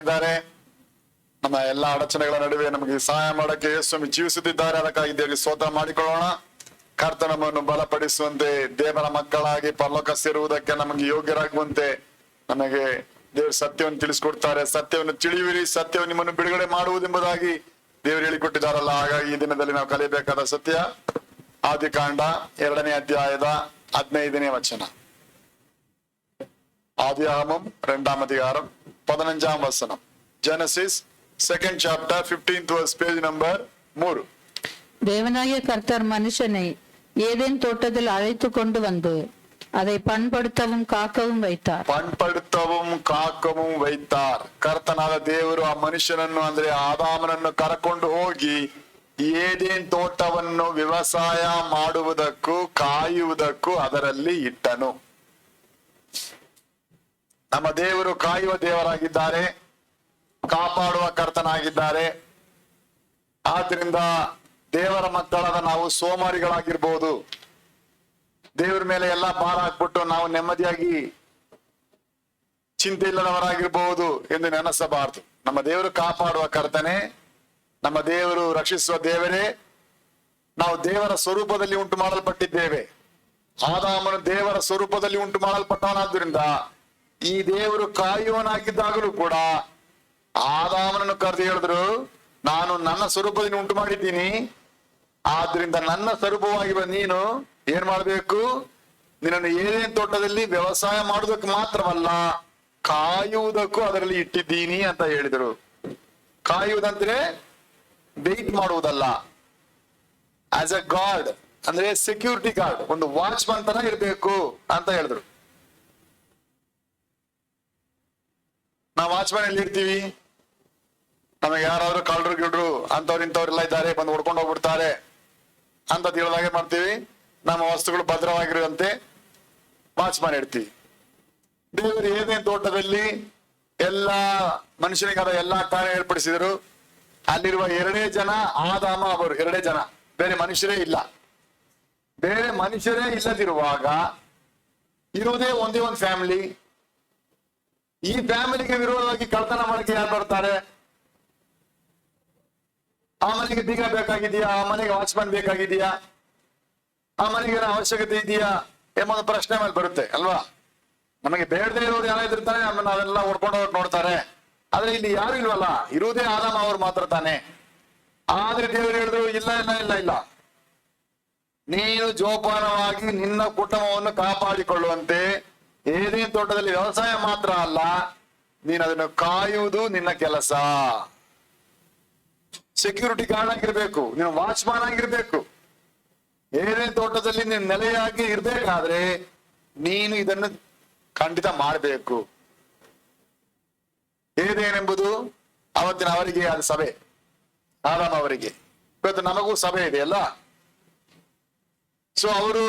ಇದ್ದಾರೆ. ನಮ್ಮ ಎಲ್ಲಾ ಅಡಚಣೆಗಳ ನಡುವೆ ನಮಗೆ ಸಹಾಯ ಮಾಡಕ್ಕೆ ಯೇಸು ಜೀವಿಸುತ್ತಿದ್ದಾರೆ. ಅದಕ್ಕಾಗಿ ದೇವರಿಗೆ ಸ್ತೋತ್ರ ಮಾಡಿಕೊಳ್ಳೋಣ. ಕರ್ತ ನಮ್ಮನ್ನು ಬಲಪಡಿಸುವಂತೆ, ದೇವರ ಮಕ್ಕಳಾಗಿ ಪರಲೋಕ ಸೇರುವುದಕ್ಕೆ ನಮಗೆ ಯೋಗ್ಯರಾಗುವಂತೆ ನಮಗೆ ದೇವರು ಸತ್ಯವನ್ನು ತಿಳಿಸ್ಕೊಡ್ತಾರೆ. ಸತ್ಯವನ್ನು ತಿಳಿಯುವಿರಿ, ಸತ್ಯವನ್ನು ನಿಮ್ಮನ್ನು ಬಿಡುಗಡೆ ಮಾಡುವುದೆಂಬುದಾಗಿ ದೇವರು ಹೇಳಿಕೊಟ್ಟಿದ್ದಾರಲ್ಲ. ಹಾಗಾಗಿ ಈ ದಿನದಲ್ಲಿ ನಾವು ಕಲಿಯಬೇಕಾದ ಸತ್ಯ ಆದಿಕಾಂಡ 2ನೇ ಅಧ್ಯಾಯದ 15ನೇ ವಚನ. ஆதியாகமம் 2ஆம் அதிகாரம் 15ஆம் வசனம். Genesis 2nd chapter 15th verse, page number 3. தேவனாகிய கர்த்தர் மனுஷனை ஏதேன் தோட்டத்தில் அழைத்து கொண்டு வந்து அதை பண்படுத்தவும் காக்கவும் வைத்தார். ಪண்படுத்தவும் ಕಾಕவும் வைத்தார். ಕರ್ತನಾದ ದೇವರು ಆ ಮನುಷ್ಯನನ್ನು ಅಂದ್ರೆ ಆದಾಮನನ್ನು ಕರಕೊಂಡು ಹೋಗಿ ಏದೇನ್ ತೋಟವನ್ನು ವ್ಯವಸಾಯ ಮಾಡುವುದಕ್ಕೂ ಕಾಯುವುದಕ್ಕೂ ಅದರಲ್ಲಿ ಇಟ್ಟನು. ನಮ್ಮ ದೇವರು ಕಾಯುವ ದೇವರಾಗಿದ್ದಾರೆ, ಕಾಪಾಡುವ ಕರ್ತನಾಗಿದ್ದಾರೆ. ಆದ್ರಿಂದ ದೇವರ ಮಕ್ಕಳಾದ ನಾವು ಸೋಮಾರಿಗಳಾಗಿರ್ಬೋದು, ದೇವರ ಮೇಲೆ ಎಲ್ಲ ಭಾರ ಹಾಕ್ಬಿಟ್ಟು ನಾವು ನೆಮ್ಮದಿಯಾಗಿ ಚಿಂತೆ ಇಲ್ಲದವರಾಗಿರ್ಬಹುದು ಎಂದು ನೆನೆಸಬಾರದು. ನಮ್ಮ ದೇವರು ಕಾಪಾಡುವ ಕರ್ತನೆ, ನಮ್ಮ ದೇವರು ರಕ್ಷಿಸುವ ದೇವರೇ. ನಾವು ದೇವರ ಸ್ವರೂಪದಲ್ಲಿ ಉಂಟು ಮಾಡಲ್ಪಟ್ಟಿದ್ದೇವೆ. ಆದಾಮನು ದೇವರ ಸ್ವರೂಪದಲ್ಲಿ ಉಂಟು ಮಾಡಲ್ಪಟ್ಟವನಾದ್ರಿಂದ ಈ ದೇವರು ಕಾಯುವನಾಗಿದ್ದಾಗಲೂ ಕೂಡ ಆದಾಮನನ್ನು ಕರೆದು ಹೇಳಿದ್ರು, ನಾನು ನನ್ನ ಸ್ವರೂಪದಲ್ಲಿ ಉಂಟು ಮಾಡಿದ್ದೀನಿ, ಆದ್ರಿಂದ ನನ್ನ ಸ್ವರೂಪವಾಗಿ ನೀನು ಏನ್ ಮಾಡ್ಬೇಕು, ನಿನ್ನನ್ನು ಏನೇನ್ ತೋಟದಲ್ಲಿ ವ್ಯವಸಾಯ ಮಾಡುವುದಕ್ಕೆ ಮಾತ್ರವಲ್ಲ ಕಾಯುವುದಕ್ಕೂ ಅದರಲ್ಲಿ ಇಟ್ಟಿದ್ದೀನಿ ಅಂತ ಹೇಳಿದರು. ಕಾಯುವುದಂದ್ರೆ ವೆಯ್ಟ್ ಮಾಡುವುದಲ್ಲ, ಆಸ್ ಎ ಗಾರ್ಡ್ ಅಂದ್ರೆ ಸೆಕ್ಯೂರಿಟಿ ಗಾರ್ಡ್, ಒಂದು ವಾಚ್ಮನ್ ತರ ಇರ್ಬೇಕು ಅಂತ ಹೇಳಿದ್ರು. ನಾವು ವಾಚ್ಮನ್ ಎಲ್ಲಿ ಇರ್ತೀವಿ? ನಮಗೆ ಯಾರಾದ್ರೂ ಕಳ್ಳರು ಗಿಡ್ರು ಅಂತವ್ರು ಇಂಥವ್ರೆಲ್ಲ ಇದ್ದಾರೆ, ಬಂದು ಹೊಡ್ಕೊಂಡು ಹೋಗ್ಬಿಡ್ತಾರೆ ಅಂತ ತಿಳಿದಾಗೆ ಮಾಡ್ತೀವಿ. ನಮ್ಮ ವಸ್ತುಗಳು ಭದ್ರವಾಗಿರುವಂತೆ ವಾಚ್ಮನ್ ಇಡ್ತೀವಿ. ದೇವರು ಏನೇನ್ ತೋಟದಲ್ಲಿ ಎಲ್ಲಾ ಮನುಷ್ಯನಿಗಾದ ಎಲ್ಲಾ ಕಾರ್ಯ ಏರ್ಪಡಿಸಿದರು. ಅಲ್ಲಿರುವ 2 ಜನ ಆದಾಮ ಅವರು 2 ಜನ, ಬೇರೆ ಮನುಷ್ಯರೇ ಇಲ್ಲ. ಬೇರೆ ಮನುಷ್ಯರೇ ಇಲ್ಲದಿರುವಾಗ ಇರುವುದೇ ಒಂದೇ ಒಂದು ಫ್ಯಾಮಿಲಿ. ಈ ಫ್ಯಾಮಿಲಿಗೆ ವಿರೋಧವಾಗಿ ಕಳ್ತನ ಮಾಡಕ್ಕೆ ಯಾರು ಬರ್ತಾರೆ? ಆ ಮನೆಗೆ ಬೀಗ ಬೇಕಾಗಿದೆಯಾ? ಆ ಮನೆಗೆ ವಾಚ್ಮನ್ ಬೇಕಾಗಿದೆಯಾ? ಆ ಮನೆಗೆ ಏನೋ ಅವಶ್ಯಕತೆ ಇದೆಯಾ ಎಂಬ ಪ್ರಶ್ನೆ ಮೇಲೆ ಬರುತ್ತೆ ಅಲ್ವಾ? ನಮಗೆ ಬೇಡದೇ ಇರೋರು ಯಾರಾದ್ರಿರ್ತಾರೆ, ನಾವೆಲ್ಲ ಹೊಡ್ಕೊಂಡು ಹೋಗಿ ನೋಡ್ತಾರೆ. ಆದ್ರೆ ಇಲ್ಲಿ ಯಾರು ಇಲ್ವಲ್ಲ, ಇರುವುದೇ ಆದಾಮ ಅವರು ಮಾತ್ರ ತಾನೆ. ಆದ್ರೆ ದೇವರು ಹೇಳಿದ್ರು, ಇಲ್ಲ ಇಲ್ಲ ಇಲ್ಲ ಇಲ್ಲ, ನೀನು ಜೋಪಾನವಾಗಿ ನಿನ್ನ ಕುಟುಂಬವನ್ನು ಕಾಪಾಡಿಕೊಳ್ಳುವಂತೆ ಏನೇನ್ ತೋಟದಲ್ಲಿ ವ್ಯವಸಾಯ ಮಾತ್ರ ಅಲ್ಲ, ನೀನು ಅದನ್ನು ಕಾಯುವುದು ನಿನ್ನ ಕೆಲಸ. ಸೆಕ್ಯೂರಿಟಿ ಗಾರ್ಡ್ ಆಗಿರ್ಬೇಕು, ನೀನು ವಾಚ್ಮನ್ ಆಗಿರ್ಬೇಕು. ಏನೇನ್ ತೋಟದಲ್ಲಿ ನೀನು ನೆಲೆಯಾಗಿ ಇರ್ಬೇಕಾದ್ರೆ ನೀನು ಇದನ್ನು ಖಂಡಿತ ಮಾಡಬೇಕು. ಏನೇನೆಂಬುದು ಅವತ್ತಿನ ಅವರಿಗೆ ಅದು ಸಭೆ, ಆದಾಮ ಅವರಿಗೆ. ಇವತ್ತು ನಮಗೂ ಸಭೆ ಇದೆ ಅಲ್ಲ. ಸೊ ಅವರು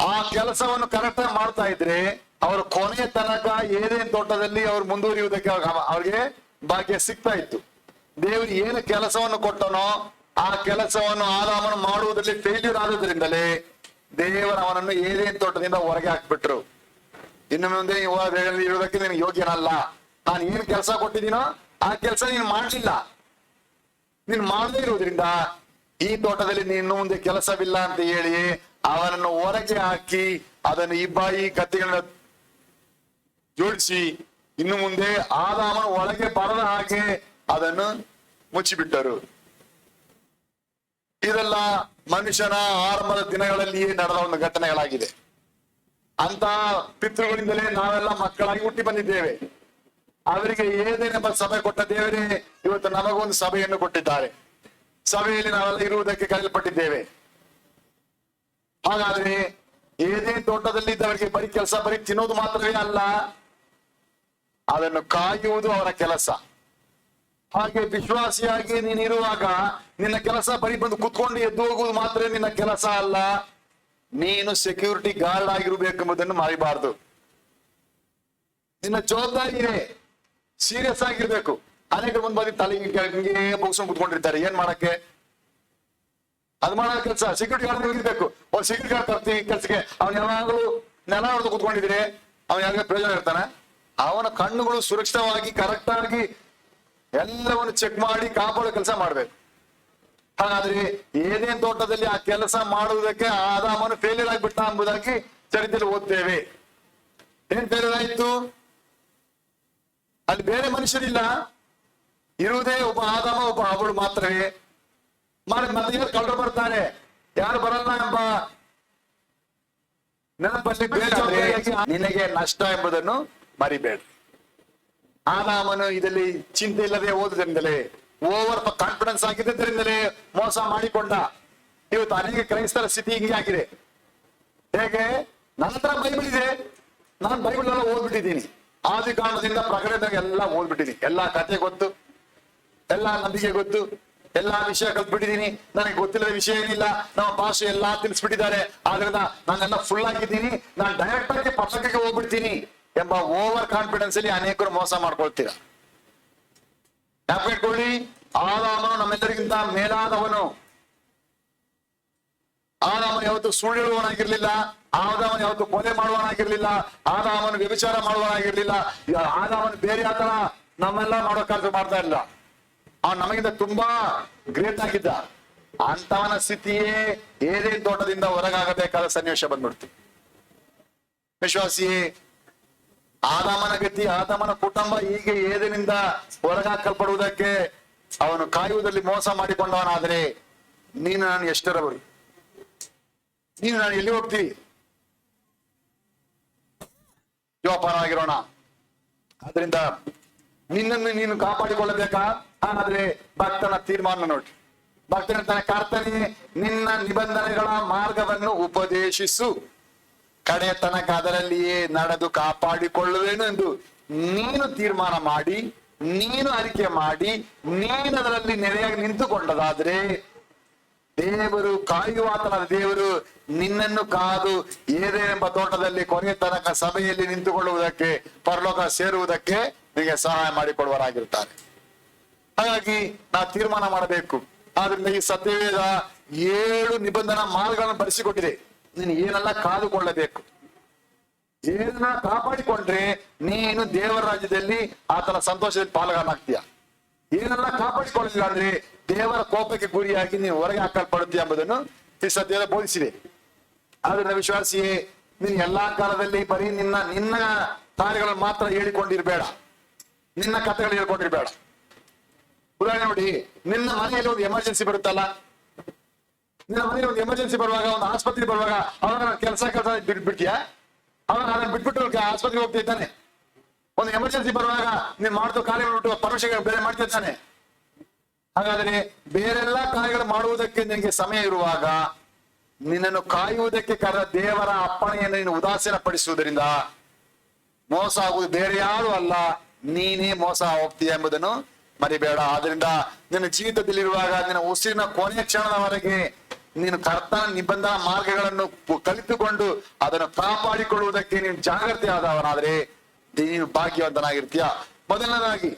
ಆ ಕೆಲಸವನ್ನು ಕರೆಕ್ಟ್ ಆಗಿ ಮಾಡ್ತಾ ಇದ್ರೆ ಅವರು ಕೊನೆಯ ತನಕ ಏನೇನ್ ತೋಟದಲ್ಲಿ ಅವ್ರು ಮುಂದುವರಿಯುವುದಕ್ಕೆ ಅವ್ರಿಗೆ ಭಾಗ್ಯ ಸಿಗ್ತಾ ಇತ್ತು. ದೇವರು ಏನು ಕೆಲಸವನ್ನು ಕೊಟ್ಟನೋ ಆ ಕೆಲಸವನ್ನು ಆದಾಮನು ಮಾಡುವುದರಲ್ಲಿ ಫೇಲ್ಯೂರ್ ಆದುದರಿಂದಲೇ ದೇವರು ಅವನನ್ನು ಏನೇನ್ ತೋಟದಿಂದ ಹೊರಗೆ ಹಾಕ್ಬಿಟ್ರು. ಇನ್ನು ಮುಂದೆ ಇರುವುದಕ್ಕೆ ನೀನು ಯೋಗ್ಯನಲ್ಲ, ನಾನು ಏನ್ ಕೆಲಸ ಕೊಟ್ಟಿದ್ದೀನೋ ಆ ಕೆಲಸ ನೀನು ಮಾಡ್ಲಿಲ್ಲ, ನೀನು ಮಾಡದೇ ಇರುವುದರಿಂದ ಈ ತೋಟದಲ್ಲಿ ನೀನು ಮುಂದೆ ಕೆಲಸವಿಲ್ಲ ಅಂತ ಹೇಳಿ ಅವನನ್ನು ಹೊರಗೆ ಹಾಕಿ ಅದನ್ನು ಇಬ್ಬಾಯಿ ಕತ್ತಿಗಳನ್ನ ಜೋಡಿಸಿ ಇನ್ನು ಮುಂದೆ ಆದಾಮನ ಒಳಗೆ ಬರದ ಹಾಗೆ ಅದನ್ನು ಮುಚ್ಚಿಬಿಟ್ಟರು. ಇದೆಲ್ಲ ಮನುಷ್ಯನ ಆರಂಭದ ದಿನಗಳಲ್ಲಿಯೇ ನಡೆದ ಒಂದು ಘಟನೆಗಳಾಗಿದೆ. ಅಂತ ಪಿತೃಗಳಿಂದಲೇ ನಾವೆಲ್ಲ ಮಕ್ಕಳಾಗಿ ಹುಟ್ಟಿ ಬಂದಿದ್ದೇವೆ. ಅವರಿಗೆ ಏನೇನೆಂಬ ಸಭೆ ಕೊಟ್ಟ ದೇವರೇ ಇವತ್ತು ನಮಗೊಂದು ಸಭೆಯನ್ನು ಕೊಟ್ಟಿದ್ದಾರೆ. ಸಭೆಯಲ್ಲಿ ನಾವೆಲ್ಲ ಇರುವುದಕ್ಕೆ ಕರೆಯಲ್ಪಟ್ಟಿದ್ದೇವೆ. ಹಾಗಾದ್ರೆ ಏನೇನ್ ತೋಟದಲ್ಲಿ ಇದ್ದವರಿಗೆ ಬರೀ ಕೆಲಸ, ಬರೀ ತಿನ್ನೋದು ಮಾತ್ರವೇ ಅಲ್ಲ, ಅದನ್ನು ಕಾಯುವುದು ಅವರ ಕೆಲಸ. ಹಾಗೆ ವಿಶ್ವಾಸಿಯಾಗಿ ನೀನು ಇರುವಾಗ ನಿನ್ನ ಕೆಲಸ ಬರೀ ಬಂದು ಕುತ್ಕೊಂಡು ಎದ್ದು ಹೋಗುವುದು ಮಾತ್ರ ನಿನ್ನ ಕೆಲಸ ಅಲ್ಲ, ನೀನು ಸೆಕ್ಯೂರಿಟಿ ಗಾರ್ಡ್ ಆಗಿರ್ಬೇಕೆಂಬುದನ್ನು ಮರಿಬಾರ್ದು. ನಿನ್ನ ಜವಾಬ್ದಾರಿ ಇದೆ, ಸೀರಿಯಸ್ ಆಗಿರ್ಬೇಕು. ಅನೇಕ ಮುಂದೆ ಬಂದು ತಲೆಗೆ ಕೆಳಗೆ ಮುಗಿಸ್ಕೊಂಡು ಕುತ್ಕೊಂಡಿರ್ತಾರೆ. ಏನ್ ಮಾಡಕ್ಕೆ? ಅದು ಮಾಡೋ ಕೆಲಸ ಸೆಕ್ಯೂರಿಟಿ ಗಾರ್ಡ್ ಇರ್ಬೇಕು. ಒಂದು ಸೆಕ್ಯೂರಿಟಿ ಗಾರ್ಡ್ ತರ್ತೀವಿ ಕೆಲಸಕ್ಕೆ, ಅವ್ನು ಯಾವಾಗಲೂ ನೆಲ ಹೊಡೆದು ಕುತ್ಕೊಂಡಿದ್ರೆ ಅವನ್ ಯಾವಾಗ ಪ್ರಯೋಜನ ಇರ್ತಾನೆ? ಅವನ ಕಣ್ಣುಗಳು ಸುರಕ್ಷಿತವಾಗಿ ಕರೆಕ್ಟ್ ಆಗಿ ಎಲ್ಲವನ್ನು ಚೆಕ್ ಮಾಡಿ ಕಾಪಾಡೋ ಕೆಲಸ ಮಾಡ್ಬೇಕು. ಹಾಗಾದ್ರೆ ಏನೇನ್ ತೋಟದಲ್ಲಿ ಆ ಕೆಲಸ ಮಾಡುವುದಕ್ಕೆ ಆದಾಮನು ಫೇಲ್ಯೂರ್ ಆಗ್ಬಿಟ್ಟ ಎಂಬುದಾಗಿ ಚರಿತ್ರೆಯಲ್ಲಿ ಓದ್ತೇವೆ. ಏನ್ ಫೇಲ್ಯೂರ್ ಆಯ್ತು? ಅಲ್ಲಿ ಬೇರೆ ಮನುಷ್ಯರಿಲ್ಲ, ಇರುವುದೇ ಒಬ್ಬ ಆದಾಮ, ಒಬ್ಬ ಅವಳು ಮಾತ್ರವೇ. ಮತ್ತೆ ಯಾರು ಕಳ್ಳರು ಬರ್ತಾರೆ, ಯಾರು ಬರಲ್ಲ ಎಂಬ ನೆನಪಲ್ಲಿ ನಿನಗೆ ನಷ್ಟ ಎಂಬುದನ್ನು ಮರಿಬೇಡ. ಆದಾಮನು ಇದರಲ್ಲಿ ಚಿಂತೆ ಇಲ್ಲದೆ ಓದುವುದರಿಂದಲೇ, ಓವರ್ ಕಾನ್ಫಿಡೆನ್ಸ್ ಆಗಿದ್ದರಿಂದಲೇ ಮೋಸ ಮಾಡಿಕೊಂಡ. ಇವತ್ತು ಅನೇಕ ಕ್ರೈಸ್ತರ ಸ್ಥಿತಿ ಹೀಗೆ ಆಗಿದೆ. ಹೇಗೆ? ನನ್ನ ಹತ್ರ ಬೈಬಲ್ ಇದೆ, ನಾನು ಬೈಬಲ್ ಎಲ್ಲ ಓದ್ಬಿಟ್ಟಿದ್ದೀನಿ, ಆದಿ ಕಾರಣದಿಂದ ಪ್ರಕಟಣೆದಾಗ ಎಲ್ಲ ಓದ್ಬಿಟ್ಟಿದ್ದೀನಿ, ಎಲ್ಲಾ ಕತೆ ಗೊತ್ತು, ಎಲ್ಲಾ ನಂಬಿಕೆ ಗೊತ್ತು, ಎಲ್ಲಾ ವಿಷಯ ಕಲ್ತ್ಬಿಟ್ಟಿದ್ದೀನಿ, ನನಗೆ ಗೊತ್ತಿಲ್ಲದ ವಿಷಯ ಏನಿಲ್ಲ, ನಮ್ಮ ಭಾಷೆ ಎಲ್ಲಾ ತಿಳಿಸ್ಬಿಟ್ಟಿದ್ದಾರೆ, ಆದ್ರಿಂದ ನಾನೆಲ್ಲ ಫುಲ್ ಆಗಿದ್ದೀನಿ, ನಾನು ಡೈರೆಕ್ಟ್ ಆಗಿ ಪುಸ್ತಕಕ್ಕೆ ಹೋಗ್ಬಿಡ್ತೀನಿ ಎಂಬ ಓವರ್ ಕಾನ್ಫಿಡೆನ್ಸ್ ಅಲ್ಲಿ ಅನೇಕರು ಮೋಸ ಮಾಡ್ಕೊಳ್ತೀರ. ಜ್ಞಾಪಕಕೊಳ್ಳಿ, ಆದಾಮನು ನಮ್ಮೆಲ್ಲರಿಗಿಂತ ಮೇಲಾದವನು. ಆದಾಮನು ಯಾವತ್ತು ಸುಳ್ಳು ಹೇಳುವವನಾಗಿರ್ಲಿಲ್ಲ, ಆದಾಮನು ಯಾವತ್ತು ಕೊಲೆ ಮಾಡುವವನಾಗಿರ್ಲಿಲ್ಲ, ಆದಾಮನು ವ್ಯಭಿಚಾರ ಮಾಡುವವನಾಗಿರ್ಲಿಲ್ಲ, ಆದಾಮನು ಬೇರೆ ಆತರ ನಮ್ಮೆಲ್ಲ ಮಾಡೋ ಕೆಲಸ ಮಾಡ್ತಾ ಇಲ್ಲ. ಅವನು ನಮಗಿಂತ ತುಂಬಾ ಗ್ರೇಟ್ ಆಗಿದ್ದ. ಅಂತವನ ಸ್ಥಿತಿಯೇ ಏದೇನ್ ತೋಟದಿಂದ ಹೊರಗಾಗಬೇಕಾದ ಸನ್ನಿವೇಶ ಬಂದ್ಬಿಡ್ತು. ವಿಶ್ವಾಸಿಯೇ, ಆದಾಮನ ಗತಿ, ಆದಾಮನ ಕುಟುಂಬ ಹೀಗೆ ಏದಿನಿಂದ ಹೊರಗಾಕಲ್ಪಡುವುದಕ್ಕೆ ಅವನು ಕಾಯುವುದರಲ್ಲಿ ಮೋಸ ಮಾಡಿಕೊಂಡವನಾದ್ರೆ ನೀನು ನಾನು ಎಷ್ಟರವರು, ನೀನು ನಾನು ಎಲ್ಲಿ ಹೋಗ್ತೀವಿ? ಜೋಪಾನವಾಗಿರೋಣ. ಆದ್ರಿಂದ ನಿನ್ನನ್ನು ನೀನು ಕಾಪಾಡಿಕೊಳ್ಳಬೇಕಾ? ಆದ್ರೆ ಭಕ್ತನ ತೀರ್ಮಾನ ನೋಡಿ. ಭಕ್ತನ ತನ್ನ ಕರ್ತನೆ ನಿನ್ನ ನಿಬಂಧನೆಗಳ ಮಾರ್ಗವನ್ನು ಉಪದೇಶಿಸು, ಕಡೆಯ ತನಕ ಅದರಲ್ಲಿಯೇ ನಡೆದು ಕಾಪಾಡಿಕೊಳ್ಳುವೇನು ಎಂದು ನೀನು ತೀರ್ಮಾನ ಮಾಡಿ, ನೀನು ಅರಿಕೆ ಮಾಡಿ, ನೀನು ಅದರಲ್ಲಿ ನೆಲೆಯಾಗಿ ನಿಂತುಕೊಂಡದಾದ್ರೆ ದೇವರು, ಕಾಯುವಾತನಾದ ದೇವರು ನಿನ್ನನ್ನು ಕಾದು ಏದೇನೆಂಬ ತೋಟದಲ್ಲಿ ಕೊನೆಯ ತನಕ ಸಭೆಯಲ್ಲಿ ನಿಂತುಕೊಳ್ಳುವುದಕ್ಕೆ, ಪರಲೋಕ ಸೇರುವುದಕ್ಕೆ ನಿಮಗೆ ಸಹಾಯ ಮಾಡಿಕೊಡುವರಾಗಿರ್ತಾರೆ. ಹಾಗಾಗಿ ನಾವು ತೀರ್ಮಾನ ಮಾಡಬೇಕು. ಆದ್ರಿಂದ ಈ ಸತ್ಯವೇದ 7 ನಿಬಂಧನಾ ಮಾರ್ಗಗಳನ್ನು ಬರೆಸಿಕೊಟ್ಟಿದೆ. ನೀನು ಏನೆಲ್ಲ ಕಾದುಕೊಳ್ಳಬೇಕು, ಏನನ್ನ ಕಾಪಾಡಿಕೊಂಡ್ರೆ ನೀನು ದೇವರ ರಾಜ್ಯದಲ್ಲಿ ಆತನ ಸಂತೋಷದಲ್ಲಿ ಪಾಲುಗಾರನಾಗ್ತೀಯ. ಏನೆಲ್ಲ ಕಾಪಾಡಿಕೊಳ್ಳಿಲ್ಲ ಅಂದ್ರೆ ದೇವರ ಕೋಪಕ್ಕೆ ಗುರಿಯಾಗಿ ನೀನು ಹೊರಗೆ ಹಾಕಲ್ಪಡುತ್ತೀಯ ಎಂಬುದನ್ನು ಈ ಸತ್ಯವೇದ ಬೋಧಿಸಿದೆ. ಆದ್ರಿಂದ ವಿಶ್ವಾಸಿಯೇ, ನೀನು ಎಲ್ಲಾ ಕಾಲದಲ್ಲಿ ಬರೀ ನಿನ್ನ ಕಾರ್ಯಗಳನ್ನು ಮಾತ್ರ ಹೇಳಿಕೊಂಡಿರ್ಬೇಡ, ನಿನ್ನ ಕಥೆಗಳು ಹೇಳ್ಕೊಂಡಿರ್ಬೇಡ. ಉದಾಹರಣೆ ನೋಡಿ, ನಿನ್ನ ಮನೆಯಲ್ಲಿ ಒಂದು ಎಮರ್ಜೆನ್ಸಿ ಬರುತ್ತಲ್ಲ, ನಿನ್ನ ಮನೆಯಲ್ಲಿ ಒಂದು ಎಮರ್ಜೆನ್ಸಿ ಬರುವಾಗ, ಒಂದು ಆಸ್ಪತ್ರೆ ಬರುವಾಗ ಅವಾಗ ಕೆಲಸ ಬಿಟ್ಬಿಡ್ತೀಯ? ಅವಾಗ ಅದನ್ನ ಬಿಟ್ಬಿಟ್ಟು ಆಸ್ಪತ್ರೆಗೆ ಹೋಗ್ತಾ ಇದ್ದಾನೆ. ಒಂದು ಎಮರ್ಜೆನ್ಸಿ ಬರುವಾಗ ನೀನ್ ಮಾಡ್ತು ಕಾರ್ಯಗಳು ಬಿಟ್ಟು ಪರಮೇಶ್ವರ ಬೇರೆ ಮಾಡ್ತಾ ಇದ್ದಾನೆ. ಹಾಗಾದ್ರೆ ಬೇರೆಲ್ಲಾ ಕಾರ್ಯಗಳು ಮಾಡುವುದಕ್ಕೆ ನಿನಗೆ ಸಮಯ ಇರುವಾಗ ನಿನ್ನನ್ನು ಕಾಯುವುದಕ್ಕೆ ಕರೆದ ದೇವರ ಅಪ್ಪಣೆಯನ್ನು ನೀನು ಉದಾಸೀನ ಪಡಿಸುವುದರಿಂದ ಮೋಸ ಆಗುವುದು ಬೇರೆ ಯಾರು ಅಲ್ಲ, ನೀನೇ ಮೋಸ ಹೋಗ್ತೀಯ ಎಂಬುದನ್ನು ಮರಿಬೇಡ. ಆದ್ರಿಂದ ನಿನ್ನ ಜೀವಿತದಲ್ಲಿರುವಾಗ, ನಿನ್ನ ಉಸಿರಿನ ಕೊನೆಯ ಕ್ಷಣದವರೆಗೆ ನೀನು ಕರ್ತನ ನಿಬಂಧನಾ ಮಾರ್ಗಗಳನ್ನು ಕಲಿತುಕೊಂಡು ಅದನ್ನು ಕಾಪಾಡಿಕೊಳ್ಳುವುದಕ್ಕೆ ನೀನು ಜಾಗೃತಿ ಆದವನಾದ್ರೆ ನೀನು ಭಾಗ್ಯವಂತನಾಗಿರ್ತೀಯ. ಮೊದಲನೇದಾಗಿ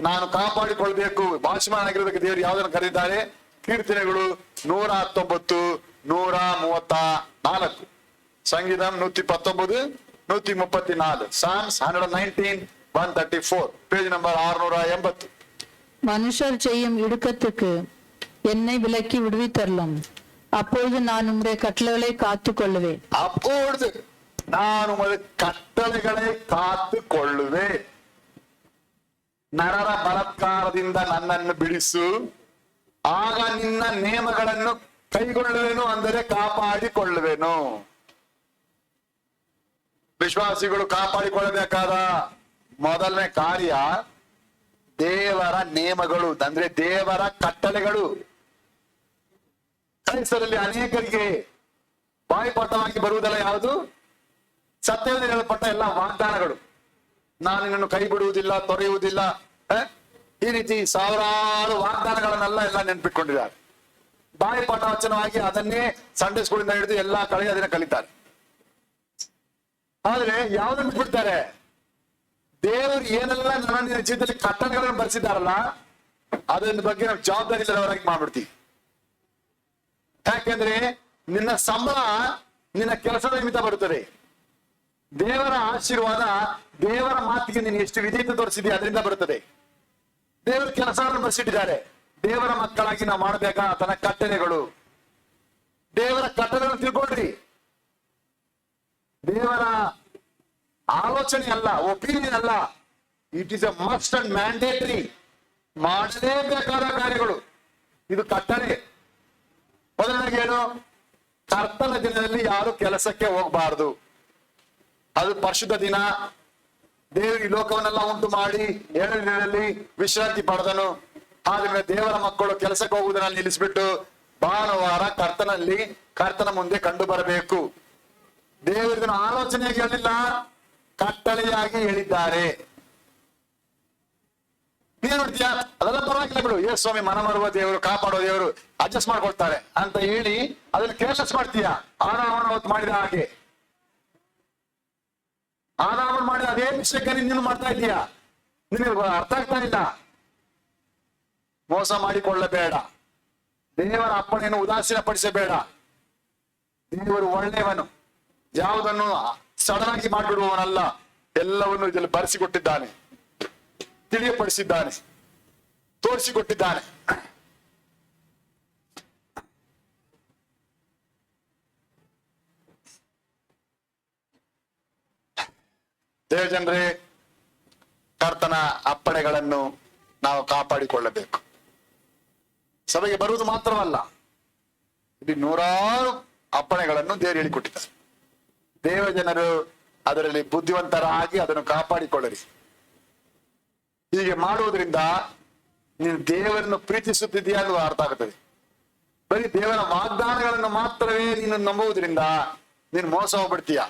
ನಾನು ಕಾಪಾಡಿಕೊಳ್ಬೇಕು, ಭಾಷಮಾನಾಗಿರೋದಕ್ಕೆ ದೇವರು ಯಾವುದನ್ನು ಕರೆದಿದ್ದಾರೆ? ಕೀರ್ತನೆಗಳು 119, 134, ಸಂಗೀತ 119, 134, Psalms 119, 134, பேஜ் நம்பர் 680. மனுஷர் செய்யும் இடுக்கத்துக்கு என்னை விலக்கி விடுவித்தரலாம், அப்பொழுது நான் உம்முடைய கட்டளைகளை காத்து கொள்ளுவேன். அப்பொழுது நான் உமது ಕಟ್ಟಳೆகளை ಕಾತು ಕೊಳ್ಳುವೆ. ನರರ ಬಲಾತ್ಕಾರದಿಂದ ನನ್ನನ್ನು ಬಿಡಿಸು, ಆಗ ನಿನ್ನ ನೇಮಗಳನ್ನು ಕೈಗೊಳ್ಳುವೆನು, ಅಂದರೆ ಕಾಪಾಡಿಕೊಳ್ಳುವೆನು. ವಿಶ್ವಾಸಿಗಳು ಕಾಪಾಡಿಕೊಳ್ಳಬೇಕಾದ ಮೊದಲನೇ ಕಾರ್ಯ ದೇವರ ನೇಮಗಳು, ಅಂದ್ರೆ ದೇವರ ಕಟ್ಟಳೆಗಳು. ಕ್ರೈಸ್ತರಲ್ಲಿ ಅನೇಕರಿಗೆ ಬಾಯಿಪಾಠವಾಗಿ ಬರುವುದಲ್ಲ ಯಾವುದು? ಸತ್ಯದಲ್ಲಿ ಹೇಳಲ್ಪಟ್ಟ ಎಲ್ಲ ವಾಗ್ದಾನಗಳು. ನಾನು ನಿನ್ನನ್ನು ಕೈ ಬಿಡುವುದಿಲ್ಲ, ತೊರೆಯುವುದಿಲ್ಲ, ಈ ರೀತಿ ಸಾವಿರಾರು ವಾಗ್ದಾನಗಳನ್ನೆಲ್ಲ ಎಲ್ಲ ನೆನ್ಪಿಟ್ಕೊಂಡಿದ್ದಾರೆ. ಬಾಯಿಪಾಠ ವಚನವಾಗಿ ಅದನ್ನೇ ಸಂಡೇ ಸ್ಕೂಲಿಂದ ಹಿಡಿದು ಎಲ್ಲಾ ಕಡೆ ಅದನ್ನ ಕಲಿತಾರೆ. ಆದ್ರೆ ಯಾವ್ದನ್ನು ಬಿಟ್ಬಿಡ್ತಾರೆ? ದೇವರು ಏನೆಲ್ಲ ನನ್ನ ಜೀವಿತದಲ್ಲಿ ಕಟ್ಟಳೆಗಳನ್ನು ಬರೆಸಿದ್ದಾರಲ್ಲ, ಅದನ್ನ ಬಗ್ಗೆ ನಾವು ಜವಾಬ್ದಾರಿ ಇಲ್ಲದವರಾಗಿ ಮಾಡ್ಬಿಡ್ತೀವಿ. ಯಾಕೆಂದ್ರೆ ನಿನ್ನ ಸಂಬಳ ನಿನ್ನ ಕೆಲಸದ ನಿಮಿತ್ತ ಬರುತ್ತದೆ. ದೇವರ ಆಶೀರ್ವಾದ, ದೇವರ ಮಾತಿಗೆ ನೀನು ಎಷ್ಟು ವಿಧೇಯತೆ ತೋರಿಸಿದೆಯಾ ಅದರಿಂದ ಬರುತ್ತದೆ. ದೇವರ ಕೆಲಸವನ್ನು ಬರೆಸಿಟ್ಟಿದ್ದಾರೆ. ದೇವರ ಮಕ್ಕಳಾಗಿ ನಾವು ಮಾಡಬೇಕಾ ಆತನ ಕಟ್ಟಳೆಗಳು. ದೇವರ ಕಟ್ಟಳೆಗಳನ್ನು ತಿಳ್ಕೊಳ್ರಿ. ದೇವರ ಆಲೋಚನೆ ಅಲ್ಲ, ಒಪಿನಿಯನ್ ಅಲ್ಲ. It is a must and mandatory. ಮಾಡಲೇಬೇಕಾದ ಕಾರ್ಯಗಳು. ಇದು ಕಟ್ಟಳೆ. ಮೊದಲನೇಗೆ ಏನು? ಕರ್ತನ ದಿನದಲ್ಲಿ ಯಾರು ಕೆಲಸಕ್ಕೆ ಹೋಗಬಾರದು. ಅದು ಪರಿಶುದ್ಧ ದಿನ. ದೇವರು ಈ ಲೋಕವನ್ನೆಲ್ಲ ಉಂಟು ಮಾಡಿ 7ನೇ ದಿನದಲ್ಲಿ ವಿಶ್ರಾಂತಿ ಪಡೆದನು. ಆದ್ರಿಂದ ದೇವರ ಮಕ್ಕಳು ಕೆಲಸಕ್ಕೆ ಹೋಗುವುದನ್ನ ನಿಲ್ಲಿಸ್ಬಿಟ್ಟು ಭಾನುವಾರ ಕರ್ತನ ಮುಂದೆ ಕಂಡು ಬರಬೇಕು. ದೇವರು ಇದನ್ನು ಆಲೋಚನೆಯಾಗಿ ಹೇಳಿಲ್ಲ, ಕಟ್ಟಳೆಯಾಗಿ ಹೇಳಿದ್ದಾರೆ. ನೀನ್ ನೋಡ್ತೀಯಾ, ಅದೆಲ್ಲ ಪರವಾಗಿಲ್ಲ ಬಿಡು, ಏ ಸ್ವಾಮಿ ಮನ ಮರುವ ದೇವರು, ಕಾಪಾಡೋ ದೇವರು, ಅಡ್ಜಸ್ಟ್ ಮಾಡ್ಕೊಳ್ತಾರೆ ಅಂತ ಹೇಳಿ ಅದನ್ನ ಕೇರ್ಲೆಸ್ ಮಾಡ್ತೀಯ. ಆದಾಮನ ಹೊತ್ತು ಮಾಡಿದ ಹಾಗೆ, ಆದಾಮನ ಮಾಡಿದ ಅದೇ ಮಿಸ್ಟೇಕ್ ನೀನು ಮಾಡ್ತಾ ಇದೀಯಾ. ನಿನಗೆ ಅರ್ಥ ಆಗ್ತಾ ಇಲ್ಲ. ಮೋಸ ಮಾಡಿಕೊಳ್ಳಬೇಡ. ದೇವರ ಅಪ್ಪಣೆಯನ್ನು ಉದಾಸೀನ ಪಡಿಸಬೇಡ. ದೇವರು ಒಳ್ಳೆಯವನು. ಯಾವುದನ್ನು ಸಡನ್ ಆಗಿ ಮಾಡಿಬಿಡುವವನಲ್ಲ. ಎಲ್ಲವನ್ನು ಇದರಲ್ಲಿ ಬರೆಸಿಕೊಟ್ಟಿದ್ದಾನೆ, ತಿಳಿಯಪಡಿಸಿದ್ದಾನೆ, ತೋರಿಸಿಕೊಟ್ಟಿದ್ದಾನೆ. ದೇವಜನರೇ, ಕರ್ತನ ಅಪ್ಪಣೆಗಳನ್ನು ನಾವು ಕಾಪಾಡಿಕೊಳ್ಳಬೇಕು. ಸಭೆಗೆ ಬರುವುದು ಮಾತ್ರವಲ್ಲ, ಇಲ್ಲಿ 100 ಅಪ್ಪಣೆಗಳನ್ನು ದೇವರು ಹೇಳಿಕೊಟ್ಟಿದ್ದಾರೆ. ದೇವಜನರು ಅದರಲ್ಲಿ ಬುದ್ಧಿವಂತರಾಗಿ ಅದನ್ನು ಕಾಪಾಡಿಕೊಳ್ಳರಿ. ಹೀಗೆ ಮಾಡುವುದರಿಂದ ನೀನು ದೇವರನ್ನು ಪ್ರೀತಿಸುತ್ತಿದ್ದೀಯಾ ಅನ್ನುವ ಅರ್ಥ ಆಗುತ್ತದೆ. ಬರೀ ದೇವರ ವಾಗ್ದಾನಗಳನ್ನು ಮಾತ್ರವೇ ನೀನು ನಂಬುವುದರಿಂದ ನೀನು ಮೋಸ ಹೋಗ್ಬಿಡ್ತೀಯ.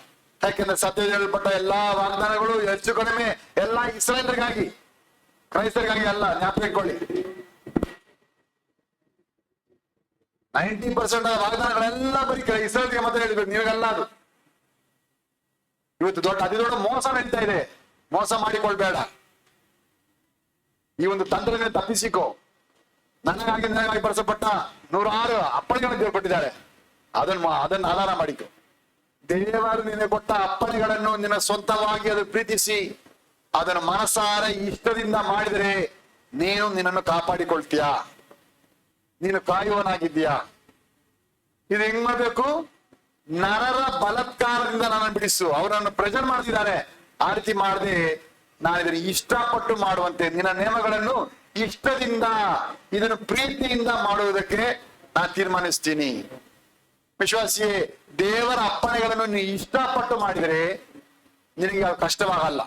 ಯಾಕೆಂದ್ರೆ ಸತ್ಯದಲ್ಲಿ ಹೇಳಲ್ಪಟ್ಟ ಎಲ್ಲಾ ವಾಗ್ದಾನಗಳು ಹೆಚ್ಚು ಕಡಿಮೆ ಎಲ್ಲಾ ಇಸ್ರಾಯೇಲರಿಗಾಗಿ, ಕ್ರೈಸ್ತರಿಗಾಗಿ ಅಲ್ಲ. ಜ್ಞಾಪಕ ಇಟ್ಕೊಳ್ಳಿ. 90% ವಾಗ್ದಾನಗಳೆಲ್ಲ ಬರೀ ಇಸ್ರಾಯೇಲ್ಗೆ ಮಾತ್ರ ಹೇಳಿದ್ರು, ನಿಮಗೆಲ್ಲ ಅದು. ಇವತ್ತು ಅತಿ ದೊಡ್ಡ ಮೋಸ ನಡೀತಾ ಇದೆ. ಮೋಸ ಮಾಡಿಕೊಳ್ಬೇಡ. ಈ ಒಂದು ತಂತ್ರದಿಂದ ತಪ್ಪಿಸಿಕೋ. ನನಗಾಗಿ ಬರೆಸಲ್ಪಟ್ಟ 106 ಅಪ್ಪಣೆಗಳನ್ನು ದೇವರು ಕೊಟ್ಟಿದ್ದಾರೆ. ಅದನ್ನು ಆಧಾರ ಮಾಡಿಕೊ. ದೇವರು ನಿನಗೆ ಕೊಟ್ಟ ಅಪ್ಪಣೆಗಳನ್ನು ನಿನ್ನ ಸ್ವಂತವಾಗಿ ಅದು ಪ್ರೀತಿಸಿ ಅದನ್ನು ಮನಸಾರ ಇಷ್ಟದಿಂದ ಮಾಡಿದರೆ ನಿನ್ನನ್ನು ಕಾಪಾಡಿಕೊಳ್ತೀಯಾ. ನೀನು ಕಾಯುವನಾಗಿದ್ದೀಯಾ. ಇದು ಹೆಂಗ್ ಮಾಡ್ಬೇಕು? ನರರ ಬಲಾತ್ಕಾರದಿಂದ ನನ್ನನ್ನು ಬಿಡಿಸು. ಅವರನ್ನು ಪ್ರೆಷರ್ ಮಾಡ್ತಿದ್ದಾರೆ. ಆ ರೀತಿ ಮಾಡದೆ ನಾನು ಇದನ್ನು ಇಷ್ಟಪಟ್ಟು ಮಾಡುವಂತೆ ನಿನ್ನ ನೇಮಗಳನ್ನು ಇಷ್ಟದಿಂದ, ಇದನ್ನು ಪ್ರೀತಿಯಿಂದ ಮಾಡುವುದಕ್ಕೆ ನಾನು ತೀರ್ಮಾನಿಸ್ತೀನಿ. ವಿಶ್ವಾಸಿಯೇ, ದೇವರ ಅಪ್ಪಣೆಗಳನ್ನು ನೀನು ಇಷ್ಟಪಟ್ಟು ಮಾಡಿದರೆ ನಿನಗೆ ಅದು ಕಷ್ಟವಾಗಲ್ಲ.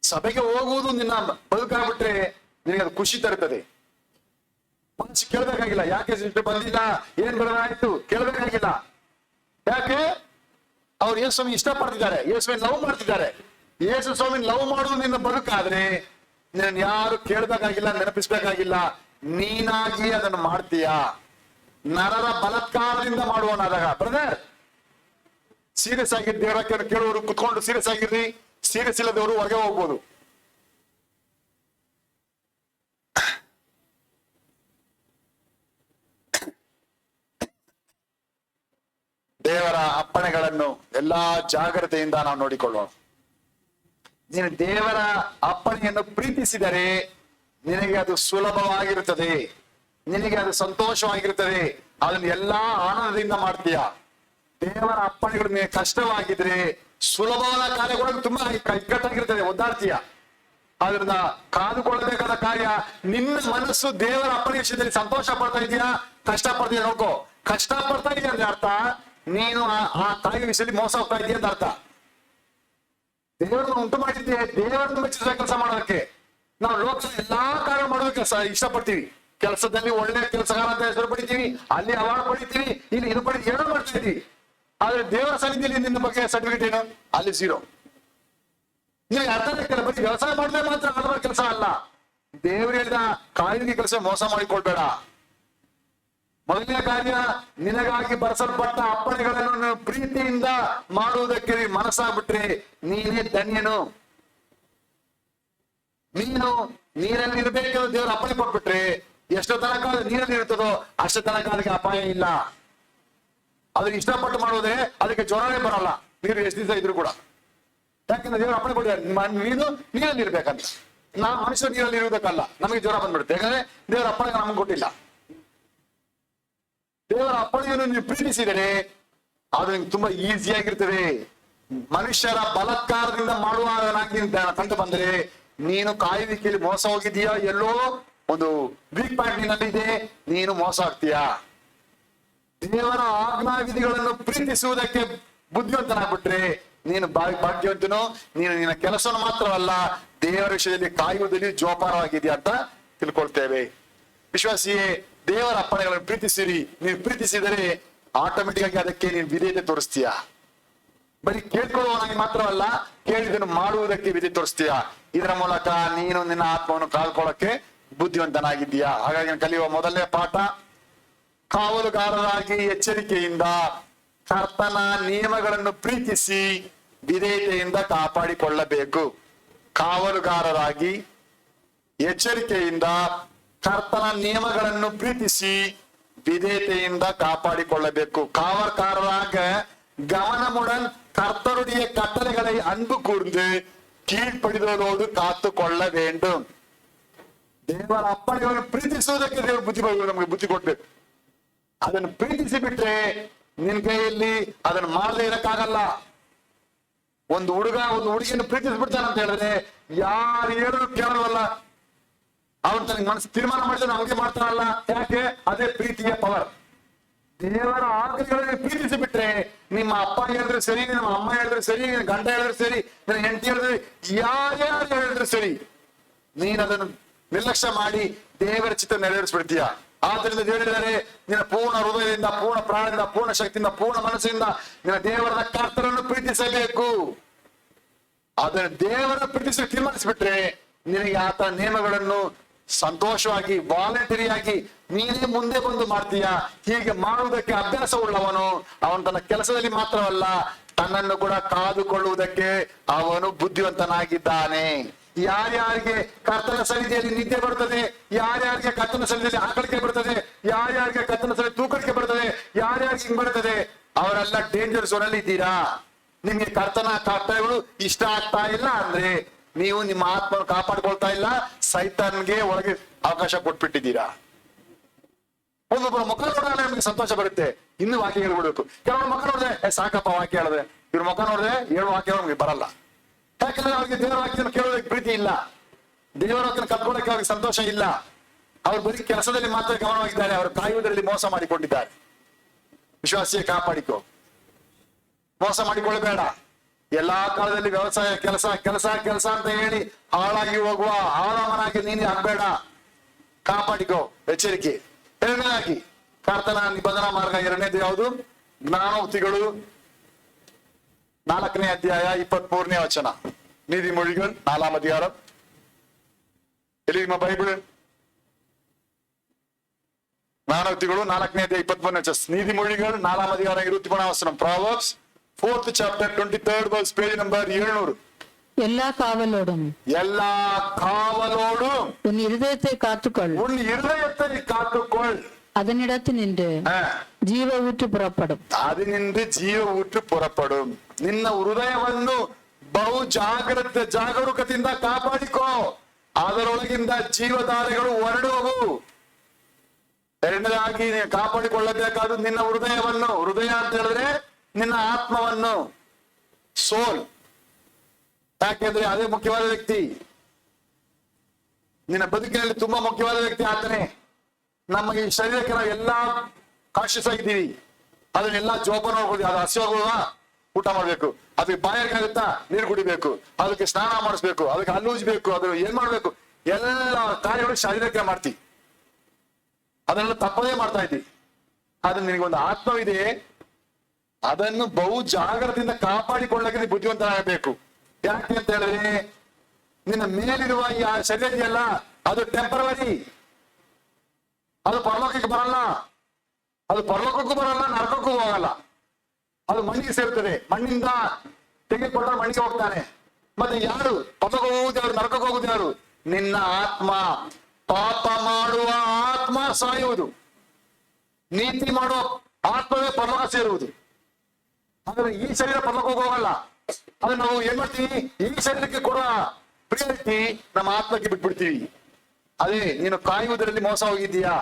ಸಭೆಗೆ ಹೋಗುವುದು ನಿನ್ನ ಬದುಕಾಗ್ಬಿಟ್ರೆ ನಿನಗೆ ಅದು ಖುಷಿ ತರುತ್ತದೆ. ಮನಸ್ಸು ಕೇಳಬೇಕಾಗಿಲ್ಲ, ಯಾಕೆ ಸಿಸ್ಟರ್ ಬಂದಿಲ್ಲ, ಏನ್ ಬರೋದಾಯ್ತು ಕೇಳಬೇಕಾಗಿಲ್ಲ. ಯಾಕೆ? ಅವ್ರು ಯೇಸು ಸ್ವಾಮಿ ಇಷ್ಟಪಡ್ತಿದ್ದಾರೆ, ಯೇಸುವಿನ ಲವ್ ಮಾಡ್ತಿದ್ದಾರೆ. ಯೇಸು ಸ್ವಾಮಿ ಲವ್ ಮಾಡುವುದು ನಿನ್ನ ಬದುಕಾದ್ರೆ ನೀನ್ ಯಾರು ಕೇಳಬೇಕಾಗಿಲ್ಲ, ನೆನಪಿಸ್ಬೇಕಾಗಿಲ್ಲ. ನೀನಾಗಿ ಅದನ್ನು ಮಾಡ್ತೀಯಾ. ನರರ ಬಲಾತ್ಕಾರದಿಂದ ಮಾಡುವನಾದಾಗ ಬ್ರದರ್, ಸೀರಿಯಸ್ ಆಗಿದ್ದು ದೇವರ ಕೇಳುವವರು ಕುತ್ಕೊಂಡು ಸೀರಿಯಸ್ ಆಗಿರ್ರಿ. ಸೀರಿಯಸ್ ಇಲ್ಲದವರು ಹೊರಗೆ ಹೋಗ್ಬೋದು. ದೇವರ ಅಪ್ಪಣೆಗಳನ್ನು ಎಲ್ಲಾ ಜಾಗ್ರತೆಯಿಂದ ನಾವು ನೋಡಿಕೊಳ್ಳೋಣ. ನೀನು ದೇವರ ಅಪ್ಪಣೆಯನ್ನು ಪ್ರೀತಿಸಿದರೆ ನಿನಗೆ ಅದು ಸುಲಭವಾಗಿರುತ್ತದೆ, ನಿನಗೆ ಅದು ಸಂತೋಷವಾಗಿರುತ್ತದೆ. ಅದನ್ನು ಎಲ್ಲಾ ಆನಂದದಿಂದ ಮಾಡ್ತೀಯ. ದೇವರ ಅಪ್ಪಣೆಗಳು ನಿನಗೆ ಕಷ್ಟವಾಗಿದ್ರೆ ಸುಲಭವಾದ ಕಾರ್ಯಗಳು ತುಂಬಾ ಇಕ್ಕಟ್ಟಾಗಿರ್ತದೆ, ಒದ್ದಾಡ್ತೀಯ. ಆದ್ರಿಂದ ಕಾದುಕೊಳ್ಳಬೇಕಾದ ಕಾರ್ಯ, ನಿನ್ನ ಮನಸ್ಸು ದೇವರ ಅಪ್ಪಣೆ ವಿಷಯದಲ್ಲಿ ಸಂತೋಷ ಪಡ್ತಾ ಇದೆಯಾ, ಕಷ್ಟ ಪಡ್ತೀಯ ನೋಡ್ಕೋ. ಕಷ್ಟ ಪಡ್ತಾ ಇದೆಯಾ ಅಂದ್ರೆ ಅರ್ಥ ನೀನು ಆ ತಾಯಿ ವಿಷಯದಲ್ಲಿ ಮೋಸ ಹೋಗ್ತಾ ಇದೆಯಾ ಅಂತ ಅರ್ಥ. ದೇವರನ್ನು ಉಂಟು ಮಾಡಿದ್ದೆ ದೇವರನ್ನು ಮೆಚ್ಚಿಸುವ ಕೆಲಸ ಮಾಡೋದಕ್ಕೆ. ನಾವು ಲೋಕದ ಎಲ್ಲಾ ಕಾರ್ಯ ಮಾಡೋದಕ್ಕೆ ಇಷ್ಟಪಡ್ತೀವಿ. ಕೆಲಸದಲ್ಲಿ ಒಳ್ಳೆ ಕೆಲಸಗಾರ ಅಂತ ಹೆಸರು ಪಡಿತೀವಿ, ಅಲ್ಲಿ ಅವಾರ್ಡ್ ಪಡಿತೀವಿ, ಇಲ್ಲಿ ಇದು ಪಡಿ, ಏನೋ ಮಾಡ್ತಾ ಇದೀವಿ. ಆದ್ರೆ ದೇವರ ಸನ್ನಿಧಿಯಲ್ಲಿ ನಿನ್ನ ಬಗ್ಗೆ ಸರ್ಟಿಫಿಕೇಟ್ ಏನು? ಅಲ್ಲಿ 0. ನಿನಗೆ ಅರ್ಥ ಆಗ್ತಿಲ್ಲ. ಬರೀ ವ್ಯವಸಾಯ ಮಾಡಿದ್ರೆ ಮಾತ್ರ ಹಲವಾರು ಕೆಲಸ ಅಲ್ಲ. ದೇವರು ಹೇಳಿದ ಕಾಯಿಗೆ ಕೆಲಸ ಮೋಸ ಮಾಡಿಕೊಳ್ಬೇಡ. ಮೊದಲನೇ ಕಾರ್ಯ, ನಿನಗಾಗಿ ಬರೆಸಲ್ಪಟ್ಟ ಅಪ್ಪಣೆಗಳನ್ನು ಪ್ರೀತಿಯಿಂದ ಮಾಡುವುದಕ್ಕೆ ಮನಸ್ಸಾಗ್ಬಿಟ್ರೆ ನೀನೇ ಧನ್ಯನು. ನೀನು ನೀರಲ್ಲಿ ಇರಬೇಕು, ದೇವರ ಅಪ್ಪಣೆ ಕೊಟ್ಬಿಟ್ರೆ ಎಷ್ಟೋ ತನಕ ನೀರಲ್ಲಿ ಇರ್ತದೋ ಅಷ್ಟೋ ತನಕ ಅದಕ್ಕೆ ಅಪಾಯ ಇಲ್ಲ. ಅದಕ್ಕೆ ಇಷ್ಟಪಟ್ಟು ಮಾಡೋದೇ ಅದಕ್ಕೆ ಜ್ವರನೇ ಬರಲ್ಲ, ನೀರು ಎಷ್ಟು ದಿವಸ ಇದ್ರು ಕೂಡ. ಯಾಕಂದ್ರೆ ದೇವರು ಅಪ್ಪಣೆ ಕೊಟ್ಟಿದ್ದಾರೆ, ನೀನು ನೀರಲ್ಲಿ ಇರ್ಬೇಕಂತ. ಮನುಷ್ಯರ ನೀರಲ್ಲಿ ಇರುವುದಕ್ಕಲ್ಲ, ನಮಗೆ ಜ್ವರ ಬಂದ್ಬಿಡುತ್ತೆ. ಯಾಕಂದ್ರೆ ದೇವರ ಅಪ್ಪಣೆ ನಮ್ಗೆ ಕೊಟ್ಟಿಲ್ಲ. ದೇವರ ಅಪ್ಪಣೆಯನ್ನು ನೀವು ಪ್ರೀತಿಸಿದರೆ ಅದು ನಿಮ್ಗೆ ತುಂಬಾ ಈಸಿಯಾಗಿರ್ತದೆ. ಮನುಷ್ಯರ ಬಲಾತ್ಕಾರದಿಂದ ಮಾಡುವಾಗನಾಗಿ ಕಂಡು ಬಂದರೆ ನೀನು ಕಾಯುವಿಕೆಯಲ್ಲಿ ಮೋಸ ಹೋಗಿದೀಯಾ, ಎಲ್ಲೋ ಒಂದು ವೀಕ್ ಪಾಯಿಂಟ್ ನಿನ್ನಲ್ಲಿದೆ, ನೀನು ಮೋಸ ಆಗ್ತೀಯಾ. ದೇವರ ಆಜ್ಞಾವಿಧಿಗಳನ್ನು ಪ್ರೀತಿಸುವುದಕ್ಕೆ ಬುದ್ಧಿವಂತನಾಗ್ಬಿಟ್ರೆ ನೀನು ಭಾಗ್ಯವಂತನು. ನೀನು ನಿನ್ನ ಕೆಲಸವನ್ನು ಮಾತ್ರವಲ್ಲ, ದೇವರ ವಿಷಯದಲ್ಲಿ ಕಾಯುವುದರಲ್ಲಿ ಜೋಪಾನವಾಗಿದೆಯಾ ಅಂತ ತಿಳ್ಕೊಳ್ತೇವೆ. ವಿಶ್ವಾಸಿಯೇ, ದೇವರ ಅಪ್ಪಣೆಗಳನ್ನು ಪ್ರೀತಿಸಿರಿ. ನೀನು ಪ್ರೀತಿಸಿದರೆ ಆಟೋಮೆಟಿಕ್ ಆಗಿ ಅದಕ್ಕೆ ನೀನು ವಿಧೇಯತೆ ತೋರಿಸ್ತೀಯಾ. ಬರೀ ಕೇಳ್ಕೊಳ್ಳುವವನಾಗಿ ಮಾತ್ರವಲ್ಲ, ಕೇಳಿದನ್ನು ಮಾಡುವುದಕ್ಕೆ ವಿಧಿ ತೋರಿಸ್ತೀಯಾ. ಇದರ ಮೂಲಕ ನೀನು ನಿನ್ನ ಆತ್ಮವನ್ನು ಕಾಲ್ಕೊಳ್ಳಕ್ಕೆ ಬುದ್ಧಿವಂತನಾಗಿದ್ದೀಯಾ. ಹಾಗಾಗಿ ಕಲಿಯುವ ಮೊದಲನೇ ಪಾಠ, ಕಾವಲುಗಾರರಾಗಿ ಎಚ್ಚರಿಕೆಯಿಂದ ಕರ್ತನ ನಿಯಮಗಳನ್ನು ಪ್ರೀತಿಸಿ ವಿಧೇಯತೆಯಿಂದ ಕಾಪಾಡಿಕೊಳ್ಳಬೇಕು. ಕಾವಲುಗಾರರಾಗಿ ಎಚ್ಚರಿಕೆಯಿಂದ ಕರ್ತನ ನಿಯಮಗಳನ್ನು ಪ್ರೀತಿಸಿ விதேயத்தையும் காப்பாடிக்கொள்ளಬೇಕು. காவற்காரராக கவனமுடன் கர்த்தருடைய கட்டளைகளை அன்பு கூர்ந்து கீழ்ப்படிதலோடு காத்து கொள்ள வேண்டும். ದೇವರ ಅಪ್ಪಣೆಗಳನ್ನು ಪ್ರೀತಿಸುವುದಕ್ಕೆ ದೇವರು ನಮಗೆ ಬುದ್ಧಿ ಕೊಟ್ಟು ಅದನ್ನು ಪ್ರೀತಿಸಿ ಬಿಟ್ರೆ ನಿನ್ ಕೈಯಲ್ಲಿ ಅದನ್ನು ಮಾಡದೇ ಇರಕ್ಕಾಗಲ್ಲ. ಒಂದು ಹುಡುಗ ಒಂದು ಹುಡುಗಿಯನ್ನು ಪ್ರೀತಿಸ್ಬಿಡ್ತಾನೆ ಅಂತ ಹೇಳಿದ್ರೆ ಯಾರು ಹೇಳಿದ್ರು ಕೇಳಲ್ವಲ್ಲ, ಅವನು ತನಗೆ ಮನಸ್ಸು ತೀರ್ಮಾನ ಮಾಡಿದ್ರೆ ನಮಗೆ ಮಾಡ್ತಾನಲ್ಲ. ಯಾಕೆ? ಅದೇ ಪ್ರೀತಿಯ ಪವರ್. ದೇವರ ಆಜ್ಞೆಗಳನ್ನು ಪ್ರೀತಿಸಿ ಬಿಟ್ರೆ ನಿಮ್ಮ ಅಪ್ಪ ಹೇಳಿದ್ರು ಸರಿ, ನಿಮ್ಮ ಅಮ್ಮ ಹೇಳಿದ್ರು ಸರಿ, ನಿನ್ನ ಗಂಡ ಹೇಳಿದ್ರು ಸರಿ, ನಿನ್ನ ಹೆಂಡತಿ ಹೇಳಿದ್ರು, ಯಾರ್ಯಾರು ಹೇಳಿದ್ರು ಸರಿ, ನೀನ್ ಅದನ್ನು ನಿರ್ಲಕ್ಷ್ಯ ಮಾಡಿ ದೇವರ ಚಿತ್ತ ನೆರವೇರಿಸ್ಬಿಡ್ತೀಯ. ಆದ್ರಿಂದ ಹೇಳಿದರೆ ನಿನ್ನ ಪೂರ್ಣ ಹೃದಯದಿಂದ, ಪೂರ್ಣ ಪ್ರಾಣದಿಂದ, ಪೂರ್ಣ ಶಕ್ತಿಯಿಂದ, ಪೂರ್ಣ ಮನಸ್ಸಿಂದ ನಿನ್ನ ದೇವರ ಕರ್ತರನ್ನು ಪ್ರೀತಿಸಬೇಕು. ಅದನ್ನು ದೇವರ ಪ್ರೀತಿಸಿ ತೀರ್ಮಾನಿಸ್ಬಿಟ್ರೆ ನಿನಗೆ ಆತ ನಿಯಮಗಳನ್ನು ಸಂತೋಷವಾಗಿ ವಾಲಂಟರಿಯಾಗಿ ನೀನೇ ಮುಂದೆ ಬಂದು ಮಾಡ್ತೀಯ. ಹೀಗೆ ಮಾಡುವುದಕ್ಕೆ ಅಭ್ಯಾಸ ಉಳ್ಳವನು ಅವನು ತನ್ನ ಕೆಲಸದಲ್ಲಿ ಮಾತ್ರವಲ್ಲ ತನ್ನನ್ನು ಕೂಡ ಕಾದುಕೊಳ್ಳುವುದಕ್ಕೆ ಅವನು ಬುದ್ಧಿವಂತನಾಗಿದ್ದಾನೆ. ಯಾರ್ಯಾರಿಗೆ ಕರ್ತನ ಸನ್ನಿಧಿಯಲ್ಲಿ ನಿದ್ದೆ ಬರ್ತದೆ, ಯಾರ್ಯಾರಿಗೆ ಕರ್ತನ ಸನ್ನಿಧಿಯಲ್ಲಿ ಆಕಳಿಕೆ ಬರ್ತದೆ, ಯಾರ್ಯಾರಿಗೆ ಕರ್ತನ ಸನ್ನಿಧಿ ತೂಕಡಿಕೆ ಬರ್ತದೆ, ಯಾರ್ಯಾರಿಗೆ ಹಿಂಗ್ ಬರ್ತದೆ, ಅವರೆಲ್ಲ ಡೇಂಜರ್ ಝೋನ್ ಅಲ್ಲಿ ಇದ್ದೀರಾ. ನಿಮ್ಗೆ ಕರ್ತನ ಕರ್ತವ್ಯಗಳು ಇಷ್ಟ ಆಗ್ತಾ ಇಲ್ಲ ಅಂದ್ರೆ ನೀವು ನಿಮ್ಮ ಆತ್ಮವನ್ನು ಕಾಪಾಡ್ಕೊಳ್ತಾ ಇಲ್ಲ, ಸೈತಾನ್ಗೆ ಒಳಗೆ ಅವಕಾಶ ಕೊಟ್ಬಿಟ್ಟಿದ್ದೀರಾ. ಒಬ್ಬೊಬ್ಬರ ಮುಖ ನೋಡಿದ್ರೆ ನಮ್ಗೆ ಸಂತೋಷ ಬರುತ್ತೆ, ಇನ್ನು ವಾಕ್ಯ ಹೇಳ್ಬಿಡ್ಬೇಕು. ಕೆಲವರು ಮುಖ ನೋಡಿದ್ರೆ ಸಾಕಪ್ಪ ವಾಕ್ಯ ಹೇಳಿದ್ರೆ, ಇವ್ರ ಮುಖ ನೋಡಿದ್ರೆ 7 ವಾಕ್ಯ ನಮ್ಗೆ ಬರಲ್ಲ. ಯಾಕಂದ್ರೆ ಅವ್ರಿಗೆ ದೇವರ ವಾಕ್ಯವನ್ನು ಕೇಳೋದಕ್ಕೆ ಪ್ರೀತಿ ಇಲ್ಲ, ದೇವರ ವಾಕ್ಯನ ಕಲ್ತ್ಕೊಳ್ಳೋಕೆ ಅವ್ರಿಗೆ ಸಂತೋಷ ಇಲ್ಲ. ಅವ್ರು ಬರೀ ಕೆಲಸದಲ್ಲಿ ಮಾತ್ರ ಗಮನವಾಗಿದ್ದಾರೆ, ಅವರು ಕಾಯುವುದರಲ್ಲಿ ಮೋಸ ಮಾಡಿಕೊಂಡಿದ್ದಾರೆ. ವಿಶ್ವಾಸಿಯ ಕಾಪಾಡಿಕೋ, ಮೋಸ ಮಾಡಿಕೊಳ್ಳಬೇಡ. ಎಲ್ಲಾ ಕಾಲದಲ್ಲಿ ವ್ಯವಸಾಯ ಕೆಲಸ ಕೆಲಸ ಕೆಲಸ ಅಂತ ಹೇಳಿ ಹಾಳಾಗಿ ಹೋಗುವ ಆಳಮನಾಗಿ ನೀನು ಆಗ್ಬೇಡ. ಕಾಪಾಡಿಕೋ, ಎಚ್ಚರಿಕೆ. ಎರಡನೇದಾಗಿ ಕರ್ತನ ನಿಬಂಧನಾ ಮಾರ್ಗ. ಎರಡನೇದು ಯಾವುದು? ಜ್ಞಾನೋಕ್ತಿಗಳು 4ನೇ ಅಧ್ಯಾಯ 23ನೇ ವಚನ. ನೀತಿಮೊழிகள் 4ಆம் அதிகாரம். ಎಲ್ಲಿ ನಿಮ್ಮ ಬೈಬಲ್? ಜ್ಞಾನೋಕ್ತಿಗಳು 4ನೇ ಅಧ್ಯಾಯ 23ನೇ ವಚನ. ನೀತಿಮೊழிகள் 4ಆம் அதிகாரம் 23ನೇ ವಚನ. Proverbs 4th chapter 23rd verse, page number 700. எல்லா காவலோடும் உன் இருதயத்தை காத்துக்கொள், உன் இருதயத்தை காத்துக்கொள், அதனிடத்தில் நின்று ಜೀವ ಊಟು புறப்படும். ಅದರಿಂದ ಜೀವ ಊಟು ಪುರಪடும். ನಿನ್ನ ಹೃದಯವನ್ನು ಬಹು ಜಾಗರೂಕತೆಯಿಂದ ಕಾಪಾಡಿಕೋ, ಅದರೊಳಗಿಂದ ಜೀವಧಾರೆಗಳು ಹೊರಡುವವು. ಎರಡನೇದಾಗಿ ನೀವು ಕಾಪಾಡಿಕೊಳ್ಳಬೇಕಾದ ನಿನ್ನ ಹೃದಯವನ್ನು. ಹೃದಯ ಅಂತ ಹೇಳಿದ್ರೆ ನಿನ್ನ ಆತ್ಮವನ್ನು, ಸೋಲ್. ಯಾಕೆಂದ್ರೆ ಅದೇ ಮುಖ್ಯವಾದ ವ್ಯಕ್ತಿ ನಿನ್ನ ಬದುಕಿನಲ್ಲಿ, ತುಂಬಾ ಮುಖ್ಯವಾದ ವ್ಯಕ್ತಿ ಆತನೇ. ನಮಗೆ ಈ ಶರೀರಕ್ಕೆ ನಾವು ಎಲ್ಲಾ ಕಾನ್ಶಿಯಸ್ ಆಗಿದ್ದೀವಿ, ಅದನ್ನೆಲ್ಲಾ ಜೋಪಾನ ನೋಡ್ಬೋದು. ಅದು ಹಸಿವಾಗುವ ಊಟ ಮಾಡ್ಬೇಕು, ಅದಕ್ಕೆ ಬಾಯಾರಿಕೆ ಆಗುತ್ತಾ ನೀರು ಕುಡಿಬೇಕು, ಅದಕ್ಕೆ ಸ್ನಾನ ಮಾಡಿಸ್ಬೇಕು, ಅದಕ್ಕೆ ಹಲ್ಲೂಜ್ಬೇಕು, ಅದು ಏನ್ ಮಾಡ್ಬೇಕು, ಎಲ್ಲ ಕಾರ್ಯಗಳು ಶರೀರಕ್ಕೆ ಮಾಡ್ತೀವಿ. ಅದನ್ನೆಲ್ಲ ತಪ್ಪದೇ ಮಾಡ್ತಾ ಇದ್ದೀವಿ. ಆದ್ರೆ ನಿನಗೊಂದು ಆತ್ಮವಿದೆ, ಅದನ್ನು ಬಹು ಜಾಗ್ರತೆಯಿಂದ ಕಾಪಾಡಿಕೊಳ್ಳಕ್ಕೆ ನೀವು ಬುದ್ಧಿವಂತನಾಗಬೇಕು. ಯಾಕೆ ಅಂತ ಹೇಳಿದ್ರೆ ನಿನ್ನ ಮೇಲಿರುವ ಈ ಶರೀರ ಇದೆಯಲ್ಲ, ಅದು ಟೆಂಪರರಿ, ಅದು ಪರಲೋಕಕ್ಕೆ ಬರಲ್ಲ, ಅದು ಪರಲೋಕಕ್ಕೂ ಬರಲ್ಲ, ನರಕಕ್ಕೂ ಹೋಗಲ್ಲ. ಅದು ಮಣ್ಣಿಗೆ ಸೇರ್ತದೆ, ಮಣ್ಣಿಂದ ತೆಗೆದುಕೊಂಡ ಮಣ್ಣಿಗೆ ಹೋಗ್ತಾನೆ. ಮತ್ತೆ ಯಾರು ಪರಲೋಕ ಹೋಗುದು ಯಾರು, ನರಕಕ್ಕೆ ಹೋಗುದು ಯಾರು? ನಿನ್ನ ಆತ್ಮ. ಪಾಪ ಮಾಡುವ ಆತ್ಮ ಸಾಯುವುದು, ನೀತಿ ಮಾಡುವ ಆತ್ಮವೇ ಪರಲೋಕ ಸೇರುವುದು. ಆದ್ರೆ ಈ ಶರೀರ ಪರಲೋಕ ಹೋಗಲ್ಲ. ಅದನ್ನ ನಾವು ಏನ್ ಮಾಡ್ತೀವಿ, ಈ ಶರೀರಕ್ಕೆ ಕೊಡುವ ಪ್ರಿಯಾರಿಟಿ ನಮ್ಮ ಆತ್ಮಕ್ಕೆ ಬಿಟ್ಬಿಡ್ತೀವಿ. ಅದೇ ನೀನು ಕಾಯುವುದರಲ್ಲಿ ಮೋಸ ಹೋಗಿದ್ದೀಯಾ.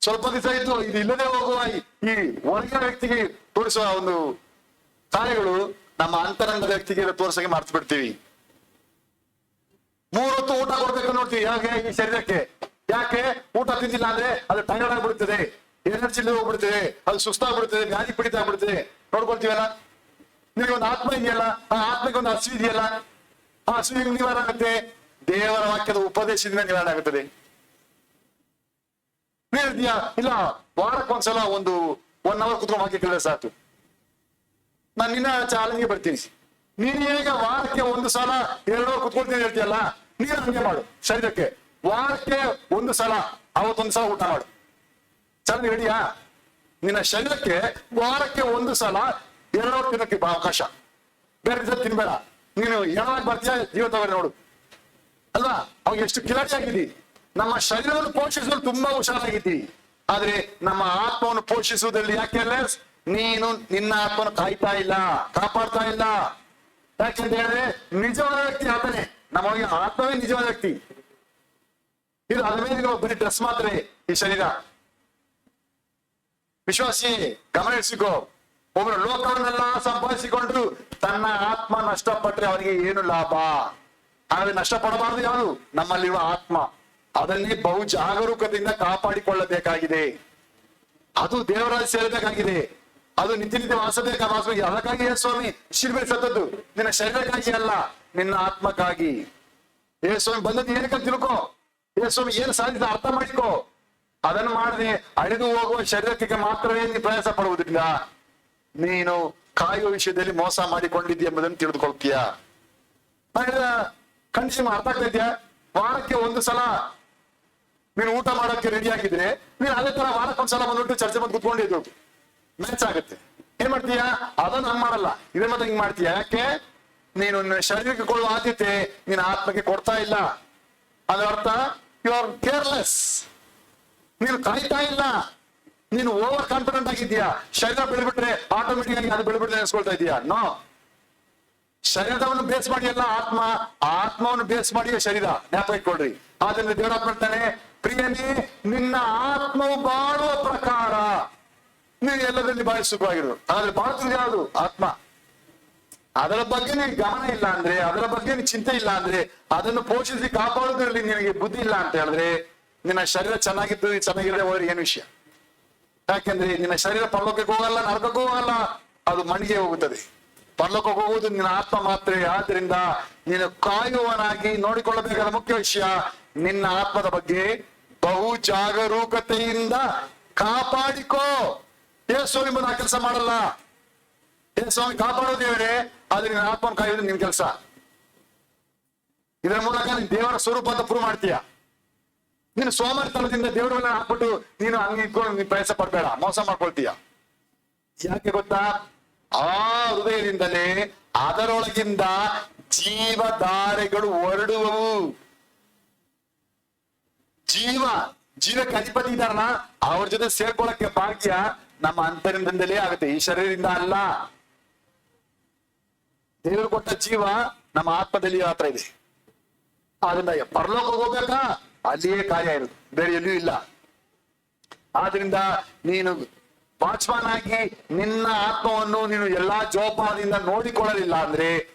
ಸ್ವಲ್ಪ ದಿವಸ ಇದ್ದು ಇದು ಇಲ್ಲದೆ ಹೋಗುವ ಈ ಹೊರಗಿನ ವ್ಯಕ್ತಿಗೆ ತೋರಿಸುವ ಒಂದು ಕಾರ್ಯಗಳು ನಮ್ಮ ಅಂತರಂಗದ ವ್ಯಕ್ತಿಗೆ ತೋರ್ಸಕ್ಕೆ ಮರ್ತು ಬಿಡ್ತೀವಿ. 3 ಹೊತ್ತು ಊಟ ಕೊಡ್ಬೇಕು ನೋಡ್ತೀವಿ. ಯಾಕೆ? ಈ ಶರೀರಕ್ಕೆ. ಯಾಕೆ? ಊಟ ತಿಂದಿಲ್ಲ ಅಂದ್ರೆ ಅದು ಟೈರ್ಡ್ ಆಗ್ಬಿಡ್ತದೆ, ಎನರ್ಜಿ ಹೋಗ್ಬಿಡ್ತದೆ, ಅದು ಸುಸ್ತಾಗ್ಬಿಡ್ತದೆ, ವ್ಯಾಧಿ ಪೀಡಿತ ಆಗ್ಬಿಡ್ತದೆ. ನೋಡ್ಕೊಳ್ತೀವಲ್ಲ, ನಿನಗೊಂದು ಆತ್ಮ ಇದೆಯಲ್ಲ, ಆ ಆತ್ಮಕ್ಕೆ ಒಂದು ಹಸಿವು ಇದೆಯಲ್ಲ, ಆ ಹಸಿವಿಗೆ ನಿವಾರಣೆ ಆಗುತ್ತೆ. ದೇವರ ವಾಕ್ಯದ ಉಪದೇಶದಿಂದ ನಿವಾರಣೆ ಆಗುತ್ತದೆ. ನೀಡಿದ್ಯಾ? ಇಲ್ಲ, ವಾರಕ್ಕೊಂದ್ಸಲ 1 hour ಕುತ್ಕೊಂಡು ವಾಕ್ಯ ಕೇಳಿದ್ರೆ ಸಾಕು. ನಾನು ನಿನ್ನ ಚಾಲೆಂಜ್ಗೆ ಬರ್ತೀನಿ. ನೀನು ಈಗ ವಾರಕ್ಕೆ 1 ಸಲ 2 hour ಕುತ್ಕೊಳ್ತೀನಿ ಹೇಳ್ತೀಯಲ್ಲ, ನೀನು ಹಂಗೆ ಮಾಡು. ಶರೀರಕ್ಕೆ ವಾರಕ್ಕೆ 1 ಸಲ, ಅವತ್ತೊಂದು ಸಲ ಊಟ ಮಾಡು. ಚಾಲೆಂಜ್ ರೆಡಿಯಾ? ನಿನ್ನ ಶರೀರಕ್ಕೆ ವಾರಕ್ಕೆ 1 ಸಲ 2 hour ತಿನ್ನಕ್ಕೆ ಅವಕಾಶ. ಬೇರೆ ದಿವಸ ತಿನ್ಬೇಡ. ನೀನು ಏನಾಗಿ ಬರ್ತೀಯ ಜೀವತವರೆ ನೋಡು ಅಲ್ವಾ? ಅವಾಗ ಎಷ್ಟು ಕಿಲಾಟಿ ಆಗಿದ್ದಿ. ನಮ್ಮ ಶರೀರವನ್ನು ಪೋಷಿಸಲು ತುಂಬಾ ಹುಷಾರಾಗಿದ್ದೀವಿ, ಆದ್ರೆ ನಮ್ಮ ಆತ್ಮವನ್ನು ಪೋಷಿಸುವುದರಲ್ಲಿ ಯಾಕೆ ನೀನು ನಿನ್ನ ಆತ್ಮವನ್ನು ಕಾಯ್ತಾ ಇಲ್ಲ, ಕಾಪಾಡ್ತಾ ಇಲ್ಲ. ಯಾಕೆಂತ ಹೇಳಿದ್ರೆ ನಿಜವಾದ ವ್ಯಕ್ತಿ ಆತನೇ. ನಮ್ಮ ಆತ್ಮವೇ ನಿಜವಾದ ವ್ಯಕ್ತಿ. ಇದು ಅದ್ರ ಮೇಲೆ ಬರೀ ಡ್ರೆಸ್ ಮಾತ್ರ ಈ ಶರೀರ. ವಿಶ್ವಾಸಿ ಗಮನ ಇರಿಸಿಕೋ. ಒಬ್ಬರು ಲೋಕವನ್ನೆಲ್ಲ ಸಂಪಾದಿಸಿಕೊಂಡು ತನ್ನ ಆತ್ಮ ನಷ್ಟಪಟ್ಟರೆ ಅವನಿಗೆ ಏನು ಲಾಭ? ಆದರೆ ನಷ್ಟಪಡಬಾರದು ಯಾವುದು? ನಮ್ಮಲ್ಲಿರುವ ಆತ್ಮ. ಅದನ್ನೇ ಬಹು ಜಾಗರೂಕತೆಯಿಂದ ಕಾಪಾಡಿಕೊಳ್ಳಬೇಕಾಗಿದೆ. ಅದು ದೇವರಾಜ್ ಸೇರಬೇಕಾಗಿದೆ. ಅದು ನಿತ್ಯ ವಾಸಬೇಕಾಗಿ. ಅದಕ್ಕಾಗಿ ಸ್ವಾಮಿ ಶಿಲ್ಬೆ ಸತ್ತದ್ದು ನಿನ್ನ ಶರೀರಕ್ಕಾಗಿ ಅಲ್ಲ, ನಿನ್ನ ಆತ್ಮಕ್ಕಾಗಿ. ಸ್ವಾಮಿ ಬಂದದ್ದು ಏನಕ್ಕೆ ತಿಳ್ಕೊ. ಸ್ವಾಮಿ ಏನು ಸಾಧಿಸಿದ ಅರ್ಥ ಮಾಡಿಕೊ. ಅದನ್ನು ಮಾಡದೆ ಅಳಿದು ಹೋಗುವ ಶರೀರಕ್ಕೆ ಮಾತ್ರವೇ ನೀನು ಪ್ರಯಾಸ ಪಡುವುದರಿಂದ ನೀನು ಕಾಯುವ ವಿಷಯದಲ್ಲಿ ಮೋಸ ಮಾಡಿಕೊಂಡಿದ್ದೀಯ ಎಂಬುದನ್ನು ತಿಳಿದುಕೊಳ್ತೀಯ. ಕಂಡೀಷನ್ ಅರ್ಥ ಆಗ್ತಾ ಇದೆಯಾ? ವಾರಕ್ಕೆ 1 ಸಲ ನೀನು ಊಟ ಮಾಡೋಕ್ಕೆ ರೆಡಿ ಆಗಿದ್ರೆ ನೀನು ಅದೇ ತರ ವಾರಕ್ಕೊಂದ್ಸಲ ಬಂದ್ಬಿಟ್ಟು ಚರ್ಚೆ ಬಂದು ಕುತ್ಕೊಂಡಿದ್ದು ಮ್ಯಾಚ್ ಆಗುತ್ತೆ. ಏನ್ ಮಾಡ್ತೀಯಾ? ಅದನ್ನ ಹಂಗ್ ಮಾಡಲ್ಲ, ಇದೇ ಮತ್ತೆ ಹಿಂಗ್ ಮಾಡ್ತೀಯ. ಯಾಕೆ? ನೀನು ಶರೀರಕ್ಕೆ ಕೊಡುವ ಆದ್ಯತೆ ನಿನ್ನ ಆತ್ಮಕ್ಕೆ ಕೊಡ್ತಾ ಇಲ್ಲ. ಅದರ ಅರ್ಥ ಯು ಆರ್ ಕೇರ್ಲೆಸ್. ನೀನು ಕಾಯ್ತಾ ಇಲ್ಲ, ನೀನು ಓವರ್ ಕಾನ್ಫಿಡೆಂಟ್ ಆಗಿದ್ಯಾ. ಶರೀರ ಬೆಳೆಬಿಟ್ರೆ ಆಟೋಮೆಟಿಕ್ ಆಗಿ ಅದು ಬೆಳೆಬಿಟ್ರೆ ನೆನೆಸ್ಕೊಳ್ತಾ ಇದೀಯಾ? ನೋ. ಶರೀರವನ್ನು ಬೇಸ್ ಮಾಡಿ ಅಲ್ಲ ಆತ್ಮ, ಆತ್ಮವನ್ನು ಬೇಸ್ ಮಾಡಿ ಶರೀರ. ಜ್ಞಾಪಕ ಇಟ್ಕೊಳ್ರಿ. ಆದ್ರಿಂದ ದೇವರಾತ್ಮ ಹೇಳ್ತಾನೆ, ಪ್ರಿಯನೇ ನಿನ್ನ ಆತ್ಮವು ಬಾಳುವ ಪ್ರಕಾರ ನೀವು ಎಲ್ಲದಲ್ಲಿ ಬಾಳಿ ಸುಖವಾಗಿರು. ಆದ್ರೆ ಬಾಳುತ್ತದೆ ಯಾವುದು? ಆತ್ಮ. ಅದರ ಬಗ್ಗೆ ನಿನಗೆ ಗಮನ ಇಲ್ಲ ಅಂದ್ರೆ, ಅದರ ಬಗ್ಗೆ ನಿನ್ ಚಿಂತೆ ಇಲ್ಲ ಅಂದ್ರೆ, ಅದನ್ನು ಪೋಷಿಸಿ ಕಾಪಾಡುವುದರಲ್ಲಿ ನಿನಗೆ ಬುದ್ಧಿ ಇಲ್ಲ ಅಂತ ಹೇಳಿದ್ರೆ ನಿನ್ನ ಶರೀರ ಚೆನ್ನಾಗಿದ್ದು ಚೆನ್ನಾಗಿರದೆ ಹೋದ್ರೆ ಏನು ವಿಷಯ? ಯಾಕೆಂದ್ರೆ ನಿನ್ನ ಶರೀರ ಪರಲೋಕಕ್ಕೆ ಹೋಗಲ್ಲ, ನರಕಕ್ಕೂ ಹೋಗಲ್ಲ, ಅದು ಮಣ್ಣಿಗೆ ಹೋಗುತ್ತದೆ. ಪರಲೋಕಕ್ಕೆ ಹೋಗುವುದು ನಿನ್ನ ಆತ್ಮ ಮಾತ್ರ. ಆದ್ರಿಂದ ನೀನು ಕಾಯುವವನಾಗಿ ನೋಡಿಕೊಳ್ಳಬೇಕಾದ ಮುಖ್ಯ ವಿಷಯ ನಿನ್ನ ಆತ್ಮದ ಬಗ್ಗೆ ಬಹು ಜಾಗರೂಕತೆಯಿಂದ ಕಾಪಾಡಿಕೋ. ಸ್ವಾಮಿ ಬಂದು ಆ ಕೆಲಸ ಮಾಡಲ್ಲ. ಸ್ವಾಮಿ ಕಾಪಾಡೋದೇವ್ರೆ, ಆದ್ರೆ ನಿನ್ನ ಆತ್ಮನ ಕಾಯೋದು ನಿನ್ ಕೆಲಸ. ಇದರ ಮೂಲಕ ನೀನ್ ದೇವರ ಸ್ವರೂಪ ಅಂತ ಪ್ರೂವ್ ಮಾಡ್ತೀಯ. ನೀನು ಸೋಮಾರಿತನದಿಂದ ದೇವರನ್ನ ಹಾಕ್ಬಿಟ್ಟು ನೀನು ಹಂಗೆ ಇಟ್ಕೊಂಡು ನೀನ್ ಪ್ರಯಾಸ ಪಡ್ಬೇಡ, ಮೋಸ ಮಾಡ್ಕೊಳ್ತೀಯ. ಯಾಕೆ ಗೊತ್ತಾ? ಆ ಹೃದಯದಿಂದಲೇ ಅದರೊಳಗಿಂದ ಜೀವಧಾರೆಗಳು ಹೊರಡುವವು. ಜೀವಕ್ಕೆ ಅಧಿಪತಿ ಇದಾರಲ್ಲ, ಅವ್ರ ಜೊತೆ ಸೇರ್ಕೊಳ್ಳಕ್ಕೆ ಭಾಗ್ಯ ನಮ್ಮ ಅಂತರಿಂದಲೇ ಆಗುತ್ತೆ, ಈ ಶರೀರದಿಂದ ಅಲ್ಲ. ದೇವರು ಕೊಟ್ಟ ಜೀವ ನಮ್ಮ ಆತ್ಮದಲ್ಲಿ ಮಾತ್ರ ಇದೆ. ಆದ್ರಿಂದ ಪರಲೋಕ ಹೋಗ್ಬೇಕಾ? ಅಲ್ಲಿಯೇ ಕಾರ್ಯ ಇರುದು, ಬೇರೆ ಎಲ್ಲಿಯೂ ಇಲ್ಲ. ಆದ್ರಿಂದ ನೀನು ವಾಚ್ಮನ್ ಆಗಿ ನಿನ್ನ ಆತ್ಮವನ್ನು ನೀನು ಎಲ್ಲಾ ಜೋಪಾನದಿಂದ ನೋಡಿಕೊಳ್ಳಲಿಲ್ಲ ಅಂದ್ರೆ,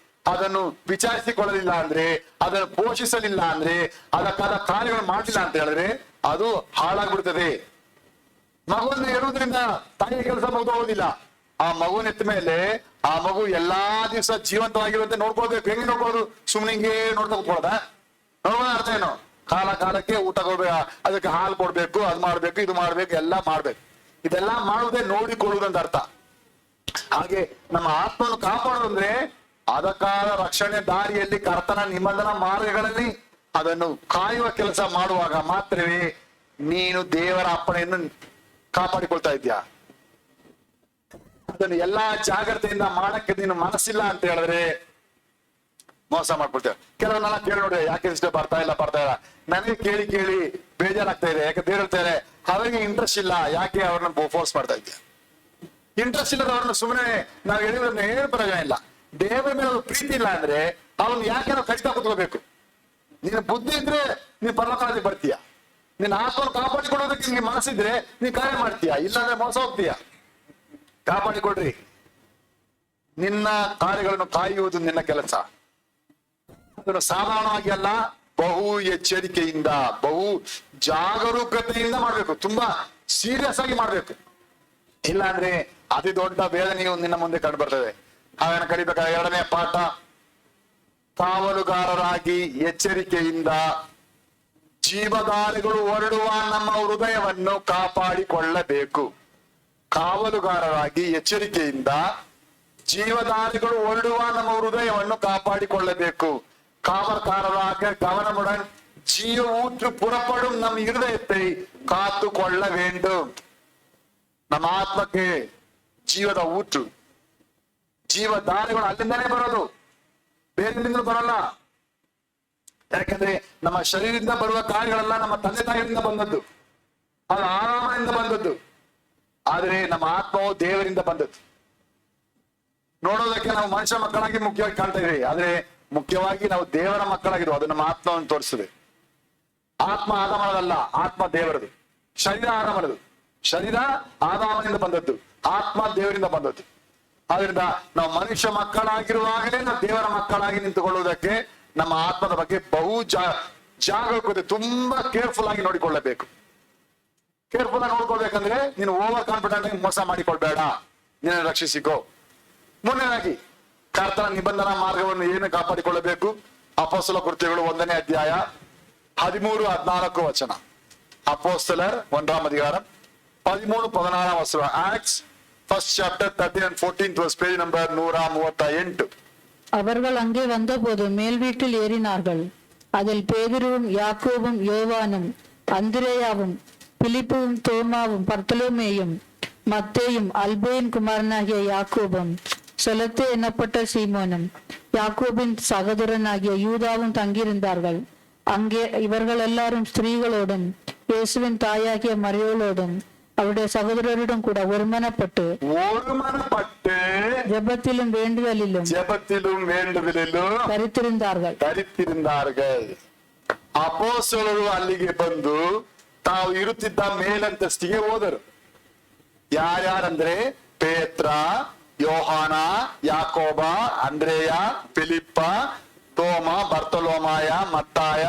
ಅದನ್ನು ವಿಚಾರಿಸಿಕೊಳ್ಳಲಿಲ್ಲ ಅಂದ್ರೆ, ಅದನ್ನು ಪೋಷಿಸಲಿಲ್ಲ ಅಂದ್ರೆ, ಅದಕ್ಕಾದ ಕಾರ್ಯಗಳು ಮಾಡಲಿಲ್ಲ ಅಂತ ಹೇಳಿದ್ರೆ ಅದು ಹಾಳಾಗ್ಬಿಡ್ತದೆ. ಮಗುವನ್ನು ಹೇಳುವುದರಿಂದ ತಾಯಿಯ ಕೆಲಸ ಮುಗಿದೋಗೋದಿಲ್ಲ. ಆ ಮಗುವಿನ ಎತ್ತ ಮೇಲೆ ಆ ಮಗು ಎಲ್ಲಾ ದಿವಸ ಜೀವಂತವಾಗಿರುವಂತೆ ನೋಡ್ಕೊಳ್ಬೇಕು. ಹೆಂಗೆ ನೋಡ್ಕೊಳ್ಳೋದು? ಸುಮ್ಮನೆ ಹಿಂಗೆ ನೋಡ್ತಾ ಕೂತ್ಕೊಳ್ಳೋದ? ನೋಡೋಣ ಅರ್ಥ ಏನು? ಕಾಲ ಕಾಲಕ್ಕೆ ಊಟ ಕೊಡ್ಬೇಕು, ಅದಕ್ಕೆ ಹಾಲು ಕೊಡ್ಬೇಕು, ಅದು ಮಾಡ್ಬೇಕು, ಇದು ಮಾಡ್ಬೇಕು, ಎಲ್ಲ ಮಾಡ್ಬೇಕು. ಇದೆಲ್ಲ ಮಾಡುವುದೇ ನೋಡಿಕೊಳ್ಳುವುದಂತ ಅರ್ಥ. ಹಾಗೆ ನಮ್ಮ ಆತ್ಮವನ್ನು ಕಾಪಾಡೋದಂದ್ರೆ ಅದಕ್ಕಾದ ರಕ್ಷಣೆ ದಾರಿಯಲ್ಲಿ ಕರ್ತನ ನಿಬಂಧನ ಮಾರ್ಗಗಳಲ್ಲಿ ಅದನ್ನು ಕಾಯುವ ಕೆಲಸ ಮಾಡುವಾಗ ಮಾತ್ರವೇ ನೀನು ದೇವರ ಅಪ್ಪಣೆಯನ್ನು ಕಾಪಾಡಿಕೊಳ್ತಾ ಇದ್ಯಾ. ಅದನ್ನು ಎಲ್ಲಾ ಜಾಗ್ರತೆಯಿಂದ ಮಾಡಕ್ಕೆ ನೀನು ಮನಸ್ಸಿಲ್ಲ ಅಂತ ಹೇಳಿದ್ರೆ ಮೋಸ ಮಾಡ್ಕೊಳ್ತೇವೆ. ಕೆಲವನ್ನೆಲ್ಲ ಕೇಳಿ ನೋಡಿ, ಯಾಕೆ ಇಷ್ಟ ಬರ್ತಾ ಇಲ್ಲ ನನಗೆ ಕೇಳಿ ಕೇಳಿ ಬೇಜಾರಾಗ್ತಾ ಇದೆ. ಯಾಕೆ ದೇವ್ರು ಹೇಳ್ತಾರೆ ಅವರಿಗೆ ಇಂಟ್ರೆಸ್ಟ್ ಇಲ್ಲ, ಯಾಕೆ ಅವ್ರನ್ನ ಫೋರ್ಸ್ ಮಾಡ್ತಾ ಇದ್ಯಾ? ಇಂಟ್ರೆಸ್ಟ್ ಇಲ್ಲದ ಅವ್ರನ್ನ ಸುಮ್ಮನೆ ನಾವು ಹೇಳಿದ್ರೆ ಏನು ಪ್ರಯೋಜನ ಇಲ್ಲ. ದೇವರ ಮೇಲೆ ಪ್ರೀತಿ ಇಲ್ಲ ಅಂದ್ರೆ ಅವನು ಯಾಕೆ ನಾವು ಕಡಿತಾ ಕೂತ್ಕೋಬೇಕು? ನಿನ್ನ ಬುದ್ಧಿ ಇದ್ರೆ ನೀನ್ ಪರಲೋಕರಾಜ್ಯಕ್ಕೆ ಬರ್ತೀಯ. ನಿನ್ನ ಆತ್ಮವನ್ನು ಕಾಪಾಡಿಕೊಳ್ಳೋದಕ್ಕೆ ನಿನ್ಗೆ ಮನಸ್ಸಿದ್ರೆ ನೀನ್ ಕಾರ್ಯ ಮಾಡ್ತೀಯ, ಇಲ್ಲಾಂದ್ರೆ ಮೋಸ ಹೋಗ್ತೀಯ. ಕಾಪಾಡಿಕೊಡ್ರಿ. ನಿನ್ನ ಕಾರ್ಯಗಳನ್ನು ಕಾಯುವುದು ನಿನ್ನ ಕೆಲಸ. ಅದನ್ನು ಸಾಧಾರಣವಾಗಿ ಅಲ್ಲ, ಬಹು ಎಚ್ಚರಿಕೆಯಿಂದ, ಬಹು ಜಾಗರೂಕತೆಯಿಂದ ಮಾಡ್ಬೇಕು. ತುಂಬಾ ಸೀರಿಯಸ್ ಆಗಿ ಮಾಡ್ಬೇಕು. ಇಲ್ಲಾಂದ್ರೆ ಅತಿ ದೊಡ್ಡ ವೇದನೆಯು ನಿನ್ನ ಮುಂದೆ ಕಂಡು ಬರ್ತದೆ. ಹಾಗಾಗಿ ಕಲಿಬೇಕಾದ 2ನೇ ಪಾಠ, ಕಾವಲುಗಾರರಾಗಿ ಎಚ್ಚರಿಕೆಯಿಂದ ಜೀವದಾರಿಗಳು ಹೊರಡುವ ನಮ್ಮ ಹೃದಯವನ್ನು ಕಾಪಾಡಿಕೊಳ್ಳಬೇಕು. ಕಾವಲುಗಾರರಾಗಿ ಎಚ್ಚರಿಕೆಯಿಂದ ಜೀವದಾರಿಗಳು ಹೊರಡುವ ನಮ್ಮ ಹೃದಯವನ್ನು காப்பாடிக்கொள்ளಬೇಕು. காவற்காரராக கவனமுடன் ஜீவ ஊற்று புறப்படும் நம் இருதயத்தை காத்து கொள்ள வேண்டும். ನಮ್ಮ ಆತ್ಮಕ್ಕೆ ಜೀವದ ಊಟು, ಜೀವದಾರಿಗಳು ಅಲ್ಲಿಂದನೇ ಬರೋದು, ಬೇರೆಯಿಂದ ಬರಲ್ಲ. ಯಾಕಂದ್ರೆ ನಮ್ಮ ಶರೀರದಿಂದ ಬರುವ ಕಾರ್ಯಗಳೆಲ್ಲ ನಮ್ಮ ತಂದೆ ತಾಯಿಯಿಂದ ಬಂದದ್ದು, ಅದು ಆರಾಮದಿಂದ ಬಂದದ್ದು. ಆದ್ರೆ ನಮ್ಮ ಆತ್ಮವು ದೇವರಿಂದ ಬಂದದ್ದು. ನೋಡೋದಕ್ಕೆ ನಾವು ಮನುಷ್ಯ ಮಕ್ಕಳಾಗಿ ಮುಖ್ಯವಾಗಿ ಕಾಣ್ತಾ ಇದ್ವಿ, ಆದ್ರೆ ಮುಖ್ಯವಾಗಿ ನಾವು ದೇವರ ಮಕ್ಕಳಾಗಿದ್ವು. ಅದು ನಮ್ಮ ಆತ್ಮವನ್ನು ತೋರಿಸ್ತದೆ. ಆತ್ಮ ಆದಾಮನದಲ್ಲ, ಆತ್ಮ ದೇವರದು. ಶರೀರ ಆದಾಮನದು. ಶರೀರ ಆದಾಮನಿಂದ ಬಂದದ್ದು, ಆತ್ಮ ದೇವರಿಂದ ಬಂದದ್ದು. ಆದ್ರಿಂದ ನಾವು ಮನುಷ್ಯ ಮಕ್ಕಳಾಗಿರುವಾಗಲೇ ನಾವು ದೇವರ ಮಕ್ಕಳಾಗಿ ನಿಂತುಕೊಳ್ಳುವುದಕ್ಕೆ ನಮ್ಮ ಆತ್ಮದ ಬಗ್ಗೆ ಬಹು ಜಾಗರೂಕತೆ, ತುಂಬಾ ಕೇರ್ಫುಲ್ ಆಗಿ ನೋಡಿಕೊಳ್ಳಬೇಕು. ಕೇರ್ಫುಲ್ ಆಗಿ ನೋಡ್ಕೊಳ್ಬೇಕಂದ್ರೆ ನೀನು ಓವರ್ ಕಾನ್ಫಿಡೆಂಟ್ ಆಗಿ ಮೋಸ ಮಾಡಿಕೊಳ್ಬೇಡ, ನೀನು ರಕ್ಷಿಸಿಕೋ. ಮುಂದಿನಾಗಿ ಕರ್ತನ ನಿಬಂಧನಾ ಮಾರ್ಗವನ್ನು ಏನು ಕಾಪಾಡಿಕೊಳ್ಳಬೇಕು? ಅಪೊಸ್ತಲ ಕೃತ್ಯಗಳು 1ನೇ ಅಧ್ಯಾಯ 13-14 ವಚನ. ಅಪೊಸ್ತಲರ್ 1ಾம் அதிகாரம் 13-14 ವಚನ. Acts first chapter 13 and 14 verse, page number 138. அவர்கள் அங்கே வந்தபோது மேல் வீட்டில் ஏறினார்கள். அதில் பேதுருவும் யாக்கோபும் யோவானும் அந்திரேயாவும் பிலிப்புவும் தோமாவும் பர்த்தலோமேயும் மத்தேயும் அல்பேயின் குமாரனாகிய யாக்கோபும் செலத்தே எனப்பட்ட சீமோனும் யாக்கோபின் சகோதரனாகிய யூதாவும் தங்கியிருந்தார்கள். அங்கே இவர்கள் எல்லாரும் ஸ்திரீகளோடும் இயேசுவின் தாயாகிய மரியோளோடும் அவருடைய சகோதரரிடம் கூட ஒருமனப்பட்டு ஜெபத்திலும் வேண்டுதலிலும் ತರಿತಿರುந்தார்கள். ಅಪೊಸ್ತಲರು ಅಲ್ಲಿಗೆ ಬಂದು ತಾವು ಇರುತ್ತಿದ್ದ ಮೇಲಂತಸ್ತಿಗೆ ಹೋದರು. ಯಾರ್ಯಾರಂದ್ರೆ ಪೇತ್ರ, ಯೋಹಾನ, ಯಾಕೋಬ, ಅಂದ್ರೇಯ, ಫಿಲಿಪ್ಪ, ತೋಮ, ಬರ್ತಲೋಮಾಯ, ಮತ್ತಾಯ,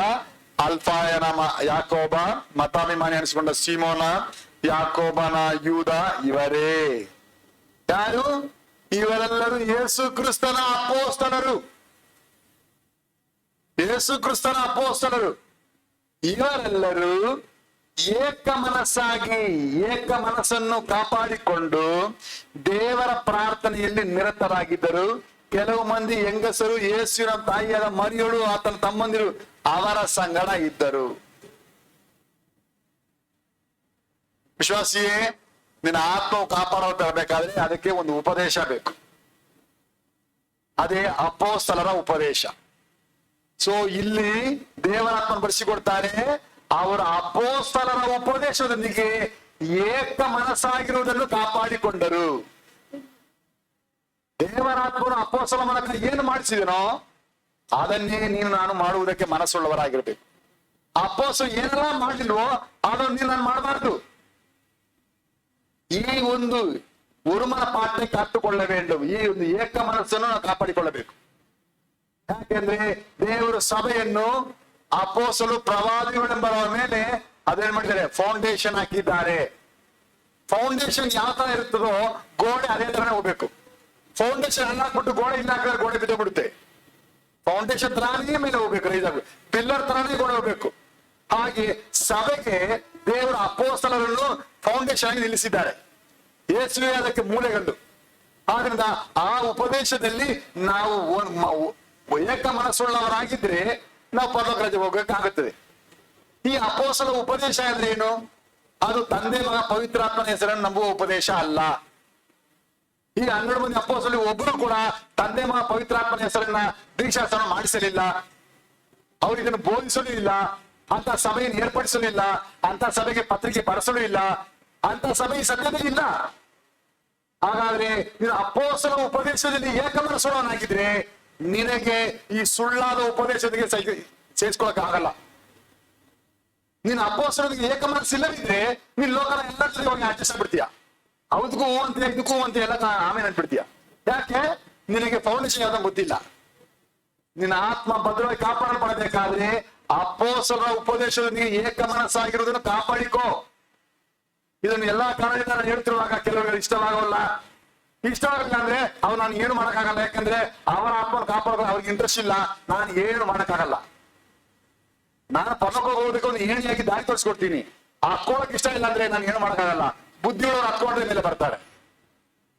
ಅಲ್ಫಾಯನ ಯಾಕೋಬ, ಮತಾಭಿಮಾನಿ ಅನಿಸಿಕೊಂಡ ಸೀಮೋನ, ಯಾಕೋಬನ ಯೂದ, ಇವರೇ. ಯಾರು? ಇವರೆಲ್ಲರೂ ಯೇಸು ಕ್ರಿಸ್ತನ ಅಪೊಸ್ತಲರು. ಯೇಸು ಕ್ರಿಸ್ತನ ಅಪೊಸ್ತಲರು. ಇವರೆಲ್ಲರೂ ಏಕ ಮನಸ್ಸಾಗಿ, ಏಕ ಮನಸ್ಸನ್ನು ಕಾಪಾಡಿಕೊಂಡು ದೇವರ ಪ್ರಾರ್ಥನೆಯಲ್ಲಿ ನಿರತರಾಗಿದ್ದರು. ಕೆಲವು ಮಂದಿ ಹೆಂಗಸರು, ಯೇಸುವಿನ ತಾಯಿಯಾದ ಮರಿಯಳು, ಆತನ ತಮ್ಮಂದಿರು ಅವರ ಸಂಗಡ ಇದ್ದರು. ವಿಶ್ವಾಸಿಯೇ, ನಿನ್ನ ಆತ್ಮವು ಕಾಪಾಡಬೇಕಾದ್ರೆ ಅದಕ್ಕೆ ಒಂದು ಉಪದೇಶ ಬೇಕು. ಅದೇ ಅಪೊಸ್ತಲರ ಉಪದೇಶ. ಸೊ ಇಲ್ಲಿ ದೇವರಾತ್ಮನ ಬರೆಸಿಕೊಡ್ತಾರೆ. ಅವರ ಅಪೊಸ್ತಲರ ಉಪದೇಶದೊಂದಿಗೆ ಏಕ ಮನಸ್ಸಾಗಿರುವುದನ್ನು ಕಾಪಾಡಿಕೊಂಡರು. ದೇವರಾತ್ಮನು ಅಪೊಸ್ತಲ ಮೂಲಕ ಏನು ಮಾಡಿಸಿದನೋ ಅದನ್ನೇ ನೀನು ನಾನು ಮಾಡುವುದಕ್ಕೆ ಮನಸ್ಸುಳ್ಳವರಾಗಿರ್ಬೇಕು. ಅಪೊಸ್ತಲ ಏನೆಲ್ಲ ಮಾಡಲಿಲ್ವೋ ಅದನ್ನು ನೀನು ನಾನು ಮಾಡಬಾರ್ದು. ಈ ಒಂದು ಒರುಮನ ಪಾಠ ಕಾತುಕೊಳ್ಳ ವೇಂಡು. ಈ ಒಂದು ಏಕ ಮನಸ್ಸನ್ನು ನಾವು ಕಾಪಾಡಿಕೊಳ್ಳಬೇಕು. ಯಾಕೆಂದ್ರೆ ದೇವರು ಸಭೆಯನ್ನು ಅಪೊಸ್ತಲರು ಪ್ರವಾದಿಗಳೆಂಬರ ಮೇಲೆ ಅದೇನ್ ಮಾಡಿದ್ದಾರೆ, ಫೌಂಡೇಶನ್ ಹಾಕಿದ್ದಾರೆ. ಫೌಂಡೇಶನ್ ಯಾವ ತರ ಇರ್ತದೋ ಗೋಡೆ ಅದೇ ತರನೇ ಹೋಗ್ಬೇಕು. ಫೌಂಡೇಶನ್ ಎಲ್ಲ ಹಾಕ್ಬಿಟ್ಟು ಗೋಡೆ ಇಲ್ಲ ಹಾಕಿದ್ರೆ ಗೋಡೆ ಬಿದ್ದು ಬಿಡುತ್ತೆ. ಫೌಂಡೇಶನ್ ತರಾನೇ ಮೇಲೆ ಹೋಗ್ಬೇಕು, ರೈಸ್ ಆಗ್ಬೇಕು, ಪಿಲ್ಲರ್ ತರಾನೇ ಗೋಡೆ ಹೋಗ್ಬೇಕು. ಹಾಗೆ ಸಭೆಗೆ ದೇವರ ಅಪೊಸ್ತಲರನ್ನು ಫೌಂಡೇಶನ್ ಆಗಿ ನಿಲ್ಲಿಸಿದ್ದಾರೆ. ಯೇಸುವೇ ಅದಕ್ಕೆ ಮೂಲೆಗಲ್ಲು. ಆದ್ರಿಂದ ಆ ಉಪದೇಶದಲ್ಲಿ ನಾವು ಏಕ ಮನಸ್ಸುಳ್ಳವರಾಗಿದ್ರೆ ನಾವು ಪರಲೋಕ ರಾಜ್ಯಕ್ಕೆ ಹೋಗಬೇಕಾಗುತ್ತದೆ. ಈ ಅಪೊಸ್ತಲ ಉಪದೇಶ ಅಂದ್ರೆ ಏನು? ಅದು ತಂದೆ ಮಗ ಪವಿತ್ರಾತ್ಮನ ಹೆಸರನ್ನು ನಂಬುವ ಉಪದೇಶ ಅಲ್ಲ. ಈ 12 ಮಂದಿ ಅಪೊಸ್ತಲರು ಒಬ್ಬರು ಕೂಡ ತಂದೆ ಮಗ ಪವಿತ್ರಾತ್ಮನ ಹೆಸರನ್ನ ದೀಕ್ಷಾಸ್ನಾನ ಮಾಡಿಸಲಿಲ್ಲ. ಅವ್ರು ಇದನ್ನು ಬೋಧಿಸಲೂ ಇಲ್ಲ, ಅಂತ ಸಭೆಯನ್ನು ಏರ್ಪಡಿಸಲಿಲ್ಲ, ಅಂತ ಸಭೆಗೆ ಪತ್ರಿಕೆ ಬರೆಸಲೂ ಇಲ್ಲ, ಅಂತ ಸಭೆ ಸತ್ಯತೆ ಇಲ್ಲ. ಹಾಗಾದ್ರೆ ಇದು ಅಪೊಸ್ತಲ ಉಪದೇಶದಲ್ಲಿ ಏಕಮನಸ್ಸುಳ್ಳವನಾಗಿದ್ರೆ ನಿನಗೆ ಈ ಸುಳ್ಳಾದ ಉಪದೇಶದಿಗೆ ಸೇರಿಸ್ಕೊಳಕ್ ಆಗಲ್ಲ. ನೀನ್ ಅಪೋಸ್ತಲರಿಗೆ ಏಕ ಮನಸ್ಸಿಲ್ಲದಿದ್ರೆ ನೀನ್ ಲೋಕದ ಎಲ್ಲ ಜೊತೆ ಹೋಗಿ ಅಡ್ಜಸ್ಟ್ ಆಗ್ಬಿಡ್ತೀಯ. ಅವದಕ್ಕೂ ಅಂತ ಇದಕ್ಕೂ ಅಂತ ಎಲ್ಲ ಆಮೇಲೆ ಅಂದ್ಬಿಡ್ತೀಯ. ಯಾಕೆ? ನಿನಗೆ ಫೌಂಡೇಶನ್ ಯಾವ್ದು ಗೊತ್ತಿಲ್ಲ. ನಿನ್ನ ಆತ್ಮ ಭದ್ರವಾಗಿ ಕಾಪಾಡಲ್ಪಡಬೇಕಾದ್ರೆ ಅಪೋಸ್ತಲರ ಉಪದೇಶದೊಂದಿಗೆ ಏಕ ಮನಸ್ಸಾಗಿರೋದನ್ನು ಕಾಪಾಡಿಕೋ. ಇದನ್ನು ಎಲ್ಲಾ ಕಾರಣದಿಂದ ನಾನು ಹೇಳ್ತಿರುವಾಗ ಕೆಲವರಿಗೆ ಇಷ್ಟವಾಗಲ್ಲ. ಇಷ್ಟವಾಗಲ್ಲ ಅಂದ್ರೆ ಅವ್ರು ನಾನು ಏನು ಮಾಡಕ್ಕಾಗಲ್ಲ. ಯಾಕಂದ್ರೆ ಅವರ ಆತ್ಮನ ಕಾಪಾಡೋದು ಅವ್ರಿಗೆ ಇಂಟ್ರೆಸ್ಟ್ ಇಲ್ಲ. ನಾನು ಏನು ಮಾಡಕ್ಕಾಗಲ್ಲ. ನಾನು ಪರಲೋಕ ಹೋಗೋದಕ್ಕೆ ಒಂದು ಏಣಿಯಾಗಿ ದಾರಿ ತೋರಿಸ್ಕೊಡ್ತೀನಿ. ಹಾಕೋಳಕ್ ಇಷ್ಟ ಇಲ್ಲ ಅಂದ್ರೆ ನಾನು ಏನು ಮಾಡಕ್ಕಾಗಲ್ಲ. ಬುದ್ಧಿಯವರು ಹತ್ಕೊಂಡ್ರೆ ಮೇಲೆ ಬರ್ತಾರೆ.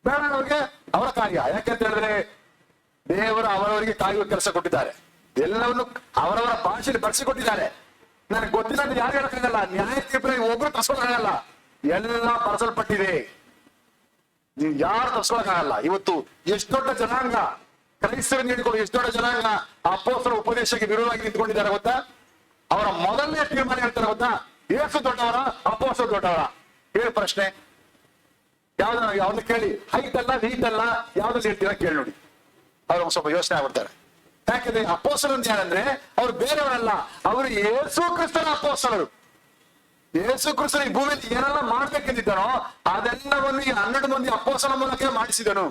ಬೇಡ ಅವ್ರಿಗೆ ಅವರ ಕಾರ್ಯ. ಯಾಕೆಂತ ಹೇಳಿದ್ರೆ ದೇವರು ಅವರವರಿಗೆ ಕಾಯುವ ಕೆಲಸ ಕೊಟ್ಟಿದ್ದಾರೆ. ಎಲ್ಲವನ್ನು ಅವರವರ ಭಾಷೆಯಲ್ಲಿ ಬರ್ಸಿಕೊಟ್ಟಿದ್ದಾರೆ. ನನಗೆ ಗೊತ್ತಿಲ್ಲ ಅಂದ್ರೆ ಯಾರು ಹೇಳಕ್ಕಾಗಲ್ಲ. ನ್ಯಾಯ ತೀರ್ಪಿನಲ್ಲಿ ಒಬ್ರು ತರ್ಸ್ಕೊಳಕ್ಕಾಗಲ್ಲ. ಎಲ್ಲ ಬರ್ಸಲ್ಪಟ್ಟಿದೆ. ನೀವು ಯಾರು ತರ್ಸ್ಕೊಳಕ್ಕಾಗಲ್ಲ. ಇವತ್ತು ಎಷ್ಟು ದೊಡ್ಡ ಜನಾಂಗ, ಕ್ರೈಸ್ತರನ್ನು ಹಿಡ್ಕೊಂಡು ಎಷ್ಟು ದೊಡ್ಡ ಜನಾಂಗ ಅಪೊಸ್ತಲರ ಉಪದೇಶಕ್ಕೆ ವಿರೋಧವಾಗಿ ನಿಂತ್ಕೊಂಡಿದ್ದಾರೆ ಗೊತ್ತಾ? ಅವರ ಮೊದಲನೇ ತೀರ್ಮಾನ ಹೇಳ್ತಾರೆ ಗೊತ್ತಾ? ಯೇಸು ದೊಡ್ಡವರ, ಅಪೊಸ್ತಲರು ದೊಡ್ಡವರ? ಹೇಳಿ ಪ್ರಶ್ನೆ. ಯಾವ್ದನ್ನ ಕೇಳಿ, ಹೈಟ್ ಅಲ್ಲ ವೀಟ್ ಅಲ್ಲ ಯಾವ್ದಲ್ಲಿ ಹೇಳ್ತೀರಾ ಕೇಳಿ ನೋಡಿ. ಅವ್ರು ಸ್ವಲ್ಪ ಯೋಚನೆ ಆಗ್ಬಿಡ್ತಾರೆ. ಯಾಕಂದ್ರೆ ಅಪೊಸ್ತಲರು ಅಂತ ಏನಂದ್ರೆ ಅವ್ರು ಬೇರೆಯವರಲ್ಲ, ಅವರು ಯೇಸು ಕ್ರಿಸ್ತನ ಅಪೊಸ್ತಲರು. ಯೇಸು ಕ್ರಿಸ್ತನ ಈ ಭೂಮಿಯಲ್ಲಿ ಏನೆಲ್ಲ ಮಾಡ್ಬೇಕೆಂದಿದ್ದಾನೋ ಅದೆಲ್ಲವನ್ನು ಈ 12 ಮಂದಿ ಅಪೊಸ್ತಲರ ಮೂಲಕ ಮಾಡಿಸಿದನು.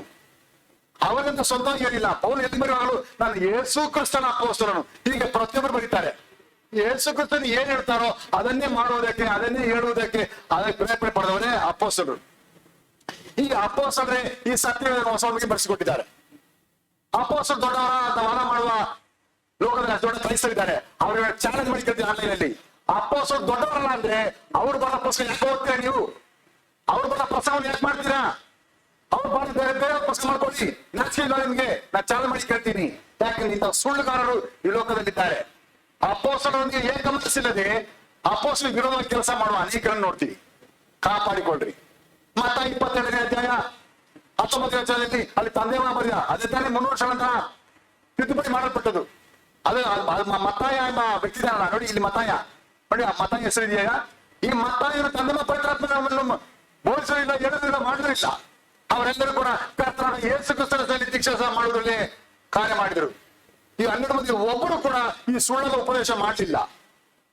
ಅವರಂತ ಸ್ವಂತವಾಗಿ ಹೇಳಿಲ್ಲ. ಪೌಲ್ ಎಲ್ಲಿ ಬರುವಾಗಲೂ ನಾನು ಯೇಸು ಕ್ರಿಸ್ತನ ಅಪೊಸ್ತಲನು ಹೀಗೆ ಪ್ರತಿಯೊಬ್ಬರು ಬರೀತಾರೆ. ಯೇಸು ಕ್ರಿಸ್ತನು ಏನ್ ಹೇಳ್ತಾರೋ ಅದನ್ನೇ ಮಾಡುವುದಕ್ಕೆ, ಅದನ್ನೇ ಹೇಳುವುದಕ್ಕೆ ಅದಕ್ಕೆ ಪ್ರೇರಣೆ ಪಡೆದವರೇ ಅಪೊಸ್ತಲರು. ಈ ಅಪೊಸ್ತಲರೇ ಈ ಸತ್ಯವನ್ನು ಹೊಸವರಿಗೆ ಬರೆಸಿಕೊಟ್ಟಿದ್ದಾರೆ. ಅಪೊಸ್ತಲರು ದೊಡ್ಡವರ ಅಂತ ವಾದ ಮಾಡುವ ಲೋಕದಲ್ಲಿ ದೊಡ್ಡ ಕ್ರೈಸ್ತರಿದ್ದಾರೆ. ಅವ್ರಿಗೆ ಚಾಲೆಂಜ್ ಮಾಡಿ ಕೇಳ್ತೀವಿ ಆನ್ಲೈನ್ ಅಲ್ಲಿ. ಅಪೊಸ್ತಲರು ದೊಡ್ಡವರಲ್ಲ ಅಂದ್ರೆ ಅವ್ರು ಬರೋ ಪುಸ್ತಕ ಯಾಕೆ ಓದ್ತೀರಾ ನೀವು? ಅವ್ರು ಬರೋ ಪ್ರಸಂಗವನ್ನು ಯಾಕೆ ಮಾಡ್ತೀರಾ? ಅವ್ರು ಬಾರಿ ಬೇರೆ ಬೇರೆ ಪ್ರಶ್ನೆ ಮಾಡ್ಕೊಳ್ಳಿ. ನಾಚಿಕೆ ನಿಮ್ಗೆ ನಾನು ಚಾಲನೆ ಮಾಡಿ ಕೇಳ್ತೀನಿ. ಯಾಕಂದ್ರೆ ಇಂಥ ಸುಳ್ಳುಗಾರರು ಈ ಲೋಕದಲ್ಲಿದ್ದಾರೆ. ಅಪೊಸ್ತಲರೊಂದಿಗೆ ಏಕ ಮನಸ್ಸಿಲ್ಲದೆ ಅಪೊಸ್ತಲರ ವಿರೋಧವಾಗಿ ಕೆಲಸ ಮಾಡುವ ಅನೇಕರನ್ನು ನೋಡ್ತೀವಿ. ಕಾಪಾಡಿಕೊಳ್ರಿ. ಮತ್ತ 22ನೇ ಅಧ್ಯಾಯ 19ನೇ ವಚನದಲ್ಲಿ ಅಲ್ಲಿ ತಂದೆಯವನ ಬರೆದ ಅದೇ ತಾನೇ 300 ವರ್ಷ ನಂತರ ತಿದ್ದುಪಡಿ ಮಾಡಲ್ಪಟ್ಟದ್ದು. ಅದು ಮತ್ತಾಯ ಎಂಬ ವ್ಯಕ್ತಿ ಇದಾನಲ್ಲ ನೋಡಿ, ಇಲ್ಲಿ ಮತ್ತಾಯ ನೋಡಿ. ಆ ಮತ್ತಾಯ ಹೆಸರಿದೆಯಾ? ಈ ಮತ್ತಾಯನ ತಂದೆಯ ಪವಿತ್ರಾತ್ಮನನ್ನು ಬೋಧಿಸಲಿಲ್ಲ, ಹೇಳಲಿಲ್ಲ, ಮಾಡಲಿಲ್ಲ. ಅವರೆಲ್ಲರೂ ಕೂಡ ಕರ್ತನಾದ ಯೇಸು ಕ್ರಿಸ್ತನ ದೀಕ್ಷಾಸ ಮಾಡುವುದರಲ್ಲಿ ಕಾರ್ಯ ಮಾಡಿದರು. ಈ 12 ಮಂದಿ ಒಬ್ಬರು ಕೂಡ ಈ ಸುಳ್ಳದ ಉಪದೇಶ ಮಾಡಲಿಲ್ಲ.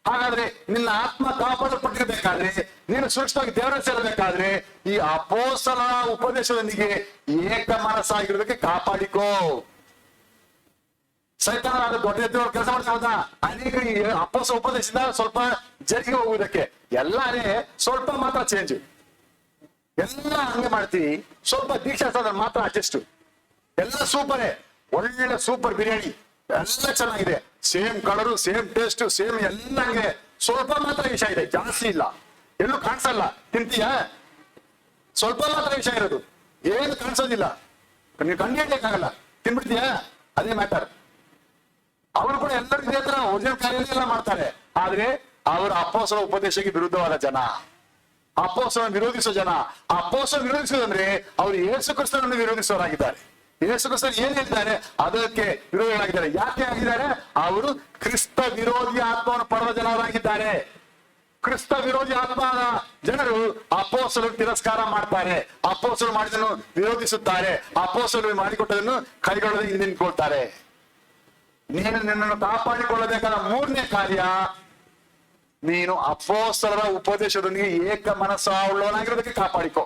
ಹಾಗಾದ್ರೆ ನಿನ್ನ ಆತ್ಮ ಕಾಪಾಡಲ್ಪಟ್ಟಿರಬೇಕಾದ್ರೆ, ನೀನು ಸುರಕ್ಷಿತವಾಗಿ ದೇವರ ಸೇರಬೇಕಾದ್ರೆ ಈ ಅಪೊಸ್ತಲರ ಉಪದೇಶದೊಂದಿಗೆ ಏಕ ಮನಸ್ಸಾಗಿರೋದಕ್ಕೆ ಕಾಪಾಡಿಕೋ. ಸೈತಾನ ಅದು ದೊಡ್ಡ ಎತ್ತುವ ಕೆಲಸ ಮಾಡ್ತಾ ಅನೇಕ ಅಪೊಸ್ತಲರ ಉಪದೇಶದಿಂದ ಸ್ವಲ್ಪ ಜರಿಗೆ ಹೋಗುವುದಕ್ಕೆ ಎಲ್ಲಾನೇ ಸ್ವಲ್ಪ ಮಾತ್ರ ಚೇಂಜ್. ಎಲ್ಲ ಹಂಗೆ ಮಾಡ್ತೀವಿ. ಸ್ವಲ್ಪ ದೀಕ್ಷಾಸ್ತ್ರ ಮಾತ್ರ ಅಡ್ಜಸ್ಟ್. ಎಲ್ಲ ಸೂಪರೇ, ಒಳ್ಳೆ ಸೂಪರ್ ಬಿರಿಯಾನಿ ಎಲ್ಲ ಚೆನ್ನಾಗಿದೆ. Same colour, same taste, same ಎಲ್ಲ ಹಂಗೆ. ಸ್ವಲ್ಪ ಮಾತ್ರ ವಿಷಯ ಇದೆ, ಜಾಸ್ತಿ ಇಲ್ಲ. ಎಲ್ಲೂ ಕಾಣಿಸಲ್ಲ. ತಿಂತೀಯ? ಸ್ವಲ್ಪ ಮಾತ್ರ ವಿಷಯ ಇರೋದು, ಏನು ಕಾಣಿಸೋದಿಲ್ಲ. ನೀವು ಕಂಡು ಹಿಡ್ಲಿಕ್ಕಾಗಲ್ಲ. ತಿನ್ಬಿಡ್ತೀಯ? ಅದೇ ಮ್ಯಾಟರ್. ಅವರು ಕೂಡ ಎಲ್ಲರೂ ಇದೇ ತರ ಒರಿಜಿನಲ್ ಕಾರ್ಯನೆಲ್ಲ ಮಾಡ್ತಾರೆ. ಆದ್ರೆ ಅವರು ಅಪೊಸ್ತಲರ ಉಪದೇಶಕ್ಕೆ ವಿರುದ್ಧವಾದ ಜನ, ಅಪೊಸ್ತಲರನ್ನು ವಿರೋಧಿಸುವ ಜನ. ಅಪೊಸ್ತಲರನ್ನು ವಿರೋಧಿಸುವುದಂದ್ರೆ ಅವರು ಯೇಸು ಕ್ರಿಸ್ತನನ್ನು ವಿರೋಧಿಸುವವರಾಗಿದ್ದಾರೆ. ಯೇಸು ಕ್ರಿಸ್ತರು ಏನ್ ಹೇಳಿದ್ದಾರೆ ಅದಕ್ಕೆ ವಿರೋಧಿಗಳಾಗಿದ್ದಾರೆ. ಯಾಕೆ ಆಗಿದ್ದಾರೆ? ಅವರು ಕ್ರಿಸ್ತ ವಿರೋಧಿ ಆತ್ಮವನ್ನು ಪಡೆದ ಜನರಾಗಿದ್ದಾರೆ. ಕ್ರಿಸ್ತ ವಿರೋಧಿ ಆತ್ಮದ ಜನರು ಅಪೊಸ್ತಲರು ತಿರಸ್ಕಾರ ಮಾಡ್ತಾರೆ, ಅಪೊಸ್ತಲರು ಮಾಡಿದನ್ನು ವಿರೋಧಿಸುತ್ತಾರೆ, ಅಪೊಸ್ತಲರು ಮಾಡಿಕೊಟ್ಟದನ್ನು ಕೈಗೊಳ್ಳದೆ ಹಿಂದೆ ನಿಂತ್ಕೊಳ್ತಾರೆ. ನೀನು ನಿನ್ನನ್ನು ಕಾಪಾಡಿಕೊಳ್ಳಬೇಕಾದ 3ನೇ ಕಾರ್ಯ, ನೀನು ಅಪೊಸ್ತಲರ ಉಪದೇಶದೊಂದಿಗೆ ಏಕ ಮನಸ್ಸುಳ್ಳವನಾಗಿರೋದಕ್ಕೆ ಕಾಪಾಡಿಕೋ.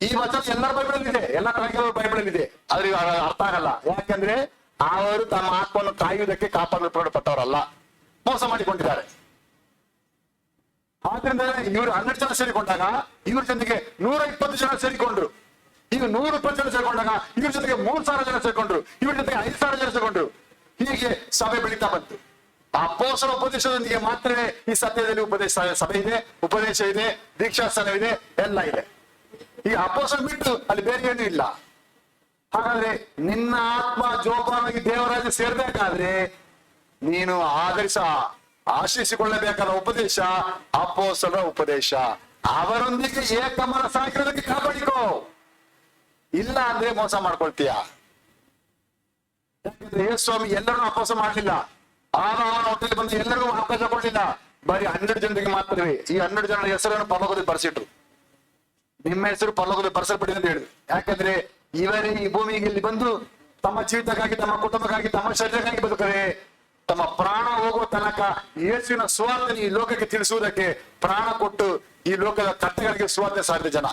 ಈ ವಚನ ಎಲ್ಲರ ಬೈಬಲ್ ಇದೆ, ಎಲ್ಲ ಕ್ರೈಸ್ತರ ಬೈಬಲ್ ಇದೆ. ಆದ್ರೆ ಅರ್ಥ ಆಗಲ್ಲ. ಯಾಕಂದ್ರೆ ಅವರು ತಮ್ಮ ಆತ್ಮವನ್ನು ಕಾಯುವುದಕ್ಕೆ ಕಾಪಾಡಲ್ಪಟ್ಟವರಲ್ಲ, ಮೋಸ ಮಾಡಿಕೊಂಡಿದ್ದಾರೆ. ಆದ್ರಿಂದ ಇವರು 12 ಜನ ಸೇರಿಕೊಂಡಾಗ ಇವ್ರ ಜೊತೆಗೆ 120 ಜನ ಸೇರಿಕೊಂಡ್ರು. ಈಗ 120 ಜನ ಸೇರ್ಕೊಂಡಾಗ ಇವ್ರ ಜೊತೆಗೆ 3,000 ಜನ ಸೇರ್ಕೊಂಡ್ರು. ಇವ್ರ ಜೊತೆಗೆ 5,000 ಜನ ಸೇರ್ಕೊಂಡ್ರು. ಹೀಗೆ ಸಭೆ ಬೆಳೀತಾ ಬಂತು. ಅಪೊಸ್ತಲರ ಉಪದೇಶದೊಂದಿಗೆ ಮಾತ್ರವೇ ಈ ಸತ್ಯದಲ್ಲಿ ಸಭೆ ಇದೆ, ಉಪದೇಶ ಇದೆ, ದೀಕ್ಷಾಸ್ಥಾನವಿದೆ, ಎಲ್ಲ ಇದೆ. ಈ ಅಪೊಸ್ತಲರು ಬಿಟ್ಟು ಅಲ್ಲಿ ಬೇರೆ ಏನೂ ಇಲ್ಲ. ಹಾಗಾದ್ರೆ ನಿನ್ನ ಆತ್ಮ ಜೋಪಾನಾಗಿ ದೇವರಾಜ್ಯ ಸೇರ್ಬೇಕಾದ್ರೆ ನೀನು ಆಶ್ರಯಿಸಿಕೊಳ್ಳಬೇಕಾದ ಉಪದೇಶ ಅಪೊಸ್ತಲರ ಉಪದೇಶ. ಅವರೊಂದಿಗೆ ಏಕ ಮನಸ್ಸಾಗಿರೋದಕ್ಕೆ ಕಾಪಾಡಿಕೋ. ಇಲ್ಲ ಅಂದ್ರೆ ಮೋಸ ಮಾಡ್ಕೊಳ್ತೀಯ. ಯಾಕಂದ್ರೆ ಯೇಸು ಸ್ವಾಮಿ ಎಲ್ಲರನ್ನೂ ಅಪೋಸ ಮಾಡಲಿಲ್ಲ. ಅವನ ಹೊಟ್ಟೆಯಲ್ಲಿ ಬಂದು ಎಲ್ಲರಿಗೂ ಅವಕಾಶ ಕೊಡಲಿಲ್ಲ. ಬರೀ 12 ಜನರಿಗೆ ಮಾತ್ರವೇ. ಈ 12 ಜನರ ಹೆಸರನ್ನು ಪರಲೋಕದಲ್ಲಿ ಬರೆಸಿಟ್ರು. ನಿಮ್ಮ ಹೆಸರು ಪರಲೋಕದಲ್ಲಿ ಬರೆಸಲ್ಪಟ್ಟಿದೆ ಅಂತ ಹೇಳಿದ್ರು. ಯಾಕಂದ್ರೆ ಇವರೇ ಈ ಭೂಮಿಗೆ ಇಲ್ಲಿ ಬಂದು ತಮ್ಮ ಜೀವಿತಕ್ಕಾಗಿ, ತಮ್ಮ ಕುಟುಂಬಕ್ಕಾಗಿ, ತಮ್ಮ ಶರೀರಕ್ಕಾಗಿ ಬದುಕರೆ, ತಮ್ಮ ಪ್ರಾಣ ಹೋಗುವ ತನಕ ಯೇಸುವಿನ ಸುವಾರ್ತೆ ಈ ಲೋಕಕ್ಕೆ ತಿಳಿಸುವುದಕ್ಕೆ ಪ್ರಾಣ ಕೊಟ್ಟು ಈ ಲೋಕದ ಕಟ್ಟೆಗಳಿಗೆ ಸುವಾರ್ತೆ ಸಾರಿದ ಜನ.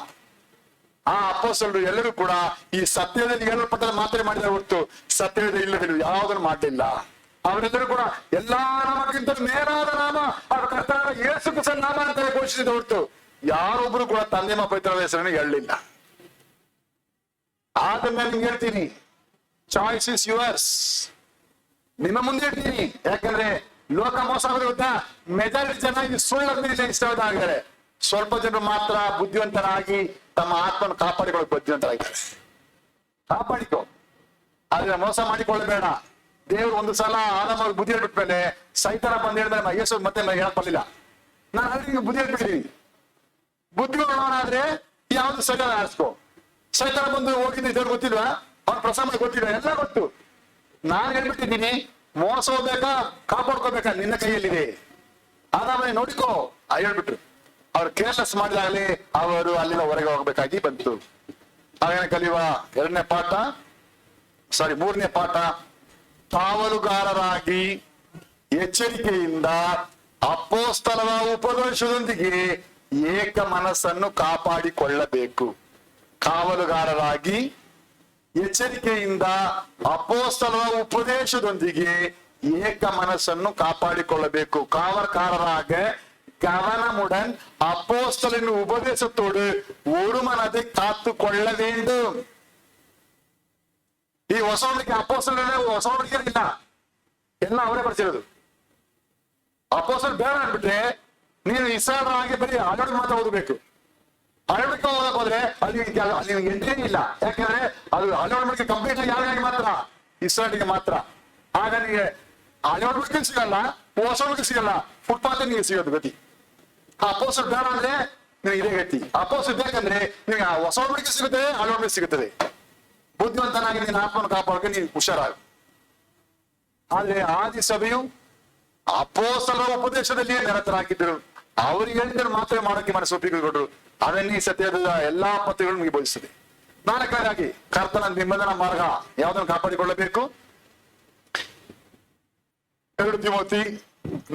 ಆ ಅಪೊಸ್ತಲರು ಎಲ್ಲರೂ ಕೂಡ ಈ ಸತ್ಯದಲ್ಲಿ ಹೇಳಲ್ಪಟ್ಟ ಮಾತ್ರ ಮಾಡಿದ ಹೊರತು ಸತ್ಯದ ಇಲ್ಲದಿಲ್ಲ ಯಾವುದನ್ನು ಮಾಡಲಿಲ್ಲ. ಅವರೆಲ್ಲರೂ ಕೂಡ ಎಲ್ಲಾ ನಾಮಕ್ಕಿಂತ ಮೇಲಾದ ನಾಮ ಅವರ ಕರ್ತನಾದ ಯೇಸು ಕ್ರಿಸ್ತನ ನಾಮ ಅಂತ ಘೋಷಿಸಿದ ಹೊರತು ಯಾರೊಬ್ರು ಕೂಡ ತಂದೆ ಪವಿತ್ರ ಹೆಸರನ್ನು ಹೇಳಲಿಲ್ಲ. ಆದ್ರೆ ನಾನು ನಿಮ್ಗೆ ಹೇಳ್ತೀನಿ, ಚಾಯ್ಸ್ ಇಸ್ ಯುವರ್ಸ್. ನಿಮ್ಮ ಮುಂದೆ ಇರ್ತೀನಿ. ಯಾಕಂದ್ರೆ ಲೋಕ ಮೋಸ ಆಗೋದು ಗೊತ್ತಾ? ಮೆಜಾರಿಟಿ ಜನ ಈ ಸುಳ್ಳು ಇಷ್ಟವಾದಾಗಿದ್ದಾರೆ. ಸ್ವಲ್ಪ ಜನರು ಮಾತ್ರ ಬುದ್ಧಿವಂತರಾಗಿ ತಮ್ಮ ಆತ್ಮನ್ನು ಕಾಪಾಡಿಕೊಳ್ಳೋಕೆ ಬುದ್ಧಿವಂತರಾಗಿದ್ದಾರೆ. ಕಾಪಾಡಿಕೊ, ಆದ್ರೆ ಮೋಸ ಮಾಡಿಕೊಳ್ಳಬೇಡ. ದೇವ್ರು ಒಂದು ಸಲ ಆದಾಮ ಅವ್ರಿಗೆ ಬುದ್ಧಿ ಹೇಳ್ಬಿಟ್ಮೇಲೆ ಸೈತಾನ ಬಂದು ಹೇಳಿದ್ರೆ ಯೇಸು ಮತ್ತೆ ಹೇಳಕ್ ಬರ್ಲಿಲ್ಲ. ನಾನು ಅಲ್ಲಿ ಬುದ್ಧಿ ಹೇಳ್ಬಿಟ್ಟಿದ್ದೀನಿ. ಬುದ್ಧಿಗಳಾದ್ರೆ ಯಾವ್ದು ಸೈತಾನ ಆರಿಸ್ಕೊ. ಸೈತಾನ ಬಂದು ಹೋಗಿದ್ದು ದೇವ್ರು ಗೊತ್ತಿಲ್ವಾ? ಅವ್ನ ಪ್ರಸಂಗ ಗೊತ್ತಿಲ್ಲ, ಎಲ್ಲ ಗೊತ್ತು. ನಾನು ಹೇಳ್ಬಿಟ್ಟಿದ್ದೀನಿ, ಮೋಸ ಹೋಗ್ಬೇಕಾ ಕಾಪಾಡ್ಕೋಬೇಕಾ ನಿನ್ನ ಕೈಯಲ್ಲಿದೆ. ಆದಾಮನೆ ನೋಡಿಕೋ ಹೇಳ್ಬಿಟ್ರು. ಅವ್ರು ಕೇರ್ಲೆಸ್ ಮಾಡಿದಾಗಲೇ ಅವರು ಅಲ್ಲಿಂದ ಹೊರಗೆ ಹೋಗ್ಬೇಕಾಗಿ ಬಂತು. ಹಾಗೇನೆ ಕಲಿಯುವ ಮೂರನೇ ಪಾಠ, ಕಾವಲುಗಾರರಾಗಿ ಎಚ್ಚರಿಕೆಯಿಂದ ಅಪೊಸ್ತಲರ ಉಪದೇಶದೊಂದಿಗೆ ಏಕ ಮನಸ್ಸನ್ನು ಕಾಪಾಡಿಕೊಳ್ಳಬೇಕು. ಕಾವಲುಗಾರರಾಗಿ ಎಚ್ಚರಿಕೆಯಿಂದ ಅಪೊಸ್ತಲರ ಉಪದೇಶದೊಂದಿಗೆ ಏಕ ಮನಸ್ಸನ್ನು ಕಾಪಾಡಿಕೊಳ್ಳಬೇಕು. காவற்காரராக கவனமுடன் அப்போஸ்தலரின் உபதேசத்தோடு ஒரு மனதை காத்து கொள்ள வேண்டும். ಈ ಹೊಸ ಒಡಂಬಡಿಕೆ ಅಪೊಸ್ತಲರೇ ಹೊಸ ಒಡಂಬಡಿಕೆ ಇಲ್ಲ, ಎಲ್ಲ ಅವರೇ ಬರ್ಸಿರೋದು. ಅಪೊಸ್ತಲರು ಬೇಡ ಅಂದ್ಬಿಟ್ರೆ ನೀನು ಇಸ್ರಾಯೇಲರಾಗಿ ಬರೀ ಹಳೆಯ ಮಾತ್ರ ಓದಬೇಕು. ಹಳೆಯ ಓದಕ್ ಹೋದ್ರೆ ಅಲ್ಲಿ ಎಂಟ್ರಿ ಇಲ್ಲ. ಯಾಕಂದ್ರೆ ಅದು ಹಳೆಯ ಒಡಂಬಡಿಕೆ ಕಂಪ್ಲೀಟ್ ಆಗಿ ಯಾರಿಗಾಗಿ ಮಾತ್ರ? ಇಸ್ರಾಯೇಲಿಗೆ ಮಾತ್ರ. ಆಗ ನಿಮಗೆ ಹಳೆಯ ಒಡಂಬಡಿಕೆ ಸಿಗಲ್ಲ, ಹೊಸ ಒಡಂಬಡಿಕೆ ಸಿಗಲ್ಲ, ಫುಟ್ಪಾತ್ ನಿಮಗೆ ಸಿಗೋದು ಗತಿ. ಆ ಅಪೊಸ್ತಲರು ಬೇಡ ಅಂದ್ರೆ ನಿನಗೆ ಇದೇ ಗತಿ. ಅಪೊಸ್ತಲರು ಬೇಕಂದ್ರೆ ನಿಮಗೆ ಹೊಸ ಒಡಂಬಡಿಕೆ ಸಿಗುತ್ತದೆ, ಹಳೆಯ ಒಡಂಬಡಿಕೆ ಸಿಗುತ್ತದೆ. ಬುದ್ಧಿವಂತನಾಗಿ ನಿನ್ನ ಆತ್ಮನ ಕಾಪಾಡಕ್ಕೆ ನೀನು ಹುಷಾರಾಗ. ಆದ್ರೆ ಆದಿ ಸಭೆಯು ಅಪೊಸ್ತಲರ ಉಪದೇಶದಲ್ಲಿಯೇ ನಿರತರಾಗಿದ್ದರು. ಅವ್ರಿಗೆ ಹೇಳಿದ್ರು ಮಾತ್ರ ಮಾಡೋಕೆ ಮನಸ್ಸು ಒಪ್ಪಿಕೊಂಡ್ರು. ಅದನ್ನೇ ಸತ್ಯದ ಎಲ್ಲಾ ಪತ್ರಗಳು ನಿಮಗೆ ಬೋಧಿಸುತ್ತದೆ. ನಾಲ್ಕನೇದಾಗಿ ಕರ್ತನ ನಿಮ್ಮದನ ಮಾರ್ಗ ಯಾವುದನ್ನು ಕಾಪಾಡಿಕೊಳ್ಳಬೇಕು? 2 ತಿಮೋತಿ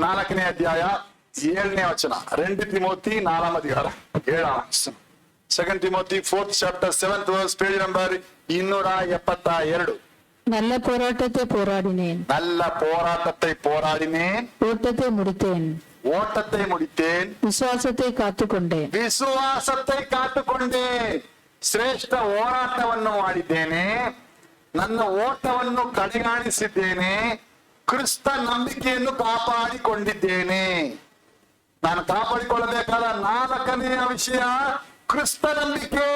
4ನೇ ಅಧ್ಯಾಯ 7ನೇ ವಚನ. 2 ತಿಮೋತಿ 4ನೇ ಅಧ್ಯಾಯ 7ನೇ ವಚನ. 2 Timothy 4th chapter 7th verse, page number 272. நல்ல போராட்டத்தை போராடினேன், நல்ல போராட்டத்தை போராடினேன், ஓட்டத்தை முடித்தேன், ஓட்டத்தை முடித்தேன், ವಿಶ್ವಾಸத்தை ಕಾತುಕೊಂಡೇன், ವಿಶ್ವಾಸத்தை ಕಾತುಕೊಂಡೇನ್. ಶ್ರೇಷ್ಠ ಹೋರಾಟವನ್ನು ಮಾಡಿದ್ದೇನೆ, ನನ್ನ ಓಟವನ್ನು ಕಡೆಗಾಣಿಸಿದ್ದೇನೆ, ಕ್ರಿಸ್ತ ನಂಬಿಕೆಯನ್ನು ಕಾಪಾಡಿಕೊಂಡಿದ್ದೇನೆ. ನಾನು ಕಾಪಾಡಿಕೊಳ್ಳಬೇಕಾದ 4ನೇ ವಿಷಯ ಕ್ರಿಸ್ತ ನಂಬಿಕೆ.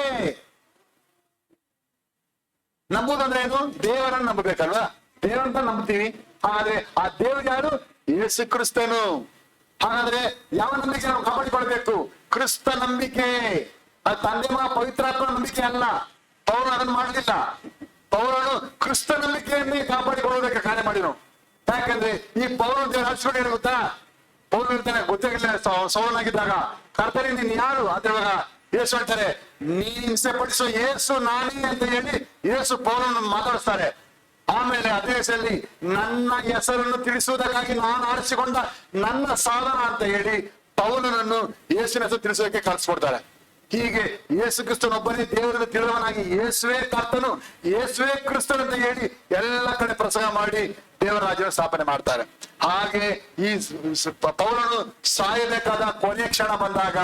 ನಂಬುದಂದ್ರೆ ಏನು? ದೇವರನ್ನು ನಂಬಬೇಕಲ್ವಾ? ದೇವರಂತ ನಂಬ್ತೀವಿ. ಹಾಗಾದ್ರೆ ಆ ದೇವರು ಯಾರು? ಯೇಸು ಕ್ರಿಸ್ತನು. ಹಾಗಾದ್ರೆ ಯಾವ ನಂಬಿಕೆ ನಾವು ಕಾಪಾಡಿಕೊಳ್ಬೇಕು? ಕ್ರಿಸ್ತ ನಂಬಿಕೆ. ಅದು ತಂದೆ ಪವಿತ್ರಾತ್ಮ ನಂಬಿಕೆ ಅಲ್ಲ. ಪೌರನು ಅದನ್ನು ಮಾಡಲಿಲ್ಲ. ಪೌರನು ಕ್ರಿಸ್ತ ನಂಬಿಕೆಯನ್ನೇ ಕಾಪಾಡಿಕೊಳ್ಳೋದಕ್ಕೆ ಕಾರ್ಯ ಮಾಡಿನು. ಯಾಕಂದ್ರೆ ಈ ಪೌರನ ದೇವರು ಹಚ್ಕೊಂಡು ಗೊತ್ತಾ? ಪೌರನು ಇರ್ತಾನೆ, ಗೊತ್ತಾಗಿಲ್ಲ ಸೌಲನಾಗಿದ್ದಾಗ, ಕರ್ತನೆ ನೀನ್ ಯಾರು ಅಂತ ಹೇಳುವಾಗ ಯೇಸು ಹೇಳ್ತಾರೆ, ನೀನ್ ಹಿಂಸೆ ಪಡಿಸೋ ಯೇಸು ನಾನೇ ಅಂತ ಹೇಳಿ ಯೇಸು ಪೌಲನನ್ನು ಮಾತಾಡಿಸ್ತಾರೆ. ಆಮೇಲೆ ಅದೇ ಹೆಸರಲ್ಲಿ ನನ್ನ ಹೆಸರನ್ನು ತಿಳಿಸುವುದಕ್ಕಾಗಿ ನಾನು ಆರಿಸಿಕೊಂಡ ನನ್ನ ಸಾಧನ ಅಂತ ಹೇಳಿ ಪೌಲನನ್ನು ಯೇಸುವಿನ ಹೆಸರು ತಿಳಿಸೋದಕ್ಕೆ ಕಳಿಸ್ಕೊಡ್ತಾರೆ. ಹೀಗೆ ಯೇಸು ಕ್ರಿಸ್ತನೊಬ್ಬನೇ ದೇವರನ್ನು ತಿಳಿದವನಾಗಿ ಯೇಸುವೇ ಕರ್ತನು, ಯೇಸುವೇ ಕ್ರಿಸ್ತನು ಅಂತ ಹೇಳಿ ಎಲ್ಲ ಕಡೆ ಪ್ರಸಂಗ ಮಾಡಿ ದೇವರ ರಾಜ್ಯವನ್ನು ಸ್ಥಾಪನೆ ಮಾಡ್ತಾರೆ. ಹಾಗೆ ಈ ಪೌಲನು ಸಾಯಬೇಕಾದ ಕೊನೆಯ ಕ್ಷಣ ಬಂದಾಗ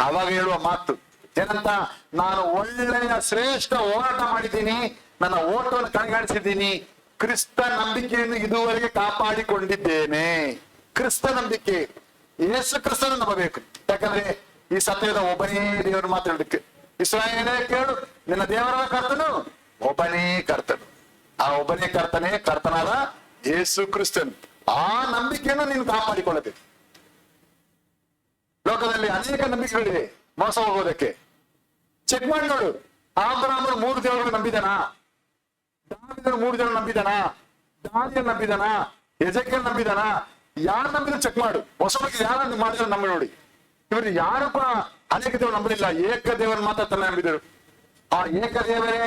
ಅವಾಗ ಹೇಳುವ ಮಾತು ಏನಂತ? ನಾನು ಒಳ್ಳೆಯ ಶ್ರೇಷ್ಠ ಹೋರಾಟ ಮಾಡಿದ್ದೀನಿ, ನನ್ನ ಓಟವನ್ನು ಕಣ್ಗಾಣಿಸಿದ್ದೀನಿ, ಕ್ರಿಸ್ತ ನಂಬಿಕೆಯನ್ನು ಇದುವರೆಗೆ ಕಾಪಾಡಿಕೊಂಡಿದ್ದೇನೆ. ಕ್ರಿಸ್ತ ನಂಬಿಕೆ, ಯೇಸು ಕ್ರಿಸ್ತನ ನಂಬಬೇಕು. ಯಾಕಂದ್ರೆ ಈ ಸತ್ಯದ ಒಬ್ಬನೇ ದೇವರು ಮಾತಾಡೋದಕ್ಕೆ. ಇಸ್ರಾಯೇಲೇ ಕೇಳು, ನಿನ್ನ ದೇವರ ಕರ್ತನು ಒಬ್ಬನೇ ಕರ್ತನು. ಆ ಒಬ್ಬನೇ ಕರ್ತನಾದ ಯೇಸು ಕ್ರಿಸ್ತನು. ಆ ನಂಬಿಕೆಯನ್ನು ನೀನು ಕಾಪಾಡಿಕೊಳ್ಳಬೇಕು. ಲೋಕದಲ್ಲಿ ಅನೇಕ ನಂಬಿಕೆಗಳಿವೆ ಮೋಸ ಹೋಗೋದಕ್ಕೆ. ಚೆಕ್ ಮಾಡಿ ನೋಡು. ಅಬ್ರಹಾಮನು 3 ದೇವರುಗಳು ನಂಬಿದನಾ? ದಾವೀದನು 3 ಜನ ನಂಬಿದನಾ? ದಾನಿಯೇಲ್ ನಂಬಿದನಾ? ಎಜೆಕಿಯೇಲ್ ನಂಬಿದನಾ? ಯಾರು ನಂಬಿದ್ರು ಚೆಕ್ ಮಾಡು. ಹೊಸ ಬಗ್ಗೆ ಯಾರು ಮಾಡಿದ್ರು ನಂಬಿ ನೋಡಿ. ಇವರು ಯಾರು ಕೂಡ ಅನೇಕ ದೇವರು ನಂಬಲಿಲ್ಲ. ಏಕ ದೇವರನ್ನು ಮಾತ್ರ ತನ್ನ ನಂಬಿದರು. ಆ ಏಕ ದೇವರೇ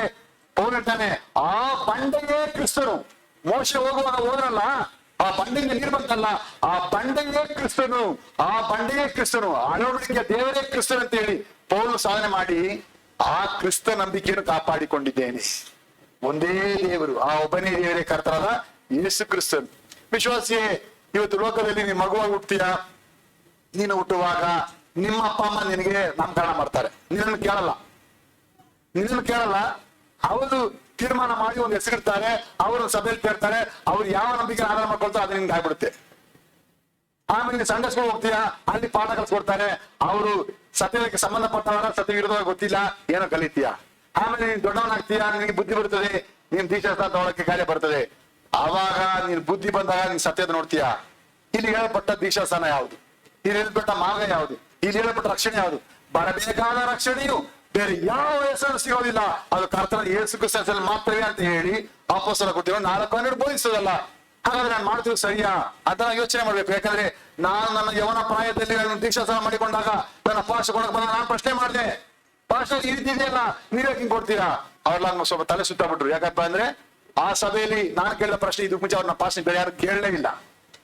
ಪೌಲ್ ಹೇಳ್ತಾನೆ ಆ ಬಂಡೆಯೇ ಕ್ರಿಸ್ತನು. ಮೋಶೆ ಹೋಗುವಾಗ ಹೋದ್ರಲ್ಲ, ಆ ಬಂಡೆಯಿಂದ ನೀರು ಬಂತಲ್ಲ, ಆ ಬಂಡೆಯೇ ಕ್ರಿಸ್ತನು, ಆ ಬಂಡೆಯೇ ಕ್ರಿಸ್ತನು, ಅಳವಡಿಕೆಯ ದೇವರೇ ಕ್ರಿಸ್ತನ್ ಅಂತ ಹೇಳಿ ಪೌಲ್ ಸಾಧನೆ ಮಾಡಿ ಆ ಕ್ರಿಸ್ತ ನಂಬಿಕೆಯನ್ನು ಕಾಪಾಡಿಕೊಂಡಿದ್ದೇನೆ. ಒಂದೇ ದೇವರು, ಆ ಒಬ್ಬನೇ ದೇವರೇ ಕರ್ತರಾದ ಯೇಸು ಕ್ರಿಸ್ತನ್. ವಿಶ್ವಾಸಿಯೇ, ಇವತ್ತು ಲೋಕದಲ್ಲಿ ನೀನು ಮಗುವಾಗಿ ಹುಟ್ಟುತ್ತೀಯ. ನೀನು ಹುಟ್ಟುವಾಗ ನಿಮ್ಮ ಅಪ್ಪ ಅಮ್ಮ ನಿನಗೆ ನಾಮಕರಣ ಮಾಡ್ತಾರೆ, ನಿನ್ನನ್ನು ಕೇಳಲ್ಲ. ಅವರು ತೀರ್ಮಾನ ಮಾಡಿ ಒಂದು ಹೆಸರಿಡ್ತಾರೆ, ಅವರು ಸಭೆಯಲ್ಲಿ ಕೇಳ್ತಾರೆ, ಅವ್ರು ಯಾವ ನಂಬಿಕೆ ಆಧಾರ ಮಾಡ್ಕೊಳ್ತಾರೆ ಅದು ನಿಮ್ಗೆ ಆಗ್ಬಿಡುತ್ತೆ. ಆಮೇಲೆ ನೀವು ಸಂಘ ಸ್ಕೂಲ್ ಹೋಗ್ತೀಯಾ, ಅಲ್ಲಿ ಪಾಠ ಕಲ್ಸ್ಕೊಡ್ತಾರೆ, ಅವರು ಸತ್ಯಕ್ಕೆ ಸಂಬಂಧಪಟ್ಟವರ ಸತ್ಯ ವಿರೋಧವಾಗಿ ಗೊತ್ತಿಲ್ಲ, ಏನೋ ಕಲಿತೀಯ. ಆಮೇಲೆ ನೀನ್ ದೊಡ್ಡವನಾಗ್ತೀಯಾ, ನಿನಗೆ ಬುದ್ಧಿ ಬರ್ತದೆ, ನೀನ್ ದೀಕ್ಷಾಸ್ತ್ರ ತಗೊಳಕ್ಕೆ ಕಾರ್ಯ ಬರ್ತದೆ. ಆವಾಗ ನೀನ್ ಬುದ್ಧಿ ಬಂದಾಗ ನೀನ್ ಸತ್ಯದ ನೋಡ್ತೀಯಾ. ಇಲ್ಲಿ ಹೇಳಲ್ಪಟ್ಟ ದೀಕ್ಷಾಸ್ಥಾನ ಯಾವುದು, ಇಲ್ಲಿ ಹೇಳಲ್ಪಟ್ಟ ಮಾರ್ಗ ಯಾವುದು, ಇಲ್ಲಿ ಹೇಳಲ್ಪಟ್ಟ ರಕ್ಷಣೆ ಯಾವುದು? ಬರಬೇಕಾದ ರಕ್ಷಣೆಯು ಬೇರೆ ಯಾವ ಹೆಸರು ಸಿಗೋದಿಲ್ಲ, ಅದು ಕರ್ತನ ಯೇಸು ಕ್ರಿಸ್ತನಲ್ಲಿ ಮಾತ್ರವೇ ಅಂತ ಹೇಳಿ ಅಪೊಸ್ತಲರ ಕೃತ್ಯಗಳು 4:12 ಬೋಧಿಸೋದಲ್ಲ. ಹಾಗಾದ್ರೆ ನಾನು ಮಾಡ್ತೀವಿ ಸರಿಯಾ ಅಂತ ನಾನು ಯೋಚನೆ ಮಾಡ್ಬೇಕು. ಯಾಕಂದ್ರೆ ನಾನು ನನ್ನ ಯವನ ಪ್ರಾಯದಲ್ಲಿ ನಾನು ದೀಕ್ಷಾಸ್ನಾನ ಮಾಡಿಕೊಂಡಾಗ ನನ್ನ ಪಾಶ ಕೊಡಕ್ ಬಂದ ನಾನು ಪ್ರಶ್ನೆ ಮಾಡಿದೆ, ಪಾಶ ಈ ರೀತಿ ಇದೆಯಲ್ಲ, ನೀವೇ ಹಿಂಗ್ ಕೊಡ್ತೀರಾ? ಅವ್ರೆಲ್ಲ ಸ್ವಲ್ಪ ತಲೆ ಸುತ್ತಾಬಿಟ್ರು. ಯಾಕಪ್ಪ ಅಂದ್ರೆ ಆ ಸಭೆಯಲ್ಲಿ ನಾನು ಕೇಳಿದ ಪ್ರಶ್ನೆ ಇದಕ್ಕೆ ಮುಂಚೆ ಅವ್ರನ್ನ ಪಾಶ ಬೇರೆ ಯಾರು ಕೇಳಲೇ ಇಲ್ಲ,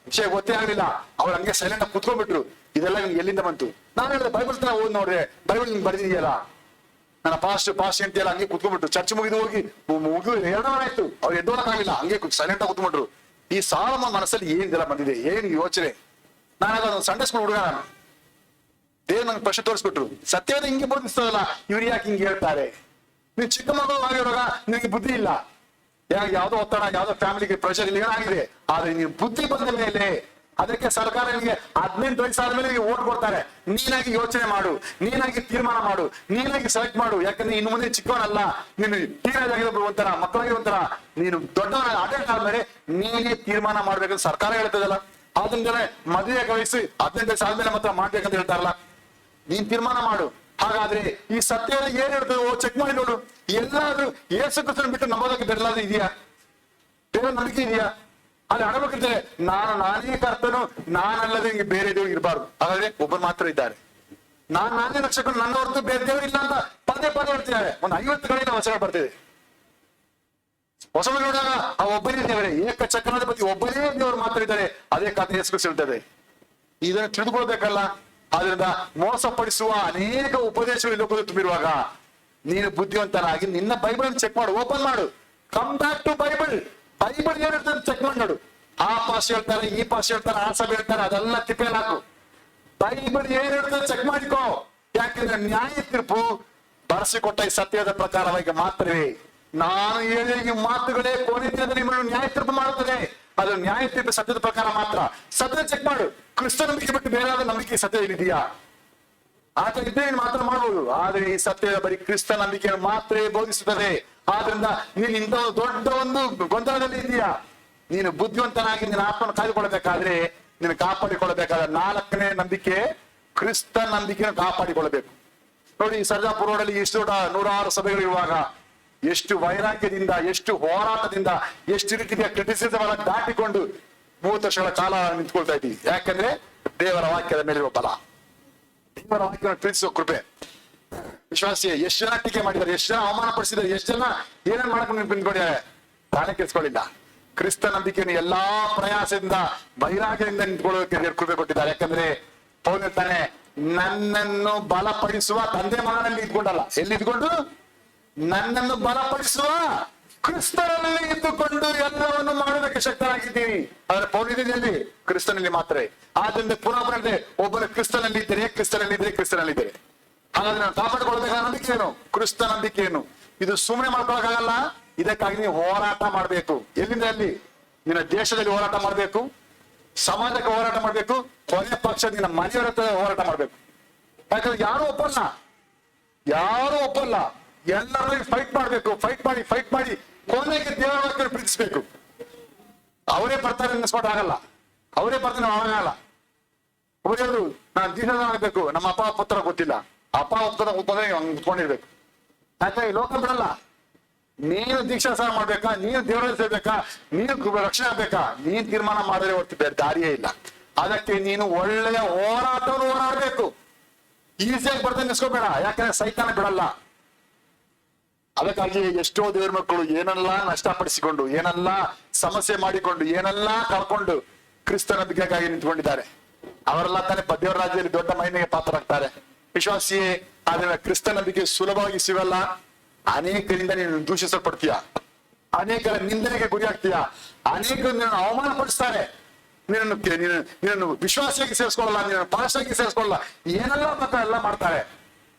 ವಿಷಯ ಗೊತ್ತೇ ಆಗ್ಲಿಲ್ಲ. ಅವ್ರು ಹಂಗೆ ಸೈಲೆಂಟ್ ಆಗಿ ಕುತ್ಕೊಂಡ್ಬಿಟ್ರು. ಇದೆಲ್ಲ ನಿಮ್ಗೆ ಎಲ್ಲಿಂದ ಬಂತು? ನಾನು ಹೇಳಿದೆ ಬೈಬಲ್ ತರ ಓದ್ ನೋಡ್ರೆ, ಬೈಬಲ್ ನಿಮ್ಗೆ ಬರ್ದಿದೆಯಲ್ಲ. ನನ್ನ ಪಾಸ್ಟ್ ಅಂತೆಲ್ಲ ಹಂಗೆ ಕುತ್ಕೊಂಡ್ಬಿಟ್ರು. ಚರ್ಚ್ ಮುಗಿದು ಹೋಗಿ 2 ವಾರ ಆಯ್ತು, ಅವ್ರು ಎದ್ದೋಳಕ್ಕಾಗಿಲ್ಲ, ಹಂಗೆ ಸೈಲೆಂಟ್ ಆಗಿ ಕುತ್ಕೊಂಡ್ಬಿಟ್ರು. ಈ ಸಾಲಮ ಮನಸ್ಸಲ್ಲಿ ಏನಿದೆಲ್ಲ ಬಂದಿದೆ, ಏನ್ ಯೋಚನೆ. ನಾನಾಗ ಒಂದು ಸಂಡೇ ಸ್ಕೂಲ್ ಹುಡುಗ, ನಾನು ದೇವ್ರು ನಂಗೆ ಪ್ರಶ್ನೆ ತೋರಿಸ್ಬಿಟ್ರು. ಸತ್ಯವಾದ ಹಿಂಗೆ ಬೋಧಿಸ್ತದಲ್ಲ, ಇವ್ರು ಯಾಕೆ ಹಿಂಗೆ ಹೇಳ್ತಾರೆ? ನೀವು ಚಿಕ್ಕ ಮಗಳು ಆಗಿರುವಾಗ ನಿನಗೆ ಬುದ್ಧಿ ಇಲ್ಲ, ಯಾವ್ದೋ ಒತ್ತಡ, ಯಾವ್ದೋ ಫ್ಯಾಮಿಲಿಗೆ ಪ್ರೆಷರ್ ಇಲ್ಲ, ಏನಾಗಿದೆ. ಆದ್ರೆ ನೀವು ಬುದ್ಧಿ ಬಂದ ಮೇಲೆ ಅದಕ್ಕೆ ಸರ್ಕಾರ ನಿಮಗೆ 18 ವಯಸ್ಸಾದ ಮೇಲೆ ನೀವು ಓಟ್ ಕೊಡ್ತಾರೆ. ನೀನಾಗಿ ಯೋಚನೆ ಮಾಡು, ನೀನಾಗಿ ತೀರ್ಮಾನ ಮಾಡು, ನೀನಾಗಿ ಸೆಲೆಕ್ಟ್ ಮಾಡು. ಯಾಕಂದ್ರೆ ಇನ್ನು ಮುಂದೆ ಚಿಕ್ಕವನಲ್ಲ, ನೀನು ಟೀನೇಜ್ ಆಗಿರೋ ಒಂಥರ, ಮಕ್ಕಳಿಗೆ ಒಂಥರ, ನೀನು ದೊಡ್ಡವನ ಅಟೆಂಡ್ ಆದ್ಮೇಲೆ ನೀನೇ ತೀರ್ಮಾನ ಮಾಡ್ಬೇಕಂತ ಸರ್ಕಾರ ಹೇಳ್ತದಲ್ಲ. ಆದ್ರಿಂದಲೇ ಮದುವೆ ವಯಸ್ಸು 18 ವಯಸ್ಸು ಆದ್ಮೇಲೆ ಮಾತ್ರ ಮಾಡ್ಬೇಕಂತ ಹೇಳ್ತಾರಲ್ಲ. ನೀನ್ ತೀರ್ಮಾನ ಮಾಡು. ಹಾಗಾದ್ರೆ ಈ ಸತ್ಯದಲ್ಲಿ ಏನ್ ಹೇಳ್ತದೆ ಚೆಕ್ ಮಾಡಿ ನೋಡು. ಎಲ್ಲಾದ್ರೂ ಯೇಸು ಕ್ರಿಸ್ತನ ಬಿಟ್ಟು ನಂಬೋದಕ್ಕೆ ಬೇರೆಲ್ಲಾದ್ರೂ ಇದೆಯಾ? ಬೇರೆ ನಂಬಿಕೆ ಇದೆಯಾ? ಅಲ್ಲಿ ಅಡಬೇಕಿದ್ರೆ ನಾನೇ ಕರ್ತನು, ನಾನಲ್ಲದೆ ಹಿಂಗೆ ಬೇರೆ ದೇವ್ರು ಇರಬಾರ್ದು. ಹಾಗಾದ್ರೆ ಒಬ್ಬರು ಮಾತ್ರ ಇದ್ದಾರೆ, ನಾನೇ ರಕ್ಷಕನು, ನನ್ನ ಹೊರತು ಬೇರೆ ದೇವ್ರು ಇಲ್ಲ ಅಂತ ಪದೇ ಹೇಳ್ತಿದ್ದಾರೆ. ಒಂದು 50 ಕಡೆಯಿಂದ ವಚನ ಬರ್ತಿದೆ. ಹೊಸ ನೋಡಿದಾಗ ಆ ಒಬ್ಬನೇ ದೇವರೇ, ಏಕ ಚಕ್ರಾಧಿಪತಿ ಒಬ್ಬನೇ ದೇವರು ಮಾತ್ರ ಇದ್ದಾರೆ. ಅದೇ ಕಥೆ ಯೇಸು ಕ್ರಿಸ್ತ ಹೇಳ್ತದೆ. ಇದನ್ನು ತಿಳಿದುಕೊಳ್ಬೇಕಲ್ಲ. ಆದ್ರಿಂದ ಮೋಸಪಡಿಸುವ ಅನೇಕ ಉಪದೇಶಗಳು ಲೋಕದಲ್ಲಿ ತುಂಬಿರುವಾಗ ನೀನು ಬುದ್ಧಿವಂತನಾಗಿ ನಿನ್ನ ಬೈಬಲ್ ಚೆಕ್ ಮಾಡು, ಓಪನ್ ಮಾಡು, come back to Bible. Bible ಏನಿರ್ತದೆ ಚೆಕ್ ಮಾಡಿ ನೋಡು. ಆ ಪಾಸ್ ಹೇಳ್ತಾರೆ, ಈ ಪಾಸ್ ಹೇಳ್ತಾರೆ, ಆ ಸಭೆ ಹೇಳ್ತಾರೆ, ಅದೆಲ್ಲ ತಿಪ್ಪೇಲ್ ಹಾಕು. ಬೈಬಲ್ ಏನಿರ್ತದೆ ಚೆಕ್ ಮಾಡಿಕೋ. ಯಾಕಂದ್ರೆ ನ್ಯಾಯ ತೀರ್ಪು ಬರೆಸಿಕೊಟ್ಟ ಈ ಸತ್ಯದ ಪ್ರಕಾರವಾಗಿ ಮಾತ್ರವೇ. ನಾನು ಹೇಳಿದ ಈ ಮಾತುಗಳೇ ಕೊನೆ ದಿನದಲ್ಲಿ ನಿಮ್ಮನ್ನು ನ್ಯಾಯ ತೀರ್ಪು ಮಾಡುತ್ತದೆ. ಅದು ನ್ಯಾಯ ತೀರ್ಪು ಸತ್ಯದ ಪ್ರಕಾರ ಮಾತ್ರ. ಸತ್ಯ ಚೆಕ್ ಮಾಡು. ಕ್ರಿಸ್ತ ನಂಬಿಕೆ ಬಿಟ್ಟು ಬೇರೆ ನಂಬಿಕೆ ಸತ್ಯ ಇದೆಯಾ? ಆತ ಇದ್ದೇ ಮಾತ್ರ ಮಾಡಬಹುದು. ಆದ್ರೆ ಈ ಸತ್ಯದ ಬರೀ ಕ್ರಿಸ್ತ ನಂಬಿಕೆಯನ್ನು ಮಾತ್ರ ಬೋಧಿಸುತ್ತದೆ. ಆದ್ರಿಂದ ನೀನು ಇಂಥ ದೊಡ್ಡ ಒಂದು ಗೊಂದಲದಲ್ಲಿ ಇದೆಯಾ? ನೀನು ಬುದ್ಧಿವಂತನಾಗಿ ನಿನ್ನ ಆತ್ಮನ ಕಾಯ್ದುಕೊಳ್ಳಬೇಕಾದ್ರೆ, ನೀನು ಕಾಪಾಡಿಕೊಳ್ಳಬೇಕಾದ್ರೆ 4ನೇ ನಂಬಿಕೆ ಕ್ರಿಸ್ತ ನಂಬಿಕೆಯನ್ನು ಕಾಪಾಡಿಕೊಳ್ಳಬೇಕು. ನೋಡಿ, ಸರ್ಜಾಪುರ ರೋಡಲ್ಲಿ ಇಷ್ಟು ದೊಡ್ಡ 106 ಸಭೆಗಳಿರುವಾಗ ಎಷ್ಟು ವೈರಾಗ್ಯದಿಂದ, ಎಷ್ಟು ಹೋರಾಟದಿಂದ, ಎಷ್ಟು ರೀತಿಯ ಕ್ರಿಟಿಸಿಸಮ್ ಅನ್ನ ದಾಟಿಕೊಂಡು 30 ವರ್ಷಗಳ ಕಾಲ ನಿಂತ್ಕೊಳ್ತಾ ಇದ್ದೀವಿ. ಯಾಕಂದ್ರೆ ದೇವರ ವಾಕ್ಯದ ಮೇಲಿರುವ ಬಲ, ದೇವರ ವಾಕ್ಯವನ್ನು ತಿಳಿಸುವ ಕೃಪೆ. ವಿಶ್ವಾಸಿಯ ಎಷ್ಟು ಜನ ಟೀಕೆ ಮಾಡಿದ್ದಾರೆ, ಎಷ್ಟು ಜನ ಅವಮಾನ ಪಡಿಸಿದ್ದಾರೆ, ಎಷ್ಟು ಜನ ಏನೇನ್ ಮಾಡ್ಕೊಂಡು ನಿಂತ್ಕೊಂಡಿದ್ದಾರೆ, ತಾನೇ ಕೆಲ್ಸ್ಕೊಳ್ಳಿಲ್ಲ. ಕ್ರಿಸ್ತ ನಂಬಿಕೆಯನ್ನು ಎಲ್ಲಾ ಪ್ರಯಾಸದಿಂದ, ವೈರಾಗ್ಯದಿಂದ ನಿಂತ್ಕೊಳ್ಳೋಕೆ ಕೃಪೆ ಕೊಟ್ಟಿದ್ದಾರೆ. ಯಾಕಂದ್ರೆ ಪೌಲ್ ಹೇಳ್ತಾನೆ, ನನ್ನನ್ನು ಬಲಪಡಿಸುವ ತಂದೆ ಮಗನಲ್ಲಿ ಇದ್ಕೊಂಡಲ್ಲ, ಎಲ್ಲಿ ಇದ್ಕೊಂಡು? ನನ್ನನ್ನು ಬಲಪಡಿಸುವ ಕ್ರಿಸ್ತನಲ್ಲಿ ಇದ್ದುಕೊಂಡು ಎಲ್ಲವನ್ನು ಮಾಡೋದಕ್ಕೆ ಶಕ್ತರಾಗಿದ್ದೀನಿ. ಆದ್ರೆ ಪೌಲ್ ಇದ್ದೀನಿ ಕ್ರಿಸ್ತನಲ್ಲಿ ಮಾತ್ರ. ಆದ್ರಿಂದ ಪುನಃ ಒಬ್ಬನ ಕ್ರಿಸ್ತನಲ್ಲಿ ಇದ್ದೇನೆ, ಕ್ರಿಸ್ತನಲ್ಲಿದ್ದೇನೆ. ಹಾಗಾದ್ರೆ ನಾವು ಕಾಪಾಡಿಕೊಳ್ಬೇಕಾದ ನಂಬಿಕೆ ಏನು? ಕ್ರಿಸ್ತ ನಂಬಿಕೆ ಏನು? ಇದು ಸುಮ್ಮನೆ ಮಾಡ್ಕೊಳಕ್ಕಾಗಲ್ಲ. ಇದಕ್ಕಾಗಿ ನೀವು ಹೋರಾಟ ಮಾಡ್ಬೇಕು. ಎಲ್ಲಿಂದ ಅಲ್ಲಿ? ನಿನ್ನ ದೇಶದಲ್ಲಿ ಹೋರಾಟ ಮಾಡ್ಬೇಕು, ಸಮಾಜಕ್ಕೆ ಹೋರಾಟ ಮಾಡ್ಬೇಕು, ಕೊನೆ ಪಕ್ಷ ನಿನ್ನ ಮನೆಯವರ ಹತ್ರ ಹೋರಾಟ ಮಾಡ್ಬೇಕು. ಯಾಕಂದ್ರೆ ಯಾರು ಒಪ್ಪಲ್ಲ. ಎಲ್ಲರೂ ಫೈಟ್ ಮಾಡ್ಬೇಕು. ಫೈಟ್ ಮಾಡಿ ಕೊನೆಗೆ ದೇವರ ವಾಕ್ಯವನ್ನು ಪ್ರೀತಿಸ್ಬೇಕು. ಅವರೇ ಬರ್ತಾರೆ ಅನ್ನಿಸ್ಕೊಂಡು ಆಗಲ್ಲ, ಅವರೇ ಬರ್ತಾರೆ ಆಗಲ್ಲ. ಒಬ್ಬರು ನಾನು ಜೀಸಸ್ ಆಗ್ಬೇಕು, ನಮ್ಮ ಅಪ್ಪ ಪುತ್ರ ಗೊತ್ತಿಲ್ಲ, ಅಪ್ಪ ಒಪ್ಕೊಂಡ್ರೆ ಉತ್ಕೊಂಡಿರ್ಬೇಕು. ಯಾಕಂದ್ರೆ ಲೋಕ ಬಿಡಲ್ಲ. ನೀನು ದೀಕ್ಷಾಸ್ನಾನ ಮಾಡ್ಬೇಕಾ, ನೀನು ದೇವರಲ್ಲಿ ಸೇರ್ಬೇಕಾ, ನೀನು ರಕ್ಷಣೆ ಆಗ್ಬೇಕಾ, ನೀನ್ ತೀರ್ಮಾನ ಮಾಡಿದ್ರೆ ಹೊರತು ಬೇರೆ ದಾರಿಯೇ ಇಲ್ಲ. ಅದಕ್ಕೆ ನೀನು ಒಳ್ಳೆಯ ಹೋರಾಟವನ್ನು ಹೋರಾಡಬೇಕು. ಈಸಿಯಾಗಿ ಬರ್ತದೆ ನಿಸ್ಕೋಬೇಡ. ಯಾಕಂದ್ರೆ ಸೈತಾನ ಬಿಡಲ್ಲ. ಅದಕ್ಕಾಗಿ ಎಷ್ಟೋ ದೇವ್ರ ಮಕ್ಕಳು ಏನೆಲ್ಲ ನಷ್ಟಪಡಿಸಿಕೊಂಡು, ಏನೆಲ್ಲ ಸಮಸ್ಯೆ ಮಾಡಿಕೊಂಡು, ಏನೆಲ್ಲ ಕಳ್ಕೊಂಡು ಕ್ರಿಸ್ತ ನಂಬಿಕೆಗಾಗಿ ನಿಂತ್ಕೊಂಡಿದ್ದಾರೆ. ಅವರೆಲ್ಲ ತಾನೇ ದೇವರ ರಾಜ್ಯದಲ್ಲಿ ದೊಡ್ಡ ಮಹಿಮೆಗೆ ಪಾತ್ರರಾಗ್ತಾರೆ. ವಿಶ್ವಾಸಿಯೇ, ಆದ್ರೆ ಕ್ರಿಸ್ತ ನಂಬಿಕೆ ಸುಲಭವಾಗಿ ಸಿಗಲ್ಲ. ಅನೇಕರಿಂದ ನೀನು ದೂಷಿಸಲ್ಪಡ್ತೀಯ, ಅನೇಕರ ನಿಂದನೆಗೆ ಗುರಿ ಆಗ್ತೀಯ, ಅನೇಕರು ನಿನ್ನನ್ನು ಅವಮಾನ ಪಡಿಸ್ತಾರೆ, ನಿನ್ನನ್ನು ವಿಶ್ವಾಸಿಯಾಗಿ ಸೇರಿಸ್ಕೊಳ್ಳಲ್ಲ, ನಿನ್ನ ಪಾಸ್ಟಾಗಿ ಸೇರಿಸ್ಕೊಳ್ಳಲ್ಲ, ಏನೆಲ್ಲ ಎಲ್ಲ ಮಾಡ್ತಾರೆ.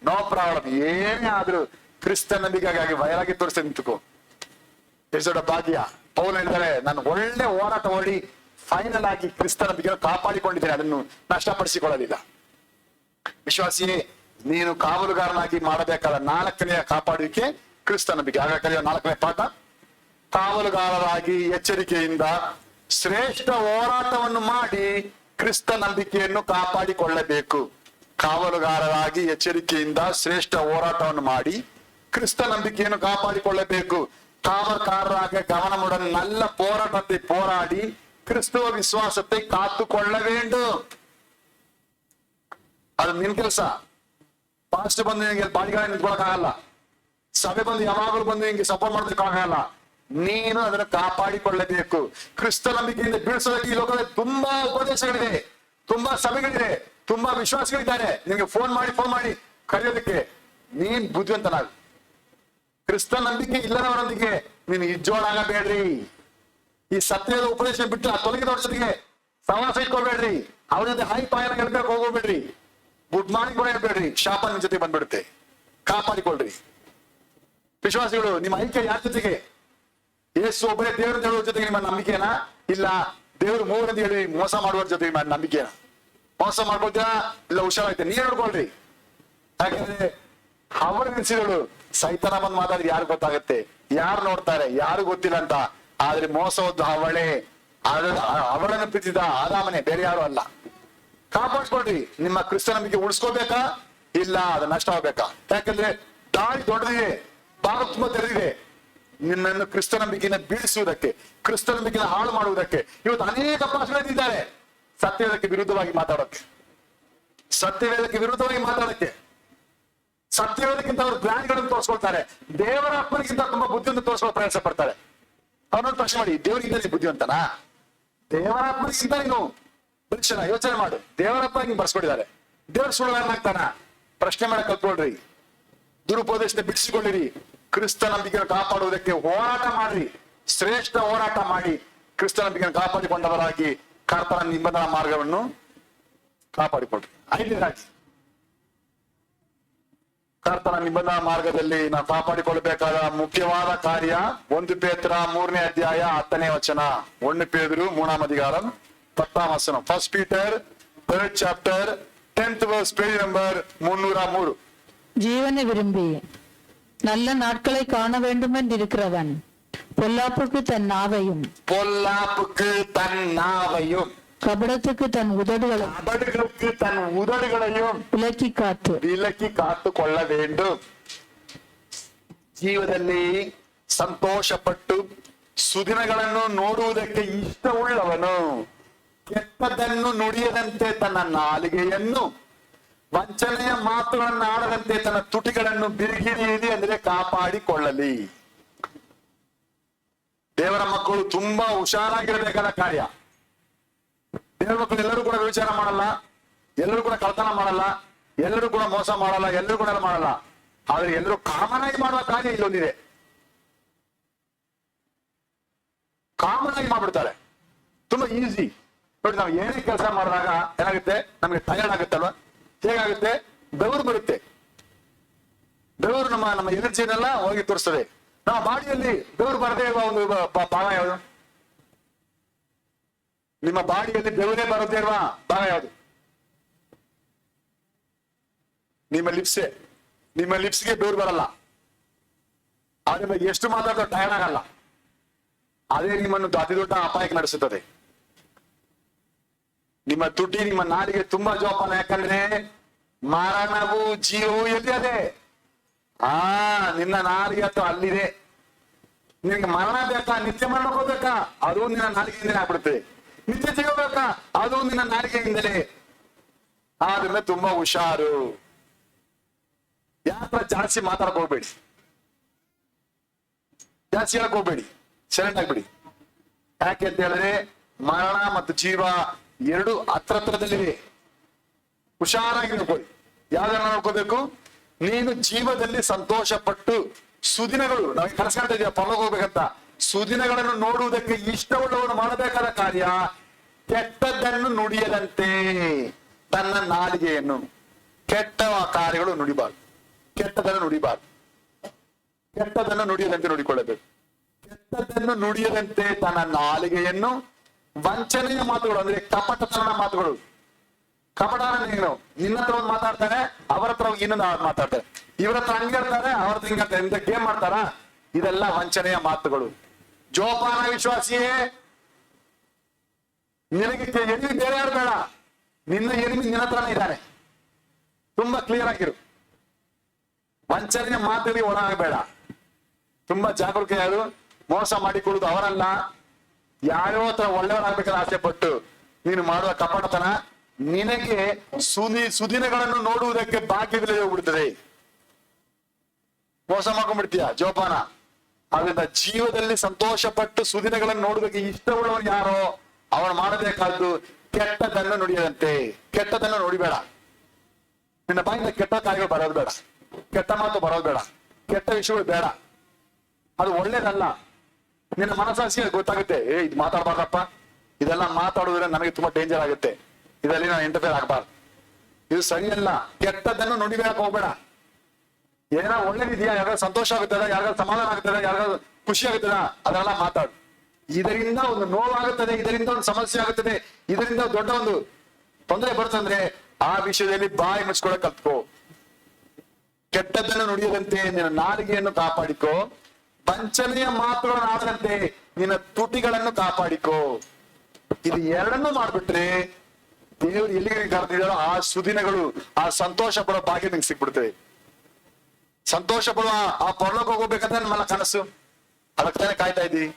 No problem. ಏನೇ ಆದ್ರೂ ಕ್ರಿಸ್ತ ನಂಬಿಕೆಗಾಗಿ ವೈರಾಗಿ ತೋರಿಸಿ ನಿಂತುಕೋ. ಎಷ್ಟು ದೊಡ್ಡ ಭಾಗ್ಯ. ಪೌಲ್ ಹೇಳಿದರೆ, ನಾನು ಒಳ್ಳೆ ಹೋರಾಟ ಓಡಿ ಫೈನಲ್ ಆಗಿ ಕ್ರಿಸ್ತ ನಂಬಿಕೆ ಕಾಪಾಡಿಕೊಂಡಿದ್ದೇನೆ, ಅದನ್ನು ನಷ್ಟಪಡಿಸಿಕೊಳ್ಳಲಿಲ್ಲ. ವಿಶ್ವಾಸಿಯೇ, ನೀನು ಕಾವಲುಗಾರನಾಗಿ ಮಾಡಬೇಕಾದ 4ನೆಯ ಕಾಪಾಡುವಿಕೆ ಕ್ರಿಸ್ತ ನಂಬಿಕೆ. ಆಗ ಕಲಿಯುವ 4ನೇ ಪಾಠ, ಕಾವಲುಗಾರರಾಗಿ ಎಚ್ಚರಿಕೆಯಿಂದ ಶ್ರೇಷ್ಠ ಹೋರಾಟವನ್ನು ಮಾಡಿ ಕ್ರಿಸ್ತ ನಂಬಿಕೆಯನ್ನು ಕಾಪಾಡಿಕೊಳ್ಳಬೇಕು. ಕಾವಲುಗಾರರಾಗಿ ಎಚ್ಚರಿಕೆಯಿಂದ ಶ್ರೇಷ್ಠ ಹೋರಾಟವನ್ನು ಮಾಡಿ ಕ್ರಿಸ್ತ ನಂಬಿಕೆಯನ್ನು ಕಾಪಾಡಿಕೊಳ್ಳಬೇಕು. காவற்காரராக கவனமுடன் நல்ல போராட்டத்தை போராடி கிறிஸ்துவ விசுவாசத்தை காத்துக்கொள்ள வேண்டும். ಅದು ನಿನ್ ಕೆಲಸ. ಪಾಸ್ಟ್ ಬಂದು ನಿನಗೆ ಬಾಡಿಗಾರ ನಿಂತ್ಕೊಳಕ್ಕಾಗಲ್ಲ, ಸಭೆ ಬಂದು ಯಾವಾಗಲೂ ಬಂದು ನಿಂಗೆ ಸಪೋರ್ಟ್ ಮಾಡೋದಕ್ಕಾಗಲ್ಲ. ನೀನು ಅದನ್ನು ಕಾಪಾಡಿಕೊಳ್ಳಬೇಕು. ಕ್ರಿಸ್ತ ನಂಬಿಕೆಯಿಂದ ಬೀಳಿಸೋದಕ್ಕೆ ಈ ಲೋಕದಲ್ಲಿ ತುಂಬಾ ಉಪದೇಶಗಳಿದೆ, ತುಂಬಾ ಸಭೆಗಳಿದೆ, ತುಂಬಾ ವಿಶ್ವಾಸಗಳಿದ್ದಾರೆ. ನಿನಗೆ ಫೋನ್ ಮಾಡಿ ಕರೆಯೋದಕ್ಕೆ ನೀನ್ ಬುದ್ಧಿವಂತನಾಗ. ಕ್ರಿಸ್ತ ನಂಬಿಕೆ ಇಲ್ಲದವರೊಂದಿಗೆ ನೀನು ಇಜ್ಜೋಡಾಗಬೇಡ್ರಿ. ಈ ಸತ್ಯದ ಉಪದೇಶ ಬಿಟ್ಟು ಆ ತೊಲಗಿದವ್ರ ಜೊತೆಗೆ ಸವಾಸ ಇಟ್ಕೋಬೇಡ್ರಿ. ಅವ್ರ ಜೊತೆ ಹೈ ಪಾಯನ ಹೇಳ್ಬೇಕು ಹೋಗೋಬೇಡ್ರಿ. ಗುಡ್ ಮಾರ್ನಿಂಗ್ ಕೂಡ ಹೇಳ್ಬೇಡ್ರಿ. ಶಾಪ ನಿಮ್ ಜೊತೆ ಬಂದ್ಬಿಡುತ್ತೆ. ಕಾಪಾಡಿಕೊಳ್ರಿ. ವಿಶ್ವಾಸಿಗಳು, ನಿಮ್ಮ ಐಕ್ಯ ಯಾರ ಜೊತೆಗೆ? ಯೇಸು ಒಬ್ಬರೇ ದೇವ್ರ ಹೇಳುವ ಜೊತೆಗೆ ನಿಮ್ಮ ನಂಬಿಕೆನಾ? ಇಲ್ಲ ದೇವ್ರು ಮೂವರಂತ ಹೇಳಿ ಮೋಸ ಮಾಡುವ ಜೊತೆಗೆ ನಿಮ್ಮ ನಂಬಿಕೆನ? ಮೋಸ ಮಾಡ್ಕೊಳ್ತೀರಾ? ಇಲ್ಲ ಹುಷಾರಾಯ್ತೆ, ನೀರ್ ನೋಡ್ಕೊಳ್ರಿ. ಯಾಕಂದ್ರೆ ಅವರ ನಿಲ್ಸಿಗಳು ಸೈತಾನ ಬಂದ್ ಮಾತಾಡಿ ಯಾರು ಗೊತ್ತಾಗತ್ತೆ, ಯಾರು ನೋಡ್ತಾರೆ, ಯಾರು ಗೊತ್ತಿಲ್ಲ ಅಂತ. ಆದ್ರೆ ಮೋಸ ಹೋದ್ದು ಅವಳೇ, ಅವಳನ್ನು ಪ್ರೀತಿಸಿದ ಆದಾಮನೆ, ಬೇರೆ ಯಾರು ಅಲ್ಲ. ಕಾಪಾಡ್ಕೊಳ್ರಿ. ನಿಮ್ಮ ಕ್ರಿಸ್ತ ನಂಬಿಕೆ ಉಳಿಸ್ಕೋಬೇಕಾ? ಇಲ್ಲ ಅದು ನಷ್ಟ ಆಗ್ಬೇಕಾ? ಯಾಕಂದ್ರೆ ದಾರಿ ದೊಡ್ಡದಿದೆ, ಬಾಗಿಲು ತುಂಬಾ ತೆರೆದಿದೆ. ನಿನ್ನನ್ನು ಕ್ರಿಸ್ತ ನಂಬಿಕೆಯನ್ನು ಬೀಳಿಸುವುದಕ್ಕೆ, ಕ್ರಿಸ್ತ ನಂಬಿಕೆಯನ್ನು ಹಾಳು ಮಾಡುವುದಕ್ಕೆ ಇವತ್ತು ಅನೇಕ ಪಾಸ್ಗಳಿದ್ದಾರೆ. ಸತ್ಯವೇದಕ್ಕೆ ವಿರುದ್ಧವಾಗಿ ಮಾತಾಡೋಕ್ಕೆ, ಸತ್ಯವೇದಕ್ಕೆ ವಿರುದ್ಧವಾಗಿ ಮಾತಾಡೋಕ್ಕೆ, ಸತ್ಯವೇದಕ್ಕಿಂತ ಅವರು ಜ್ಞಾನಿಗಳನ್ನು ತೋರಿಸ್ಕೊಳ್ತಾರೆ. ದೇವರ ಅಪ್ಪನಿಗಿಂತ ತುಂಬಾ ಬುದ್ಧಿಯನ್ನು ತೋರಿಸ್ಕೊಳ್ಳೋ ಪ್ರಯಾಸ ಪಡ್ತಾರೆ. ಅವನನ್ನು ಪ್ರಶ್ನೆ ಮಾಡಿ, ದೇವರಿಗಿಂತ ಬುದ್ಧಿವಂತನಾ? ದೇವರ ಅಪ್ಪನಿಗಿಂತ ನೀನು ಪರೀಕ್ಷೆ ಯೋಚನೆ ಮಾಡು. ದೇವರಪ್ಪ ಹಿಂಗ್ ಬರ್ಸ್ಕೊಂಡಿದ್ದಾರೆ, ದೇವರ ಸುಳ್ಳುಗಾರನಾಗ್ತಾನ? ಪ್ರಶ್ನೆ ಮಾಡಕ್ ಕಲ್ತ್ಕೊಳ್ರಿ. ದುರುಪದೇಶನ ಬಿಡಿಸಿಕೊಳ್ಳಿರಿ. ಕ್ರಿಸ್ತ ನಂಬಿಕೆಯನ್ನು ಕಾಪಾಡುವುದಕ್ಕೆ ಹೋರಾಟ ಮಾಡ್ರಿ. ಶ್ರೇಷ್ಠ ಹೋರಾಟ ಮಾಡಿ ಕ್ರಿಸ್ತ ನಂಬಿಕೆಯನ್ನು ಕಾಪಾಡಿಕೊಂಡವರಾಗಿ ಕರ್ತನ ನಿಬಂಧನಾ ಮಾರ್ಗವನ್ನು ಕಾಪಾಡಿಕೊಳ್ರಿ. 5ನೇದಾಗಿ, ಕರ್ತನ ನಿಬಂಧನಾ ಮಾರ್ಗದಲ್ಲಿ ನಾವು ಕಾಪಾಡಿಕೊಳ್ಳಬೇಕಾದ ಮುಖ್ಯವಾದ ಕಾರ್ಯ 1 ಪೇತ್ರ 3ನೇ ಅಧ್ಯಾಯ 10ನೇ ವಚನ. 1 ಪೇದ್ರು 3ஆம் அதிகாரம் 10ஆம் வசனம். 1 Peter 3rd chapter 10th verse, page number 303. ஜீவனை விரும்பி நல்ல நாட்களை காண வேண்டும் என்றிருக்கிறவன் பொல்லாப்புக்கு தன் நாவையும் கபடத்துக்கு தன் உதடுகளையும் விலக்கி ಕಾತು ಕೊಳ್ಳ வேண்டும். ಜೀವದಲ್ಲಿ ಸಂತೋಷಪಟ್ಟು ಸುದಿನಗಳನ್ನು ನೋಡುವುದಕ್ಕೆ ಇಷ್ಟವುಳ್ಳವನು ಕೆಟ್ಟದನ್ನು ನುಡಿಯದಂತೆ ತನ್ನ ನಾಲಿಗೆಯನ್ನು, ವಂಚನೆಯ ಮಾತುಗಳನ್ನು ಆಡದಂತೆ ತನ್ನ ತುಟಿಗಳನ್ನು ಬಿರುಗಿರಿಯಲಿ ಅಂದ್ರೆ ಕಾಪಾಡಿಕೊಳ್ಳಲಿ. ದೇವರ ಮಕ್ಕಳು ತುಂಬಾ ಹುಷಾರಾಗಿರಬೇಕಾದ ಕಾರ್ಯ. ದೇವರ ಮಕ್ಕಳು ಎಲ್ಲರೂ ಕೂಡ ವಿಚಾರ ಮಾಡಲ್ಲ, ಎಲ್ಲರೂ ಕೂಡ ಕಳ್ತನ ಮಾಡಲ್ಲ, ಎಲ್ಲರೂ ಕೂಡ ಮೋಸ ಮಾಡಲ್ಲ, ಎಲ್ಲರೂ ಕೂಡ ಮಾಡಲ್ಲ. ಆದ್ರೆ ಎಲ್ಲರೂ ಕಾಮನ್ ಆಗಿ ಮಾಡುವ ಕಾರ್ಯ ಇಲ್ಲೊಂದಿದೆ. ಕಾಮನ್ ಆಗಿ ಮಾಡ್ಬಿಡ್ತಾರೆ, ತುಂಬಾ ಈಸಿ. ನೋಡಿ, ನಾವು ಏನೇ ಕೆಲಸ ಮಾಡಿದಾಗ ಏನಾಗುತ್ತೆ, ನಮಗೆ ಟಯರ್ಡ್ ಆಗುತ್ತಲ್ವಾ? ಹೇಗಾಗುತ್ತೆ? ಬೆವರು ಬರುತ್ತೆ. ಬೆವರು ನಮ್ಮ ಎನರ್ಜಿನೆಲ್ಲ ಹೋಗಿ ತೋರಿಸ್ತದೆ. ನಮ್ಮ ಬಾಡಿಯಲ್ಲಿ ಬೆವರು ಬರದೇ ಇರುವ ಒಂದು ಭಾಗ ಯಾವುದು? ನಿಮ್ಮ ಬಾಡಿಯಲ್ಲಿ ಬೆವರೇ ಬರದೇ ಇರುವ ಭಾಗ ಯಾವುದು? ನಿಮ್ಮ ಲಿಪ್ಸೆ. ನಿಮ್ಮ ಲಿಪ್ಸ್ಗೆ ಬೆವರು ಬರಲ್ಲ, ಆದ್ರೆ ಎಷ್ಟು ಮಾತಾಡೋ ಟಯರ್ಡ್ ಆಗಲ್ಲ. ಅದೇ ನಿಮ್ಮನ್ನು ಅತಿ ದೊಡ್ಡ ಅಪಾಯಕ್ಕೆ ನಡೆಸುತ್ತದೆ. ನಿಮ್ಮ ತುಟಿ, ನಿಮ್ಮ ನಾಲಿಗೆ ತುಂಬಾ ಜೋಪಾನ. ಯಾಕಂದ್ರೆ ಮರಣವು ಜೀವವು ಎಲ್ಲಿ ಅದೇ? ನಿನ್ನ ನಾಲಿಗೆ ಅಥವಾ ಅಲ್ಲಿದೆ. ನಿನಗೆ ಮರಣ ಬೇಕಾ? ನಿತ್ಯ ಮರಣ ಹೋಗ್ಬೇಕಾ? ಅದು ನಿನ್ನ ನಾಲಿಗೆಯಿಂದಲೇ ಆಗ್ಬಿಡುತ್ತೆ. ನಿತ್ಯ ಜೀವ ಬೇಕಾ? ಅದು ನಿನ್ನ ನಾಲಿಗೆಯಿಂದಲೇ. ಆದ್ರಿಂದ ತುಂಬಾ ಹುಷಾರು. ಯಾರ ಜಾಸ್ತಿ ಮಾತಾಡಕ್ ಹೋಗ್ಬೇಡಿ. ಜಾಸ್ತಿ ಹೇಳಕ್ ಹೋಗ್ಬೇಡಿ, ಸೈಲೆಂಟ್ ಆಗ್ಬಿಡಿ. ಯಾಕೆ ಅಂತ ಹೇಳಿದ್ರೆ ಮರಣ ಮತ್ತು ಜೀವ ಎರಡು ಹತ್ರದಲ್ಲಿವೆ. ಹುಷಾರಾಗಿ ನೋಡ್ಕೊಳ್ಳಿ. ಯಾವ್ದನ್ನ ನೋಡ್ಕೋಬೇಕು? ನೀನು ಜೀವದಲ್ಲಿ ಸಂತೋಷ ಪಟ್ಟು ಸುದಿನಗಳು, ನಾವೀಗ ಕನಸ್ಕೊಳ್ತಾ ಇದೀಯ ಪರಲೋಕ ಹೋಗ್ಬೇಕಂತ, ಸುದಿನಗಳನ್ನು ನೋಡುವುದಕ್ಕೆ ಇಷ್ಟವುಳ್ಳವನು ಮಾಡಬೇಕಾದ ಕಾರ್ಯ ಕೆಟ್ಟದ್ದನ್ನು ನುಡಿಯದಂತೆ ತನ್ನ ನಾಲಿಗೆಯನ್ನು, ಕೆಟ್ಟ ಕಾರ್ಯಗಳು ನುಡಿಬಾರ್ದು, ಕೆಟ್ಟದನ್ನು ನುಡಿಬಾರ್ದು, ಕೆಟ್ಟದನ್ನು ನುಡಿಯದಂತೆ ನೋಡಿಕೊಳ್ಳಬೇಕು. ಕೆಟ್ಟದನ್ನು ನುಡಿಯದಂತೆ ತನ್ನ ನಾಲಿಗೆಯನ್ನು, ವಂಚನೆಯ ಮಾತುಗಳು ಅಂದ್ರೆ ಕಪಟತನ ಮಾತುಗಳು. ಕಪಟನ ನೀನು ನಿನ್ನ ಹತ್ರ ಒಂದು ಮಾತಾಡ್ತಾನೆ, ಅವರ ಹತ್ರ ಇನ್ನೊಂದು ಮಾತಾಡ್ತಾರೆ, ಇವರ ಹತ್ರ ಹಂಗಿರ್ತಾರೆ, ಅವ್ರ ಹತ್ರ ಹಿಂಗಂತ ಎಂತ ಗೇಮ್ ಮಾಡ್ತಾರ, ಇದೆಲ್ಲ ವಂಚನೆಯ ಮಾತುಗಳು. ಜೋಪಾನ ವಿಶ್ವಾಸಿಯೇ, ನಿನಗೆ ಎನಿಮಿ ಬೇರೆ ಯಾರು ಬೇಡ, ನಿನ್ನ ಎನಿಮಿ ನಿನ್ನ ಹತ್ರನೇ ಇದ್ದಾನೆ. ತುಂಬಾ ಕ್ಲಿಯರ್ ಆಗಿರು. ವಂಚನೆಯ ಮಾತುಗಳಿಗೆ ಒಣ ಆಗಬೇಡ. ತುಂಬಾ ಜಾಗರೂಕತೆಯಾರು. ಮೋಸ ಮಾಡಿಕೊಳ್ಳುವುದು ಅವರಲ್ಲ, ಯಾರೋ ಹತ್ರ ಒಳ್ಳೆಯವರಾಗ್ಬೇಕಂತ ಆಸೆ ಪಟ್ಟು ನೀನು ಮಾಡುವ ಕಪಟತನ ನಿನಗೆ ಸುದಿನಗಳನ್ನು ನೋಡುವುದಕ್ಕೆ ಭಾಗ್ಯವಿಲ್ಲದೆ ಹೋಗ್ಬಿಡ್ತದೆ. ಮೋಸ ಮಾಡ್ಕೊಂಡ್ಬಿಡ್ತೀಯ. ಜೋಪಾನ. ಅದರಿಂದ ಜೀವದಲ್ಲಿ ಸಂತೋಷ ಪಟ್ಟು ಸುದಿನಗಳನ್ನು ನೋಡುವುದಕ್ಕೆ ಇಷ್ಟವುಳ್ಳವನು ಯಾರೋ ಅವನು ಮಾಡಬೇಕಾದ್ದು ಕೆಟ್ಟದನ್ನು ನುಡಿಯದಂತೆ. ಕೆಟ್ಟದನ್ನು ನೋಡಿಬೇಡ. ನಿನ್ನ ಬಾಯಿಂದ ಕೆಟ್ಟ ಕಾರ್ಯಗಳು ಬರೋದು ಬೇಡ, ಕೆಟ್ಟ ಮಾತು ಬರೋದು ಬೇಡ, ಕೆಟ್ಟ ವಿಷಯಗಳು ಬೇಡ. ಅದು ಒಳ್ಳೇದಲ್ಲ. ನಿನ್ನ ಮನಸ್ಸಾಕ್ಷಿ ಗೊತ್ತಾಗುತ್ತೆ, ಇದು ಮಾತಾಡ್ಬಾರ್ದಪ್ಪ, ಇದೆಲ್ಲ ಮಾತಾಡುವುದ್ರೆ ನನಗೆ ತುಂಬಾ ಡೇಂಜರ್ ಆಗುತ್ತೆ, ಇದರಲ್ಲಿ ನಾನು ಇಂಟರ್ಫಿಯರ್ ಆಗಬಾರ್ದು, ಇದು ಸರಿಯಲ್ಲ. ಕೆಟ್ಟದನ್ನು ನುಡಿಬೇಕ ಹೋಗ್ಬೇಡ. ಏನೋ ಒಳ್ಳೇದಿದೆಯಾ, ಯಾರು ಸಂತೋಷ ಆಗುತ್ತದ, ಯಾರಿಗಾದ್ರು ಸಮಾಧಾನ ಆಗುತ್ತದ, ಯಾರಿಗಾದ್ರು ಖುಷಿ ಆಗುತ್ತದ, ಅದೆಲ್ಲ ಮಾತಾಡು. ಇದರಿಂದ ಒಂದು ನೋವಾಗುತ್ತದೆ, ಇದರಿಂದ ಒಂದು ಸಮಸ್ಯೆ ಆಗುತ್ತದೆ, ಇದರಿಂದ ದೊಡ್ಡ ಒಂದು ತೊಂದರೆ ಬರ್ತಂದ್ರೆ ಆ ವಿಷಯದಲ್ಲಿ ಬಾಯಿ ಮುಚ್ಕೊಳ್ಳೋಕೆ ಕಲ್ತ್ಕೋ. ಕೆಟ್ಟದ್ದನ್ನು ನುಡಿಯದಂತೆ ನಿನ್ನ ನಾಲಿಗೆಯನ್ನು ಕಾಪಾಡಿಕೋ, ವಂಚನೆಯ ಮಾತುಗಳನ್ನು ಆಡದಂತೆ ನಿನ್ನ ತುಟಿಗಳನ್ನು ಕಾಪಾಡಿಕೋ. ಇದು ಎರಡನ್ನೂ ಮಾಡ್ಬಿಟ್ರೆ ದೇವರು ಎಲ್ಲಿಗೆ ಕರೆದಿದ್ದಾರೋ ಆ ಸುದಿನಗಳು, ಆ ಸಂತೋಷ ಪಡೋ ಭಾಗ್ಯ ನಿಂಗೆ ಸಿಕ್ಬಿಡ್ತದೆ. ಸಂತೋಷ ಪಡುವ ಆ ಪರಲೋಕ ಹೋಗ್ಬೇಕಂತ ನಮ್ಮಲ್ಲ ಕನಸು, ಅದಕ್ಕೆ ತಾನೇ ಕಾಯ್ತಾ ಇದ್ದೀವಿ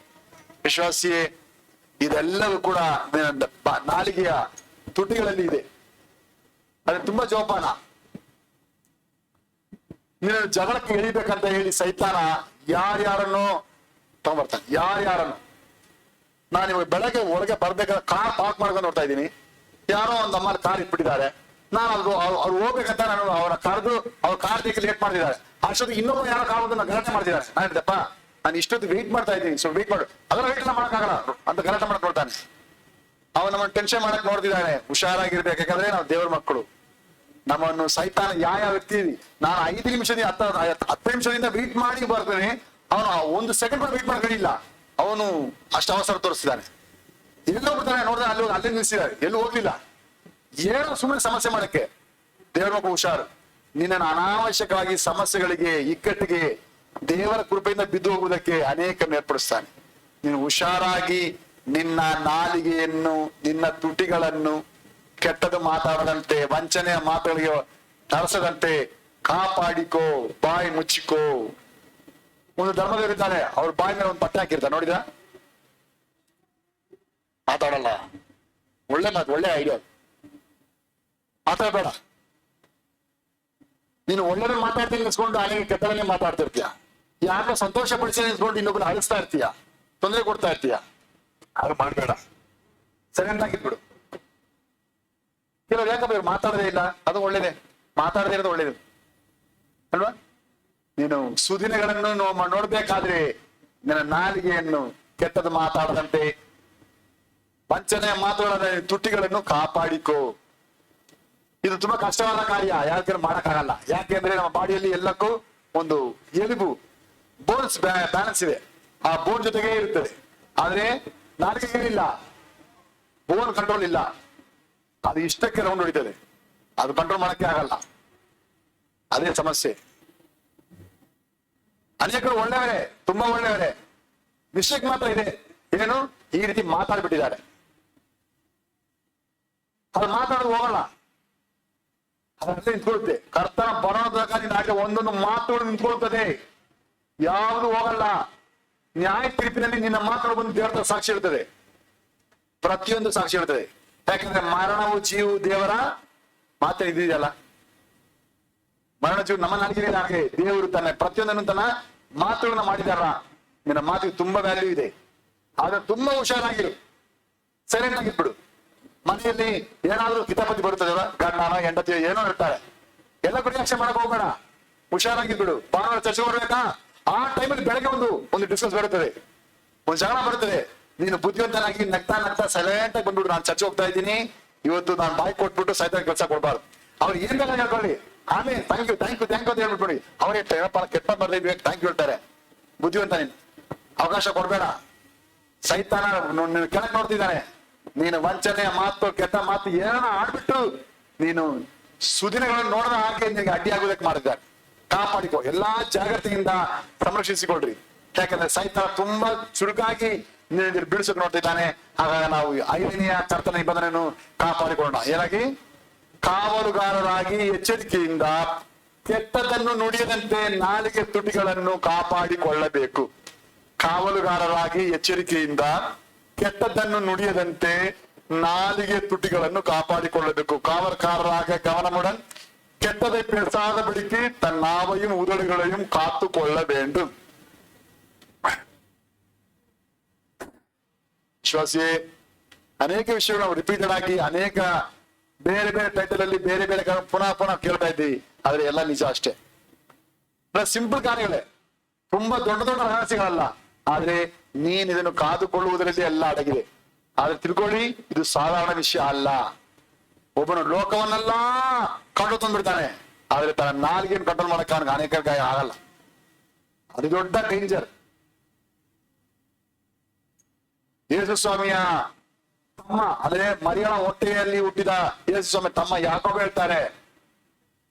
ವಿಶ್ವಾಸಿಯೇ. ಇದೆಲ್ಲವೂ ಕೂಡ ನಾಲಿಗೆಯ ತುಟಿಗಳಲ್ಲಿ ಇದೆ. ಅದೇ ತುಂಬಾ ಜೋಪಾನ. ನೀನು ಜಗಳಕ್ಕೆ ಎಳಿಬೇಕಂತ ಹೇಳಿ ಸೈತಾನ ಯಾರ್ಯಾರನ್ನು ತಗೊಂಡ್ಬರ್ತಾನೆ, ಯಾರ್ಯಾರನ್ನು. ನಾನು ಇವಾಗ ಬೆಳಗ್ಗೆ ಒಳಗೆ ಬರ್ಬೇಕಾದ್ರೆ ಕಾರ್ ಪಾರ್ಕ್ ಮಾಡ್ಕೊಂಡು ನೋಡ್ತಾ ಇದ್ದೀನಿ, ಯಾರೋ ಒಂದು ಅಮ್ಮಲ್ಲಿ ಕಾರ್ ಇಟ್ಬಿಟ್ಟಿದ್ದಾರೆ. ನಾನು ಅವ್ರು ಹೋಗ್ಬೇಕಂತ ನಾನು ಅವರ ಕರೆದು ಅವ್ರ ಕಾರ್ ದೇಕ್ಕೆ ಲೇಟ್ ಮಾಡಿದ್ದಾರೆ. ಅಷ್ಟೊತ್ತಿಗೆ ಇನ್ನೊಬ್ಬ ಯಾರೋ ಕಾರ್ ಬಂದು ಗಲಾಟೆ ಮಾಡ್ತಿದ್ದಾರೆ. ನಾನು ಹೇಳಿದೆಪ್ಪ, ನಾನು ಇಷ್ಟೊತ್ತು ವೆಯ್ಟ್ ಮಾಡ್ತಾ ಇದ್ದೀನಿ, ಸೊ ವೆಯ್ಟ್ ಮಾಡು, ಅದನ್ನ ವೆಯ್ಟ್ ಎಲ್ಲ ಮಾಡಕ್ಕಾಗಲ್ಲ ಅಂತ ಗಲಾಟೆ ಮಾಡಕ್ ನೋಡ್ತಾನೆ. ಅವನು ನಮ್ಮನ್ನು ಟೆನ್ಷನ್ ಮಾಡಕ್ ನೋಡ್ತಿದ್ದಾನೆ. ಹುಷಾರಾಗಿರ್ಬೇಕು, ಯಾಕಂದ್ರೆ ನಾವು ದೇವ್ರ ಮಕ್ಕಳು. ನಮ್ಮನ್ನು ಸೈತಾನ ಯಾವ ವ್ಯಕ್ತಿ, ನಾನು 5 ನಿಮಿಷದಿಂದ 10 ನಿಮಿಷದಿಂದ ವೆಯ್ಟ್ ಮಾಡಿ ಬರ್ತೇನೆ, ಅವನು 1 ಸೆಕೆಂಡ್ ವೆಯ್ಟ್ ಮಾಡ್ಕೊಂಡಿಲ್ಲ. ಅವನು ಅಷ್ಟು ಅವಸರ ತೋರಿಸ್ತಿದ್ದಾನೆ. ಎಲ್ಲೋ ಬಿಡ್ತಾನೆ, ನೋಡಿದ್ರೆ ಅಲ್ಲೇ ನಿಲ್ಸಿದ್ದಾರೆ, ಎಲ್ಲೂ ಹೋಗ್ಲಿಲ್ಲ. ಏನೋ ಸುಮ್ಮನೆ ಸಮಸ್ಯೆ ಮಾಡಕ್ಕೆ. ದೇವ್ರ ಮಕ್ಕಳು ಹುಷಾರು. ನಿನ್ನನ್ನು ಅನಾವಶ್ಯಕವಾಗಿ ಸಮಸ್ಯೆಗಳಿಗೆ, ಇಕ್ಕಟ್ಟಿಗೆ ದೇವರ ಕೃಪೆಯಿಂದ ಬಿದ್ದು ಹೋಗುವುದಕ್ಕೆ ಅನೇಕರನ್ನು ಏರ್ಪಡಿಸ್ತಾನೆ. ನೀನು ಹುಷಾರಾಗಿ ನಿನ್ನ ನಾಲಿಗೆಯನ್ನು, ನಿನ್ನ ತುಟಿಗಳನ್ನು ಕೆಟ್ಟದ್ದು ಮಾತಾಡದಂತೆ, ವಂಚನೆಯ ಮಾತುಗಳಿಗೆ ನಡೆಸದಂತೆ ಕಾಪಾಡಿಕೋ, ಬಾಯಿ ಮುಚ್ಚಿಕೋ. ಒಂದು ಧರ್ಮದವರಿದ್ದಾರೆ, ಅವ್ರ ಬಾಯಿ ಮೇಲೆ ಒಂದು ಪಟ್ಟೆ ಹಾಕಿರ್ತಾರೆ, ನೋಡಿದ? ಮಾತಾಡಲ್ಲ. ಒಳ್ಳೆ ಮಾತು, ಒಳ್ಳೆ ಐಡಿಯಾ. ಮಾತಾಡಬೇಡ. ನೀನು ಒಳ್ಳೆದ ಮಾತಾಡ್ತೀನಿ ನಿಲ್ಸ್ಕೊಂಡು ಅಲ್ಲಿಗೆ ಕೆಟ್ಟದನ್ನೇ ಮಾತಾಡ್ತಿರ್ತೀಯ. ಯಾರನ್ನ ಸಂತೋಷ ಪಡಿಸಿ ನಿಲ್ಸ್ಕೊಂಡು ಇನ್ನೊಬ್ಬನ ಅಳಿಸ್ತಾ ಇರ್ತೀಯ, ತೊಂದರೆ ಕೊಡ್ತಾ ಇರ್ತೀಯ. ಅದು ಮಾಡಬೇಡ. ಸೈಲೆಂಟ್ ಆಗಿದ್ಬಿಡು. ಕೆಲವ್ರು ಯಾಕಪ್ಪ ಇವ್ರು ಮಾತಾಡದೇ ಇಲ್ಲ, ಅದು ಒಳ್ಳೇದೇ. ಮಾತಾಡದೇ ಇರೋದು ಒಳ್ಳೇದು ಅಲ್ವಾ? ನೀನು ಸುದಿನಗಳನ್ನು ನೋಡ್ಬೇಕಾದ್ರೆ ನಿನ್ನ ನಾಲಿಗೆಯನ್ನು ಕೆಟ್ಟದ್ದು ಮಾತಾಡದಂತೆ, ವಂಚನೆಯ ಮಾತುಗಳ ತುಟಿಗಳನ್ನು ಕಾಪಾಡಿಕೋ. ಇದು ತುಂಬಾ ಕಷ್ಟವಾದ ಕಾರ್ಯ, ಯಾಕೆ ಮಾಡಕ್ಕಾಗಲ್ಲ. ಯಾಕೆಂದ್ರೆ ನಮ್ಮ ಬಾಡಿಯಲ್ಲಿ ಎಲ್ಲಕ್ಕೂ ಒಂದು ಎಲುಬು, ಬೋನ್ಸ್ ಬ್ಯಾಲೆನ್ಸ್ ಇದೆ, ಆ ಬೋನ್ ಜೊತೆಗೆ ಇರುತ್ತದೆ. ಆದ್ರೆ ನಾಲಿಗೆ ಏನಿಲ್ಲ, ಬೋನ್ ಕಂಟ್ರೋಲ್ ಇಲ್ಲ. ಅದು ಇಷ್ಟಕ್ಕೆ ರೌಂಡ್ ಹೊಡಿತದೆ, ಅದು ಕಂಟ್ರೋಲ್ ಮಾಡಕ್ಕೆ ಆಗಲ್ಲ. ಅದೇ ಸಮಸ್ಯೆ. ಅನೇಕರು ಒಳ್ಳೆಯವರೇ, ತುಂಬಾ ಒಳ್ಳೆಯವರೇ, ಮಿಸ್ಟೇಕ್ ಮಾತ್ರ ಇದೆ. ಏನು? ಈ ರೀತಿ ಮಾತಾಡ್ಬಿಟ್ಟಿದ್ದಾರೆ. ಅದು ಮಾತಾಡೋದು ಹೋಗಲ್ಲ, ಅದರಲ್ಲಿ ನಿಂತ್ಕೊಳ್ಳುತ್ತೆ. ಕರ್ತನ ಬರೋದಾಗ ನಿನ್ನ ಒಂದೊಂದು ಮಾತುಗಳು ನಿಂತ್ಕೊಳ್ತದೆ, ಯಾವುದು ಹೋಗಲ್ಲ. ನ್ಯಾಯ ತೀರ್ಪಿನಲ್ಲಿ ನಿನ್ನ ಮಾತುಗಳು ಬಂದು ದೇವರ ಸಾಕ್ಷಿ ಇರ್ತದೆ, ಪ್ರತಿಯೊಂದು ಸಾಕ್ಷಿ ಇರ್ತದೆ. ಯಾಕಂದ್ರೆ ಮರಣವು ಜೀವ ದೇವರ ಮಾತೇ ಇದೆಯಲ್ಲ. ಮರಣ ಜೀವ ನಮ್ಮ ನಾಲಿಗೆ ಹಾಗೆ ದೇವರು ತನ್ನ ಪ್ರತಿಯೊಂದನ್ನು ತನ್ನ ಮಾತುಗಳನ್ನ ಮಾಡಿದಾರ. ನಿನ್ನ ಮಾತಿಗೆ ತುಂಬಾ ವ್ಯಾಲ್ಯೂ ಇದೆ, ಆದ್ರೆ ತುಂಬಾ ಹುಷಾರಾಗಿರು, ಸೈಲೆಂಟ್ ಆಗಿರ್ಬಿಡು. ಮನೆಯಲ್ಲಿ ಏನಾದ್ರೂ ಕಿತಾಪತಿ ಬರುತ್ತದೆ, ಗಂಡನ ಹೆಂಡತಿ ಏನೋ ಇರ್ತಾರೆ, ಎಲ್ಲ ಕಡೆ ಆಕ್ಷನ್ ಮಾಡಕ್ ಹೋಗ್ಬೇಡ, ಹುಷಾರಾಗಿರ್ಬಿಡು. ಭಾನುವಾರ ಚರ್ಚೆ ಬರ್ಬೇಕಾ, ಆ ಟೈಮಲ್ಲಿ ಬೆಳಗ್ಗೆ ಒಂದು ಡಿಸ್ಕಸ್ ಬರುತ್ತದೆ, ಒಂದು ಜಗಳ ಬರುತ್ತದೆ. ನೀನು ಬುದ್ಧಿವಂತನಾಗಿ ನಗ್ತಾ ನಗ್ತಾ ಸೈಲೆಂಟ್ ಆಗಿ ಬಂದ್ಬಿಡು, ನಾನು ಚರ್ಚೆ ಹೋಗ್ತಾ ಇದ್ದೀನಿ, ಇವತ್ತು ನಾನು ಬಾಯಿ ಕೊಟ್ಬಿಟ್ಟು ಸೈತಾನ ಕೆಲಸ ಕೊಡ್ಬಾರ್ದು. ಅವ್ರು ಏನ್ ಬೇಕಾದ್ರೆ ಹೇಳ್ಕೊಳ್ಳಿ, ಆಮೇಲೆ ಥ್ಯಾಂಕ್ ಯು ಅಂತ ಹೇಳ್ಬಿಟ್ಬಿಡಿ. ಅವ್ರೇ ಕೆಟ್ಟ ಬರ್ದಿದ್ವಿ ಥ್ಯಾಂಕ್ ಯು ಹೇಳ್ತಾರೆ. ಬುದ್ಧಿವಂತ ನೀನು, ಅವಕಾಶ ಕೊಡ್ಬೇಡ. ಸೈತಾನ ಕೆಳಗೆ ನೋಡ್ತಿದ್ದಾನೆ, ನೀನು ವಂಚನೆಯ ಮಾತು, ಕೆಟ್ಟ ಮಾತು ಏನೋ ಆಡ್ಬಿಟ್ಟು ನೀನು ಸುದಿನಗಳನ್ನು ನೋಡದ ಹಾಗೆ ನಿನಗೆ ಅಡ್ಡಿಯಾಗೋದಕ್ಕೆ ಮಾಡಿದ್ದಾರೆ. ಕಾಪಾಡಿಕೊ, ಎಲ್ಲಾ ಜಾಗ್ರತೆಯಿಂದ ಸಂರಕ್ಷಿಸಿಕೊಳ್ರಿ. ಯಾಕಂದ್ರೆ ಸೈತಾನ ತುಂಬಾ ಚುರುಕಾಗಿ ಬಿಡಿಸಕ್ ನೋಡ್ತಿದ್ದಾನೆ. ಹಾಗಾಗಿ ನಾವು 5ನೇ ಕರ್ತನ ನಿಬಂಧನೆಯನ್ನು ಕಾಪಾಡಿಕೊಳ್ಳೋಣ. ಏನಾಗಿ ಕಾವಲುಗಾರರಾಗಿ ಎಚ್ಚರಿಕೆಯಿಂದ ಕೆಟ್ಟದನ್ನು ನುಡಿಯದಂತೆ ನಾಲಿಗೆ ತುಟಿಗಳನ್ನು ಕಾಪಾಡಿಕೊಳ್ಳಬೇಕು. ಕಾವಲುಗಾರರಾಗಿ ಎಚ್ಚರಿಕೆಯಿಂದ ಕೆಟ್ಟದ್ದನ್ನು ನುಡಿಯದಂತೆ ನಾಲಿಗೆ ತುಟಿಗಳನ್ನು ಕಾಪಾಡಿಕೊಳ್ಳಬೇಕು. காவற்காரராக கவனமுடன் கெட்டதை பேசாதபடிக்கு தன் நாவையும் உதடுகளையும் காத்து கொள்ள வேண்டும். ವಿಶ್ವಾಸಿಯೇ, ಅನೇಕ ವಿಷಯಗಳು ನಾವು ರಿಪೀಟೆಡ್ ಆಗಿ ಅನೇಕ ಬೇರೆ ಬೇರೆ ಟೈಟಲ್ ಅಲ್ಲಿ ಬೇರೆ ಬೇರೆ ಪುನಃ ಕೇಳ್ತಾ ಇದ್ದೀವಿ, ಆದ್ರೆ ಎಲ್ಲ ನಿಜ ಅಷ್ಟೇ. ಸಿಂಪಲ್ ಕಾರ್ಯಗಳೇ, ತುಂಬಾ ದೊಡ್ಡ ದೊಡ್ಡ ರಹಸ್ಯಗಳಲ್ಲ, ಆದ್ರೆ ನೀನ್ ಇದನ್ನು ಕಾದುಕೊಳ್ಳುವುದರಲ್ಲಿ ಎಲ್ಲ ಅಡಗಿದೆ. ಆದ್ರೆ ತಿಳ್ಕೊಳ್ಳಿ, ಇದು ಸಾಧಾರಣ ವಿಷಯ ಅಲ್ಲ. ಒಬ್ಬನು ಲೋಕವನ್ನೆಲ್ಲ ಕಂಟ್ರೋಲ್ ತಂದ್ಬಿಡ್ತಾನೆ, ಆದ್ರೆ ತನ್ನ ನಾಲ್ಗೇನು ಕಂಟ್ರೋಲ್ ಮಾಡಕ್ಕೆ ಅವನಿಗೆ ಅನೇಕ ಗಾಯ ಆಗಲ್ಲ. ಅದು ದೊಡ್ಡ ಡೇಂಜರ್. ಯೇಸು ಸ್ವಾಮಿಯ ತಮ್ಮ, ಅಂದ್ರೆ ಮರಿಯಳ ಹೊಟ್ಟೆಯಲ್ಲಿ ಹುಟ್ಟಿದ ಯೇಸು ಸ್ವಾಮಿ ತಮ್ಮ ಯಾಕೋಬ ಹೇಳ್ತಾರೆ,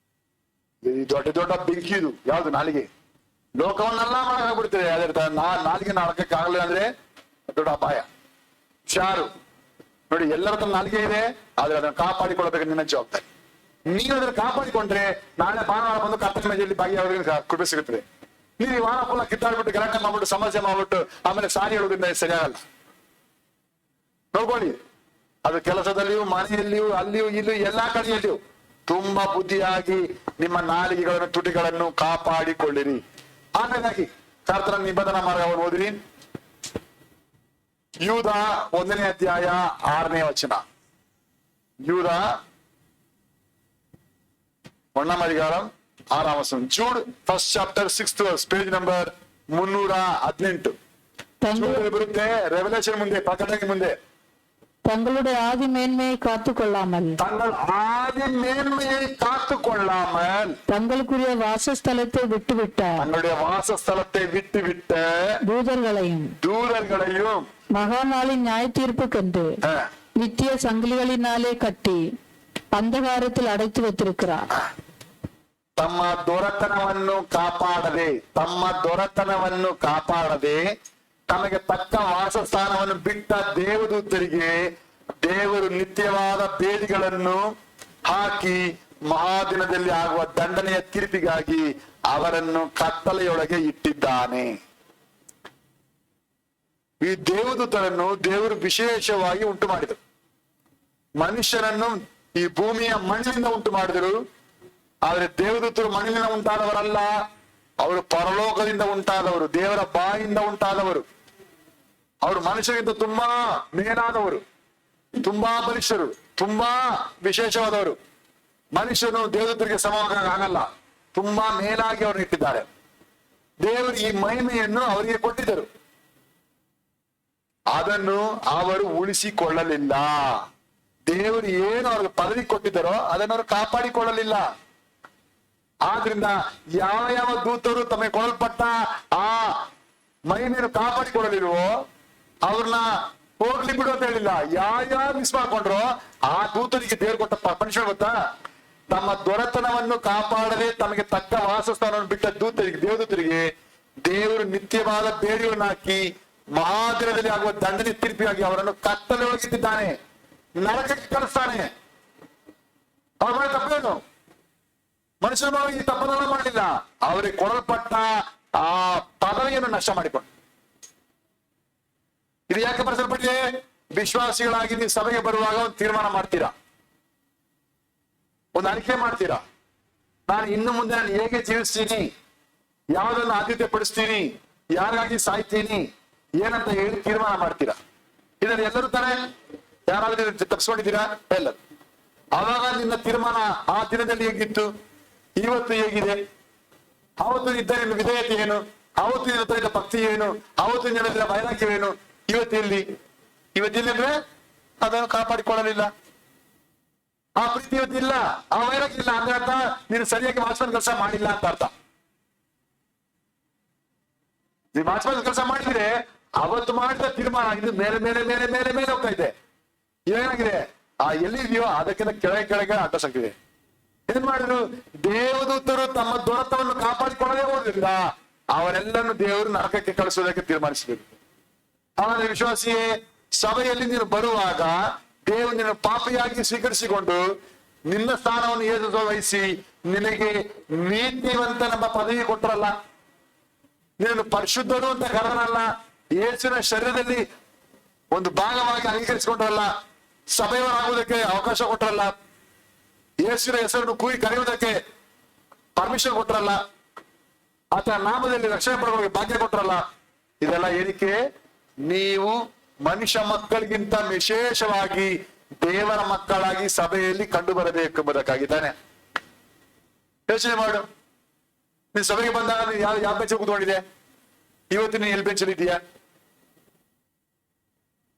ದೊಡ್ಡ ದೊಡ್ಡ ಬೆಂಕಿ ಇದು ಯಾವ್ದು ನಾಲಿಗೆ, ಲೋಕವನ್ನೆಲ್ಲ ಮಾಡಾಗ್ಬಿಡ್ತದೆ, ಅದೇ ನಾಲಿಗೆ ಆಡಕ್ಕೆ ಆಗಲಿಲ್ಲ ಅಂದ್ರೆ ದೊಡ್ಡ ಅಪಾಯ. ಹುಷಾರು ನೋಡಿ, ಎಲ್ಲರ ತನ್ನ ನಾಲಿಗೆ ಇದೆ, ಆದ್ರೆ ಅದನ್ನ ಕಾಪಾಡಿಕೊಳ್ಳಬೇಕು ನಿನ್ನ ಜವಾಬ್ದಾರಿ. ನೀನು ಅದನ್ನ ಕಾಪಾಡಿಕೊಂಡ್ರೆ ನಾಳೆ ಭಾನುವಾರ ಬಂದು ಕರ್ತನ ಮೇಜೆಯಲ್ಲಿ ಭಾಗಿಯಾಗೋದ್ರಿಂದ ಕೃಪೆ ಸಿಗುತ್ತದೆ. ನೀವು ವಾರ ಫುಲ್ಲ ಕಿತ್ತಾಡ್ಬಿಟ್ಟು ಗಲಾಟೆ ಮಾಡ್ಬಿಟ್ಟು ಸಮಸ್ಯೆ ಮಾಡ್ಬಿಟ್ಟು ಆಮೇಲೆ ಸಾರಿ ಹೇಳೋದ್ರಿಂದ ಸರಿಯಾಗಲ್ಲ. ನೋಡ್ಕೊಳ್ಳಿ, ಅದು ಕೆಲಸದಲ್ಲಿಯೂ ಮನೆಯಲ್ಲಿಯೂ ಅಲ್ಲಿಯೂ ಇಲ್ಲಿಯೂ ಎಲ್ಲಾ ಕಡೆಯಲ್ಲಿಯೂ ತುಂಬಾ ಬುದ್ಧಿಯಾಗಿ ನಿಮ್ಮ ನಾಲಿಗೆಗಳನ್ನು ತುಟಿಗಳನ್ನು ಕಾಪಾಡಿಕೊಳ್ಳಿರಿ. ಆಮೇಲಾಗಿ ಕರ್ತನ ನಿಬಂಧನಾ ಮಾರ್ಗವನ್ನು ಓದಿರಿ. ಯೂದ 1ನೇ ಅಧ್ಯಾಯ 6ನೇ ವಚನ. ಯೂದ 1 ಅಧಿಕಾರಂ 6ാം വചനം. Jude 1st chapter 6th verse, page number 318. ಬರುತ್ತೆ ರೆವಲ್ಯೂಷನ್ ಮುಂದೆ, ಪ್ರಕಟಣೆ ಮುಂದೆ. தங்களுடைய ஆதி மேன்மையை காத்துக்கொள்ளாமல் தங்களுக்குரிய வாசஸ்தலத்தை விட்டுவிட்டார். தங்களுடைய வாசஸ்தலத்தை விட்டுவிட்ட தூதர்களையும் மகா நாளின் நியாய தீர்ப்புக்கென்று நித்திய சங்கிலிகளினாலே கட்டி ಅಂಧಕಾರத்தில் ಅಡೈತು வைத்திருக்கிறார். ತಮ್ಮ ದೊರೆತನವನ್ನು ಕಾಪಾಡದೆ ತಮಗೆ ತಕ್ಕ ವಾಸಸ್ಥಾನವನ್ನು ಬಿಟ್ಟ ದೇವದೂತರಿಗೆ ದೇವರು ನಿತ್ಯವಾದ ಬೇಡಿಗಳನ್ನು ಹಾಕಿ ಮಹಾದಿನದಲ್ಲಿ ಆಗುವ ದಂಡನೆಯ ತೀರ್ಪಿಗಾಗಿ ಅವರನ್ನು ಕತ್ತಲೆಯೊಳಗೆ ಇಟ್ಟಿದ್ದಾನೆ. ಈ ದೇವದೂತರನ್ನು ದೇವರು ವಿಶೇಷವಾಗಿ ಉಂಟು ಮಾಡಿದರು. ಮನುಷ್ಯನನ್ನು ಈ ಭೂಮಿಯ ಮಣ್ಣಿನಿಂದ ಉಂಟು ಮಾಡಿದರು, ಆದ್ರೆ ದೇವದೂತರು ಮಣ್ಣಿನಿಂದ ಉಂಟಾದವರಲ್ಲ, ಅವರು ಪರಲೋಕದಿಂದ ಉಂಟಾದವರು, ದೇವರ ಬಾಯಿಂದ ಉಂಟಾದವರು. ಅವರು ಮನುಷ್ಯರಿಗಿಂತ ತುಂಬಾ ಮೇಲಾದವರು, ತುಂಬಾ ಬಲಿಷ್ಠರು, ತುಂಬಾ ವಿಶೇಷವಾದವರು. ಮನುಷ್ಯನು ದೇವದೂತರಿಗೆ ಆಗಲ್ಲ, ತುಂಬಾ ಮೇಲಾಗಿ ಅವ್ರನ್ನ ಇಟ್ಟಿದ್ದಾರೆ. ದೇವರು ಈ ಮಹಿಮೆಯನ್ನು ಅವರಿಗೆ ಕೊಟ್ಟಿದ್ದರು, ಅದನ್ನು ಅವರು ಉಳಿಸಿಕೊಳ್ಳಲಿಲ್ಲ. ದೇವರು ಏನು ಅವ್ರಿಗೆ ಪದವಿ ಕೊಟ್ಟಿದ್ದಾರೋ ಅದನ್ನು ಅವರು ಕಾಪಾಡಿಕೊಳ್ಳಲಿಲ್ಲ. ಆದ್ರಿಂದ ಯಾವ ದೂತರು ತಮಗೆ ಕೊಡಲ್ಪಟ್ಟ ಆ ಮಹಿಮೆಯನ್ನು ಕಾಪಾಡಿಕೊಳ್ಳಲಿಲ್ವೋ ಅವ್ರನ್ನ ಹೋಗ್ಲಿ ಬಿಡು ಅಂತ ಹೇಳಿಲ್ಲ. ಯಾರ್ಯಾರು ಮಿಸ್ ಮಾಡ್ಕೊಂಡ್ರು ಆ ದೂತರಿಗೆ ದೇವ್ರು ಕೊಟ್ಟ ಪನಿಷ್ಮೆಂಟ್ ಗೊತ್ತಾ? ತಮ್ಮ ದೊರೆತನವನ್ನು ಕಾಪಾಡದೆ ತಮಗೆ ತಕ್ಕ ವಾಸಸ್ಥಾನವನ್ನು ಬಿಟ್ಟ ದೇವದೂತರಿಗೆ ದೇವರು ನಿತ್ಯವಾದ ಬೇಡಿಗಳನ್ನು ಹಾಕಿ ಮಹಾದಿನದಲ್ಲಿ ಆಗುವ ದಂಡನೆ ತೀರ್ಪಿಗಾಗಿ ಅವರನ್ನು ಕತ್ತಲೆ ಒಳಗಿಟ್ಟಿದ್ದಾನೆ, ನರಕಕ್ಕೆ ಕಳಿಸ್ತಾನೆ. ಅವ್ರ ಮೇಲೆ ತಪ್ಪೇನು? ಮನುಷ್ಯರು ಈ ತಪ್ಪನ್ನೆಲ್ಲ ಮಾಡಲಿಲ್ಲ, ಅವರಿಗೆ ಕೊಡಲ್ಪಟ್ಟ ಆ ಪದವಿಯನ್ನು ನಷ್ಟ ಮಾಡಿಕೊಂಡು. ಇದು ಯಾಕೆ ಬರೆಸಲ್ಪಟ್ಟಿದೆ? ವಿಶ್ವಾಸಿಗಳಾಗಿ ನೀವು ಸಭೆಗೆ ಬರುವಾಗ ಒಂದು ತೀರ್ಮಾನ ಮಾಡ್ತೀರಾ, ಒಂದು ಅರಿಕೆ ಮಾಡ್ತೀರಾ, ನಾನು ಇನ್ನು ಮುಂದೆ ನಾನು ಹೇಗೆ ಜೀವಿಸ್ತೀನಿ, ಯಾವುದನ್ನು ಆದ್ಯತೆ ಪಡಿಸ್ತೀನಿ, ಯಾರಿಗಾಗಿ ಸಾಯ್ತೀನಿ ಏನಂತ ಹೇಳಿ ತೀರ್ಮಾನ ಮಾಡ್ತೀರಾ? ಇದನ್ನು ಎಲ್ಲರೂ ತಾನೇ ಯಾರಾದ್ರೂ ತಪ್ಪಿಸ್ಕೊಂಡಿದ್ದೀರಾ? ಎಲ್ಲರೂ. ಆವಾಗ ನಿನ್ನ ತೀರ್ಮಾನ ಆ ದಿನದಲ್ಲಿ ಹೇಗಿತ್ತು, ಇವತ್ತು ಹೇಗಿದೆ? ಅವತ್ತು ಇದ್ದ ನಿನ್ನ ವಿಧೇಯತೆ ಏನು? ಅವತ್ತು ನಿನ್ನ ಹತ್ರ ಇದ್ದ ಭಕ್ತಿ ಏನು? ಅವತ್ತು ನಿನ್ನ ವೈರಾಗ್ಯವೇನು? ಇವತ್ತೆಲ್ಲಿ ಅಂದ್ರೆ ಅದನ್ನು ಕಾಪಾಡಿಕೊಳ್ಳಲಿಲ್ಲ. ಆ ಪ್ರೀತಿ ಇವತ್ತಿಲ್ಲ, ಆ ವೈರಾಗ್ಯ ಇಲ್ಲ ಅಂದ್ರೆ ಅರ್ಥ ನೀನು ಸರಿಯಾಗಿ ವಾಚ್ಮನ್ ಕೆಲಸ ಮಾಡಿಲ್ಲ ಅಂತ ಅರ್ಥ. ನೀವು ವಾಚ್ಮನ್ ಕೆಲಸ ಮಾಡಿದ್ರೆ ಅವತ್ತು ಮಾಡಿದ ತೀರ್ಮಾನ ಇದು ಮೇಲೆ ಮೇಲೆ ಮೇಲೆ ಮೇಲೆ ಮೇಲೆ ಹೋಗ್ತಾ ಇದೆ. ಏನಾಗಿದೆ? ಆ ಎಲ್ಲಿದೆಯೋ ಅದಕ್ಕಿಂತ ಕೆಳಗೆ ಅಡ್ಡಸಾಗ್ತಿದೆ. ಏನ್ ಮಾಡಿದ್ರು? ದೇವದೂತರು ತಮ್ಮ ದೊರೆತವನ್ನು ಕಾಪಾಡಿಕೊಳ್ಳದೆ ಹೋದ್ರಿಂದ ಅವರೆಲ್ಲರನ್ನು ದೇವರು ನರಕಕ್ಕೆ ಕಳಿಸೋದಕ್ಕೆ ತೀರ್ಮಾನಿಸಬೇಕು. ಆದರೆ ವಿಶ್ವಾಸಿಯೇ, ಸಭೆಯಲ್ಲಿ ನೀನು ಬರುವಾಗ ದೇವರು ನಿನ್ನ ಪಾಪಿಯಾಗಿ ಸ್ವೀಕರಿಸಿಕೊಂಡು ನಿನ್ನ ಸ್ಥಾನವನ್ನು ಏದು ವಹಿಸಿ ನಿನಗೆ ನೀತಿವಂತನೆಂಬ ಪದವಿ ಕೊಟ್ಟರಲ್ಲ, ನೀನು ಪರಿಶುದ್ಧರು ಅಂತ ಕರೆದರಲ್ಲ, ಯೇಸುವಿನ ಶರೀರದಲ್ಲಿ ಒಂದು ಭಾಗವಾಗಿ ಅಂಗೀಕರಿಸಿಕೊಂಡ್ರಲ್ಲ, ಸಭೆಯವರಾಗುವುದಕ್ಕೆ ಅವಕಾಶ ಕೊಟ್ಟರಲ್ಲ, ಯೇಸುವಿನ ಹೆಸರನ್ನು ಕೂಗಿ ಕರೆಯುವುದಕ್ಕೆ ಪರ್ಮಿಷನ್ ಕೊಟ್ಟರಲ್ಲ, ಆತನ ನಾಮದಲ್ಲಿ ರಕ್ಷಣೆ ಪಡೆಯುವ ಭಾಗ್ಯ ಕೊಟ್ಟರಲ್ಲ. ಇದೆಲ್ಲ ಏನಕ್ಕೆ? ನೀವು ಮನುಷ್ಯ ಮಕ್ಕಳಿಗಿಂತ ವಿಶೇಷವಾಗಿ ದೇವರ ಮಕ್ಕಳಾಗಿ ಸಭೆಯಲ್ಲಿ ಕಂಡು ಬರಬೇಕು ಎಂಬುದಕ್ಕಾಗಿ ತಾನೆ. ಯೋಚನೆ ಮಾಡು, ನೀನ್ ಸಭೆಗೆ ಬಂದಾಗ ನೀನು ಯಾವ ಬೆಂಚಲ್ಲಿ ಕೂತ್ಕೊಂಡಿದೆ? ಇವತ್ತು ನೀನು ಎಲ್ಲಿ ಬೆಂಚಲ್ಲಿ ಇದೆಯಾ?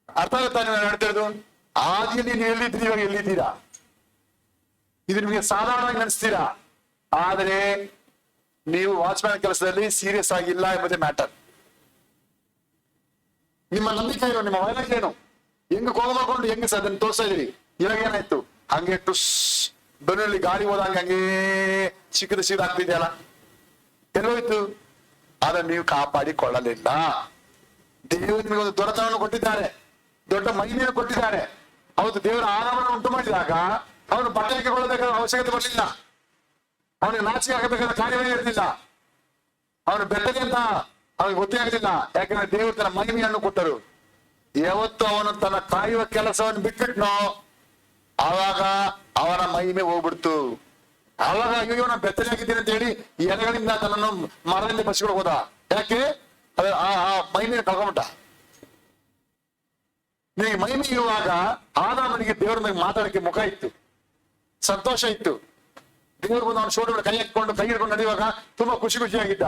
ಅರ್ಥ ಆಗುತ್ತಾ ನೀವು ಹೇಳ್ತಿರೋದು? ಆದಿಯಲ್ಲಿ ನೀವು ಎಲ್ಲಿದ್ದೀರಿ, ಇವಾಗ ಎಲ್ಲಿದ್ದೀರಾ? ಇದು ನಿಮಗೆ ಸಾಧಾರಣವಾಗಿ ಅನಿಸ್ತೀರಾ, ಆದರೆ ನೀವು ವಾಚ್ಮ್ಯಾನ್ ಕೆಲಸದಲ್ಲಿ ಸೀರಿಯಸ್ ಆಗಿಲ್ಲ ಎಂಬುದೇ ಮ್ಯಾಟರ್. ನಿಮ್ಮ ನಂಬಿಕೆ ಏನು, ನಿಮ್ಮ ವೈರಾಗ್ಯ ಏನು? ಹೆಂಗ್ ಕೋಪ ಮಾಡ್ಕೊಂಡು ಹೆಂಗ್ ಅದನ್ನು ತೋರಿಸ್ತಾ ಇದೀರಿ? ಇವಾಗ ಏನಾಯ್ತು? ಹಂಗೆ ಟುಸ್ ಬೆನ್ನಲ್ಲಿ ಗಾಳಿ ಹೋದಂಗೆ ಹಂಗೇ ಸಿಕ್ಕದಾಗ್ತಿದೆಯಲ್ಲ, ಎಲ್ಲೋಯ್ತು? ಅದನ್ನು ನೀವು ಕಾಪಾಡಿಕೊಳ್ಳಲಿಲ್ಲ. ದೇವರು ನಿಮಗೆ ಒಂದು ದೊರೆತನವನ್ನು ಕೊಟ್ಟಿದ್ದಾರೆ, ದೊಡ್ಡ ಮಹಿಮೆಯನ್ನು ಕೊಟ್ಟಿದ್ದಾರೆ. ಅವತ್ತು ದೇವರ ಆರಾಮವನ್ನು ಉಂಟು ಮಾಡಿದಾಗ ಅವನು ಬಟ್ಟೆ ಹಾಕಿಕೊಳ್ಳಬೇಕಾದ ಅವಶ್ಯಕತೆ ಬರಲಿಲ್ಲ, ಅವನಿಗೆ ನಾಚಿಕೆ ಹಾಕಬೇಕಾದ ಕಾರ್ಯವೇ ಇರಲಿಲ್ಲ, ಅವನು ಬೆಟ್ಟಗೆ ಅಂತ ಅವನಿಗೆ ಗೊತ್ತೇ ಆಗಲಿಲ್ಲ. ಯಾಕಂದ್ರೆ ದೇವರು ತನ್ನ ಮಹಿಮೆಯನ್ನು ಕೊಟ್ಟರು. ಯಾವತ್ತು ಅವನು ತನ್ನ ಕಾಯುವ ಕೆಲಸವನ್ನು ಬಿಟ್ಟಿಟ್ನೋ ಆವಾಗ ಅವನ ಮಹಿಮೆ ಹೋಗ್ಬಿಡ್ತು. ಆವಾಗ ಅಯ್ಯೋ ನಾನು ಬೆತ್ತಲೆ ಆಗಿದ್ದೀನಿ ಅಂತ ಹೇಳಿ ಎಲೆಗಳಿಂದ ತನ್ನನ್ನು ಮರದಲ್ಲಿ ಬಸ್ಕೊಂಡು ಹೋದ. ಯಾಕೆ? ಆ ಮಹಿಮೆಯನ್ನು ಕಳ್ಕೊಂಬಿಟ್ಟ. ನಿನಗೆ ಮಹಿಮೆ ಇರುವಾಗ ಆದಾಮನಿಗೆ ದೇವರ ಮೇಲೆ ಮಾತಾಡಕ್ಕೆ ಮುಖ ಇತ್ತು, ಸಂತೋಷ ಇತ್ತು. ದೇವರು ಬಂದು ಅವನ ಶೋಧ ಕೈ ಹಾಕಿಕೊಂಡು ಕೈ ಹಿಡ್ಕೊಂಡು ನಡೆಯುವಾಗ ತುಂಬಾ ಖುಷಿಯಾಗಿದ್ದ.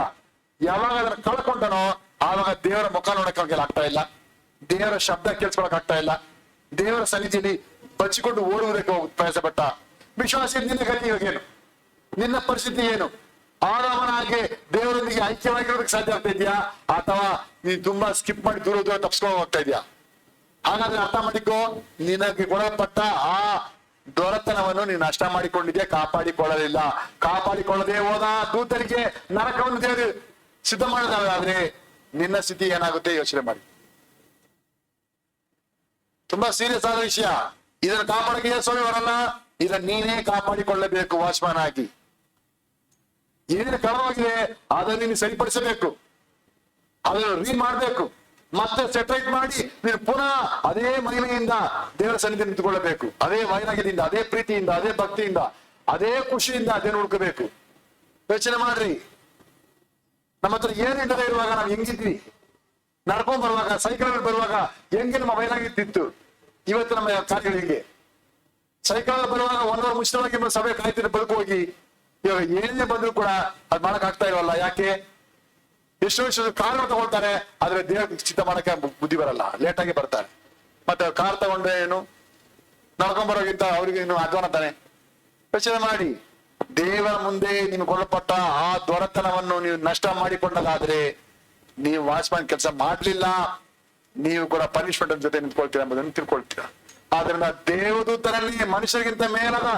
ಯಾವಾಗ ಅದನ್ನ ಕಳ್ಕೊಂಡನೋ ಆವಾಗ ದೇವರ ಮುಖ ನೋಡಕ್ಕೆ ಅವ್ನಿಗೆ ಆಗ್ತಾ ಇಲ್ಲ, ದೇವರ ಶಬ್ದ ಕೇಳಿಸ್ಕೊಳಕ್ ಆಗ್ತಾ ಇಲ್ಲ, ದೇವರ ಸನ್ನಿಧಿಯಲ್ಲಿ ಬಚ್ಚಿಕೊಂಡು ಓಡುವುದಕ್ಕೆ ಪ್ರಯಾಸ ಪಟ್ಟ. ವಿಶ್ವಾಸ ನಿನ್ನ ಗತಿ ಇವಾಗೇನು? ನಿನ್ನ ಪರಿಸ್ಥಿತಿ ಏನು? ಆರಾಮನ ಹಾಗೆ ದೇವರೊಂದಿಗೆ ಐಕ್ಯವಾಗಿರೋದಕ್ಕೆ ಸಾಧ್ಯ ಆಗ್ತಾ ಇದೆಯಾ, ಅಥವಾ ನೀನ್ ತುಂಬಾ ಸ್ಕಿಪ್ ಮಾಡಿ ದೂರ ದೂರ ತಪ್ಸ್ಕೊಂಡು ಹೋಗ್ತಾ ಇದೆಯಾ? ಹಾಗಾದ್ರೆ ಅರ್ಥ ಮಾಡಿಕೋ, ನಿನಗೆ ಕೊಡಲ್ಪಟ್ಟ ಆ ದೊರೆತನವನ್ನು ನೀನು ನಷ್ಟ ಮಾಡಿಕೊಂಡಿದ್ಯಾ, ಕಾಪಾಡಿಕೊಳ್ಳಲಿಲ್ಲ. ಕಾಪಾಡಿಕೊಳ್ಳದೆ ಹೋದ ದೂತರಿಗೆ ನರಕವನ್ನು ದೇವರು ಸಿದ್ಧ ಮಾಡಿದಾದ್ರೆ ನಿನ್ನ ಸ್ಥಿತಿ ಏನಾಗುತ್ತೆ ಯೋಚನೆ ಮಾಡಿ. ತುಂಬಾ ಸೀರಿಯಸ್ ಆದ ವಿಷಯ. ಇದನ್ನು ಕಾಪಾಡಕ್ಕೆ ಸ್ವಾಮಿ ಬರಲ್ಲ, ಇದನ್ನ ನೀನೇ ಕಾಪಾಡಿಕೊಳ್ಳಬೇಕು. ವಾಚ್ಮ್ಯಾನ್ ಆಗಿ ಏನೇನು ಕಳವಾಗಿದೆ ಅದನ್ನು ನೀನು ಸರಿಪಡಿಸಬೇಕು, ಅದನ್ನು ರೀಡ್ ಮಾಡಬೇಕು, ಮತ್ತೆ ಸೆಟ್ರೇಟ್ ಮಾಡಿ ನೀನು ಪುನಃ ಅದೇ ಮಹಿಮೆಯಿಂದ ದೇವರ ಸನ್ನಿಧಿ ನಿಂತುಕೊಳ್ಳಬೇಕು. ಅದೇ ವೈರಾಗ್ಯದಿಂದ, ಅದೇ ಪ್ರೀತಿಯಿಂದ, ಅದೇ ಭಕ್ತಿಯಿಂದ, ಅದೇ ಖುಷಿಯಿಂದ ಅದೇನು ಹುಡುಕಬೇಕು. ಯೋಚನೆ ಮಾಡ್ರಿ, ನಮ್ಮ ಹತ್ರ ಏನಿಲ್ಲದೆ ಇರುವಾಗ ನಾವು ಹೆಂಗಿದ್ವಿ? ನಡ್ಕೊಂಡ್ ಬರುವಾಗ, ಸೈಕಲ್ ಬರುವಾಗ ಹೆಂಗೆ ನಮ್ಮ ವೈರಾಗ್ಯತ್ತಿತ್ತು? ಇವತ್ತು ನಮ್ಮ ಕಾರ್ಯಗಳು ಹೆಂಗೆ? ಸೈಕಲ್ ಬರುವಾಗ ಒಂದರ ಮುಚ್ಚಿತವಾಗಿ ಸಭೆ ಕಾಯ್ತಿರೋ ಬದುಕು ಹೋಗಿ ಇವಾಗ ಏನೇ ಬಂದ್ರು ಕೂಡ ಅದ್ ಮಾಡಕ್ ಆಗ್ತಾ ಇರೋಲ್ಲ. ಯಾಕೆ? ಎಷ್ಟೋ ಕಾರ್ ತಗೊಳ್ತಾರೆ, ಆದ್ರೆ ದೇಹ ಚಿತ್ತ ಮಾಡಕ್ಕೆ ಬುದ್ಧಿ ಬರಲ್ಲ, ಲೇಟ್ ಆಗಿ ಬರ್ತಾರೆ. ಮತ್ತೆ ಕಾರ್ ತಗೊಂಡ್ರೆ ಏನು ನಡ್ಕೊಂಡ್ ಬರೋಗಿಂತ ಅವ್ರಿಗೆ ಇನ್ನು ಅಧ್ವಾನ ತಾನೆ. ಯೋಚನೆ ಮಾಡಿ, ದೇವರ ಮುಂದೆ ನಿಮ್ಗೆ ಕೊಡಲ್ಪಟ್ಟ ಆ ದೊರೆತನವನ್ನು ನೀವು ನಷ್ಟ ಮಾಡಿಕೊಂಡದಾದ್ರೆ ನೀವು ವಾಚ್ಮ್ಯಾನ್ ಕೆಲಸ ಮಾಡ್ಲಿಲ್ಲ, ನೀವು ಕೂಡ ಪನಿಷ್ಮೆಂಟ್ ಜೊತೆ ನಿಂತ್ಕೊಳ್ತೀರಾ ಎಂಬುದನ್ನು ತಿಳ್ಕೊಳ್ತೀರಾ. ಆದ್ರಿಂದ ದೇವದೂತರಲ್ಲಿ ಮನುಷ್ಯರಿಗಿಂತ ಮೇಲಾದ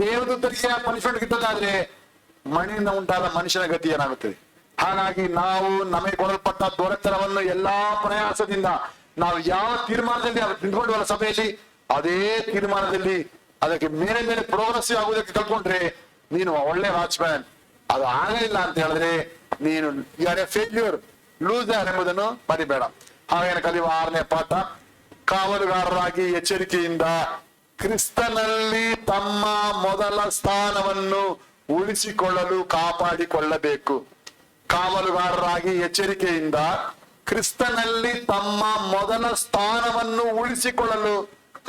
ದೇವದೂತರಿಗೆ ಪನಿಷ್ಮೆಂಟ್ ಗಿದ್ದದಾದ್ರೆ ಮಣ್ಣಿನಿಂದ ಉಂಟಾದ ಮನುಷ್ಯನ ಗತಿ ಏನಾಗುತ್ತದೆ? ಹಾಗಾಗಿ ನಾವು ನಮಗೆ ಕೊಡಲ್ಪಟ್ಟ ದೊರೆತನವನ್ನು ಎಲ್ಲಾ ಪ್ರಯಾಸದಿಂದ ನಾವು ಯಾವ ತೀರ್ಮಾನದಲ್ಲಿ ನಿಂತ್ಕೊಂಡ್ವಲ್ಲ ಸಭೆಯಲ್ಲಿ, ಅದೇ ತೀರ್ಮಾನದಲ್ಲಿ ಅದಕ್ಕೆ ಮೇಲೆ ಮೇಲೆ ಪ್ರೋಗ್ರೆಸಿವ್ ಆಗುವುದಕ್ಕೆ ಕಲ್ತ್ಕೊಂಡ್ರೆ ನೀನು ಒಳ್ಳೆ ವಾಚ್ಮ್ಯಾನ್. ಅದು ಆಗಲಿಲ್ಲ ಅಂತ ಹೇಳಿದ್ರೆ ನೀನು ಯಾರೇ ಫೇಲ್ಯೂರ್, ಲೂಸರ್ ಎಂಬುದನ್ನು ಮರಿಬೇಡ. ಹಾಗೇನೆ ಕಲಿಯುವ 6ನೇ ಪಾಠ, ಕಾವಲುಗಾರರಾಗಿ ಎಚ್ಚರಿಕೆಯಿಂದ ಕ್ರಿಸ್ತನಲ್ಲಿ ತಮ್ಮ ಮೊದಲ ಸ್ಥಾನವನ್ನು ಉಳಿಸಿಕೊಳ್ಳಲು ಕಾಪಾಡಿಕೊಳ್ಳಬೇಕು. ಕಾವಲುಗಾರರಾಗಿ ಎಚ್ಚರಿಕೆಯಿಂದ ಕ್ರಿಸ್ತನಲ್ಲಿ ತಮ್ಮ ಮೊದಲ ಸ್ಥಾನವನ್ನು ಉಳಿಸಿಕೊಳ್ಳಲು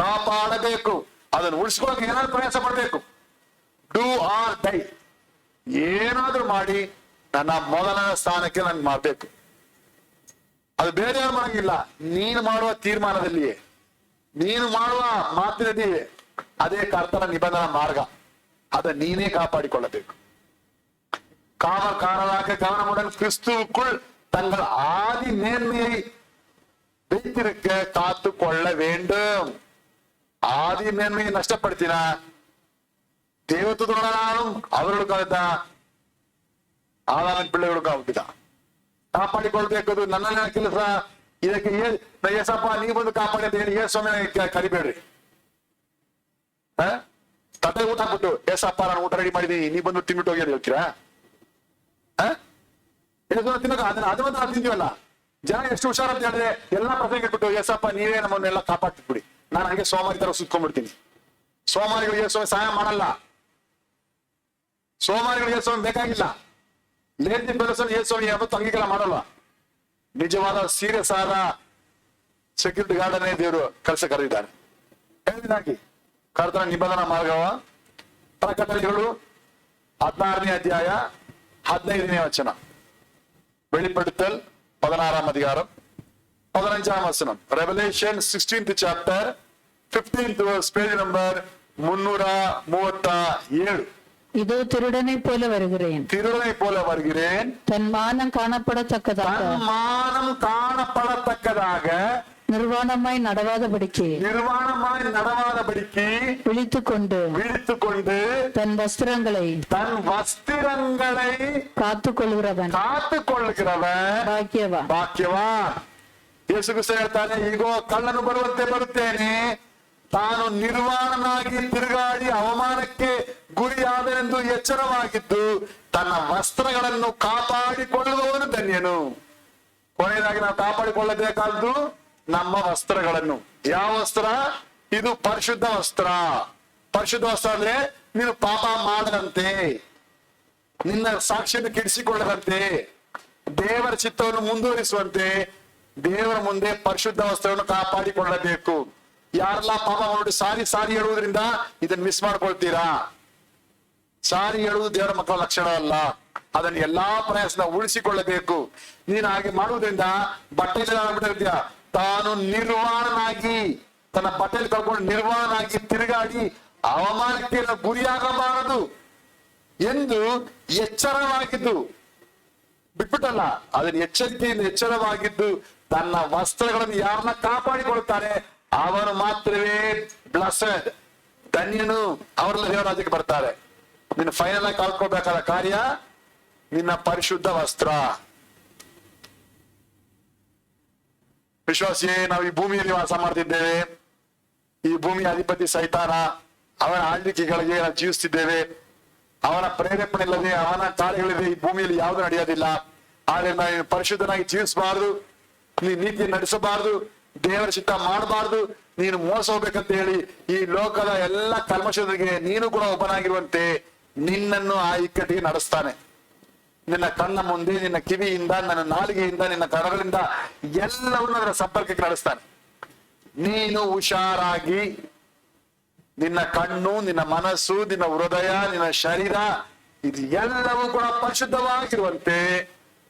ಕಾಪಾಡಬೇಕು. ಅದನ್ನು ಉಳಿಸಿಕೊಳ್ಳಲು ಏನಾದ್ರು ಪ್ರಯಾಸ ಪಡಬೇಕು. ಡೂ ಆರ್ ಡೈ, ಏನಾದ್ರೂ ಮಾಡಿ ನನ್ನ ಮೊದಲ ಸ್ಥಾನಕ್ಕೆ ನಾನು ಮಾಡ್ಬೇಕು. ಅದು ಬೇರೆ ಯಾರು ಮಾಡಂಗಿಲ್ಲ. ನೀನು ಮಾಡುವ ತೀರ್ಮಾನದಲ್ಲಿಯೇ, ನೀನು ಮಾಡುವ ಮಾತಿನಲ್ಲಿಯೇ ಅದೇ ಕರ್ತನ ನಿಬಂಧನ ಮಾರ್ಗ. அதை நீனே காப்பாடிக்கொள்ளಬೇಕು. காவல்காரராக கவனமுடன் கிறிஸ்துவுக்குள் தங்கள் ஆதி மேன்மையை வைத்திருக்க காத்து கொள்ள வேண்டும். ஆதி மேன்மையை நஷ்டப்படுத்தினா தேவத்துடனாலும் அவர்களுக்காகத்தான் ஆதாமின் பிள்ளைகளுக்கும் அப்படிதான். ಕಾಪಾಡಿಕೊಳ್ಬೇಕು. ನನ್ನ ಕೆಲಸ ಇದಕ್ಕೆ ಏಸಪ್ಪ ನೀವು ಬಂದು ಕಾಪಾಡಿ ಅಂತ ಹೇಳಿ ಸ್ವಾಮಿ ಕರಿಬೇಡ್ರಿ. ತಟ್ಟೆ ಊಟ ಹಾಕ್ಬಿಟ್ಟು ಏಸಪ್ಪ ನಾನು ಊಟ ರೆಡಿ ಮಾಡಿದೀನಿ ನೀ ಬಂದು ತಿನ್ಬಿಟ್ಟು ಹೋಗಿ ಹೇಳ್ತೀರಾ? ತಿನ್ನಕ ಅದನ್ನ ನಾವು ತಿಂತೀವಲ್ಲ. ಜನ ಎಷ್ಟು ಹುಷಾರ ಅಂತ ಹೇಳಿದ್ರೆ ಎಲ್ಲಾ ಪ್ರಸಂಗ ಇಟ್ಬಿಟ್ಟು ಏಸಪ್ಪ ನೀವೇ ನಮ್ಮನ್ನೆಲ್ಲ ಕಾಪಾಡ್ತಿದ್ಬಿಡಿ, ನಾನು ಹಂಗೆ ಸೋಮಾರಿ ತರ ಸುತ್ಕೊಂಡ್ಬಿಡ್ತೀನಿ. ಸೋಮಾರಿಗಳಿಗೆ ಸ್ವಾಮಿ ಸಹಾಯ ಮಾಡಲ್ಲ. ಸೋಮಾರಿಗಳಿಗೆ ಸ್ವಾಮಿ ಬೇಕಾಗಿಲ್ಲ. ಲೇಟಿ ಬೆಳೆಸಲು ಸ್ವಾಮಿ ಯಾವತ್ತು ಅಂಗೀಕಾರ ಮಾಡಲ್ಲ. ನಿಜವಾದ ಸೀರಿಯಸ್ ಆದ ಸೆಕ್ಯೂರಿಟಿ ಗಾರ್ಡನೇ ದೇವರು ಕೆಲಸ ಕರೆದಿದ್ದಾನೆ. ಹೇಳಿದಾಗಿ ಕರ್ತನ ನಿಬಂಧನ ಮಾರ್ಗವ ಪ್ರಕಟಣೆಗಳು 16ನೇ ಅಧ್ಯಾಯ 15ನೇ ವಚನ, வெளிப்படுத்தல் 16ஆம் அதிகாரம் 15ஆம் வசனம், Revelation 16th chapter 15th verse, page number 337. இதோ திருடனை போல வருகிறேன், திருடனை போல வருகிறேன், தன் மானம் காணப்படத்தக்கதாக நிர்வாணமாய் நடவாதபடிக்கு விழித்துக்கொண்டு தன் வஸ்திரங்களை காத்துக் கொள்கிறவன் ಭಾಗ್ಯವಾನ್. ಯೇಸು ಕ್ರಿಸ್ತ ಹೇಳ್ತಾನೆ, ಈಗೋ ಕಳ್ಳನು ಬರುವಂತೆ ಬರುತ್ತೇನೆ, ತಾನು ನಿರ್ವಾಣನಾಗಿ ತಿರುಗಾಡಿ ಅವಮಾನಕ್ಕೆ ಗುರಿಯಾದನೆಂದು ಎಚ್ಚರವಾಗಿದ್ದು ತನ್ನ ವಸ್ತ್ರಗಳನ್ನು ಕಾಪಾಡಿಕೊಳ್ಳುವವನು ಧನ್ಯನು. ಕೊನೆಯದಾಗಿ ನಾವು ಕಾಪಾಡಿಕೊಳ್ಳಬೇಕಾದ್ದು ನಮ್ಮ ವಸ್ತ್ರಗಳನ್ನು. ಯಾವ ವಸ್ತ್ರ? ಇದು ಪರಿಶುದ್ಧ ವಸ್ತ್ರ. ಪರಿಶುದ್ಧ ವಸ್ತ್ರ ಅಂದ್ರೆ ನೀನು ಪಾಪ ಮಾಡದಂತೆ, ನಿನ್ನ ಸಾಕ್ಷಿಯನ್ನು ಕೆಡಿಸಿಕೊಳ್ಳದಂತೆ, ದೇವರ ಚಿತ್ತವನ್ನು ಮುಂದುವರಿಸುವಂತೆ ದೇವರ ಮುಂದೆ ಪರಿಶುದ್ಧ ವಸ್ತ್ರವನ್ನು ಕಾಪಾಡಿಕೊಳ್ಳಬೇಕು. ಯಾರೆಲ್ಲ ಪಾಪ ಮಾಡಿ ಸಾರಿ ಹೇಳುವುದರಿಂದ ಇದನ್ನ ಮಿಸ್ ಮಾಡ್ಕೊಳ್ತೀರಾ? ಸಾರಿ ಹೇಳುವುದು ದೇವರ ಮಕ್ಕಳ ಲಕ್ಷಣ ಅಲ್ಲ. ಅದನ್ನು ಎಲ್ಲಾ ಪ್ರಯಾಸದ ಉಳಿಸಿಕೊಳ್ಳಬೇಕು. ನೀನು ಹಾಗೆ ಮಾಡುವುದರಿಂದ ಬಟ್ಟೆಯಲ್ಲಿ ತಾನು ನಿರ್ವಾಣನಾಗಿ ತನ್ನ ಬಟ್ಟೆಯಲ್ಲಿ ಕಳ್ಕೊಂಡು ನಿರ್ವಾಣನಾಗಿ ತಿರುಗಾಡಿ ಅವಮಾನಕ್ಕೆ ಗುರಿಯಾಗಬಾರದು ಎಂದು ಎಚ್ಚರವಾಗಿದ್ದು ಬಿಟ್ಬಿಟ್ಟಲ್ಲ, ಅದನ್ನ ಎಚ್ಚರಿಕೆಯಿಂದ ಎಚ್ಚರವಾಗಿದ್ದು ತನ್ನ ವಸ್ತ್ರಗಳನ್ನು ಯಾರನ್ನ ಕಾಪಾಡಿಕೊಳ್ಳುತ್ತಾರೆ ಅವರು ಮಾತ್ರವೇ ಬ್ಲೆಸ್ಡ್, ಧನ್ಯನು, ಅವರೆಲ್ಲ ದೇವರ ರಾಜ್ಯಕ್ಕೆ ಬರ್ತಾರೆ. ನೀನು ಫೈನಲ್ ಆಗಿ ಕಳ್ಕೊಳ್ಬೇಕಾದ ಕಾರ್ಯ ನಿನ್ನ ಪರಿಶುದ್ಧ ವಸ್ತ್ರ. ವಿಶ್ವಾಸಿಯೇ, ನಾವು ಈ ಭೂಮಿಯಲ್ಲಿ ವಾಸ ಮಾಡ್ತಿದ್ದೇವೆ. ಈ ಭೂಮಿಯ ಅಧಿಪತಿ ಸೈತಾನ, ಅವನ ಆಳ್ವಿಕೆಗಳಿಗೆ ನಾವು ಜೀವಿಸ್ತಿದ್ದೇವೆ. ಅವನ ಪ್ರೇರೇಪಣೆ ಇಲ್ಲದೆ, ಅವನ ಕಾರ್ಯಗಳಿದೆ ಈ ಭೂಮಿಯಲ್ಲಿ ಯಾವುದು ನಡೆಯೋದಿಲ್ಲ. ಆದ್ರೆ ನಾವು ಪರಿಶುದ್ಧನಾಗಿ ಜೀವಿಸಬಾರದು, ನೀ ನೀತಿಯನ್ನು ನಡೆಸಬಾರದು, ದೇವರ ಚಿತ್ತ ಮಾಡಬಾರ್ದು, ನೀನು ಮೋಸ ಹೋಗ್ಬೇಕಂತ ಹೇಳಿ ಈ ಲೋಕದ ಎಲ್ಲ ಕಲ್ಮಶಗಳಿಗೆ ನೀನು ಕೂಡ ಒಬ್ಬನಾಗಿರುವಂತೆ ನಿನ್ನನ್ನು ಆ ಇಕ್ಕಟ್ಟಿಗೆ ನಡೆಸ್ತಾನೆ. ನಿನ್ನ ಕಣ್ಣ ಮುಂದೆ, ನಿನ್ನ ಕಿವಿಯಿಂದ, ನನ್ನ ನಾಲಿಗೆಯಿಂದ, ನಿನ್ನ ಕರಗಳಿಂದ ಎಲ್ಲವನ್ನೂ ಅದರ ಸಂಪರ್ಕಕ್ಕೆ ನಡೆಸ್ತಾನೆ. ನೀನು ಹುಷಾರಾಗಿ ನಿನ್ನ ಕಣ್ಣು, ನಿನ್ನ ಮನಸ್ಸು, ನಿನ್ನ ಹೃದಯ, ನಿನ್ನ ಶರೀರ ಇದು ಎಲ್ಲವೂ ಕೂಡ ಪರಿಶುದ್ಧವಾಗಿರುವಂತೆ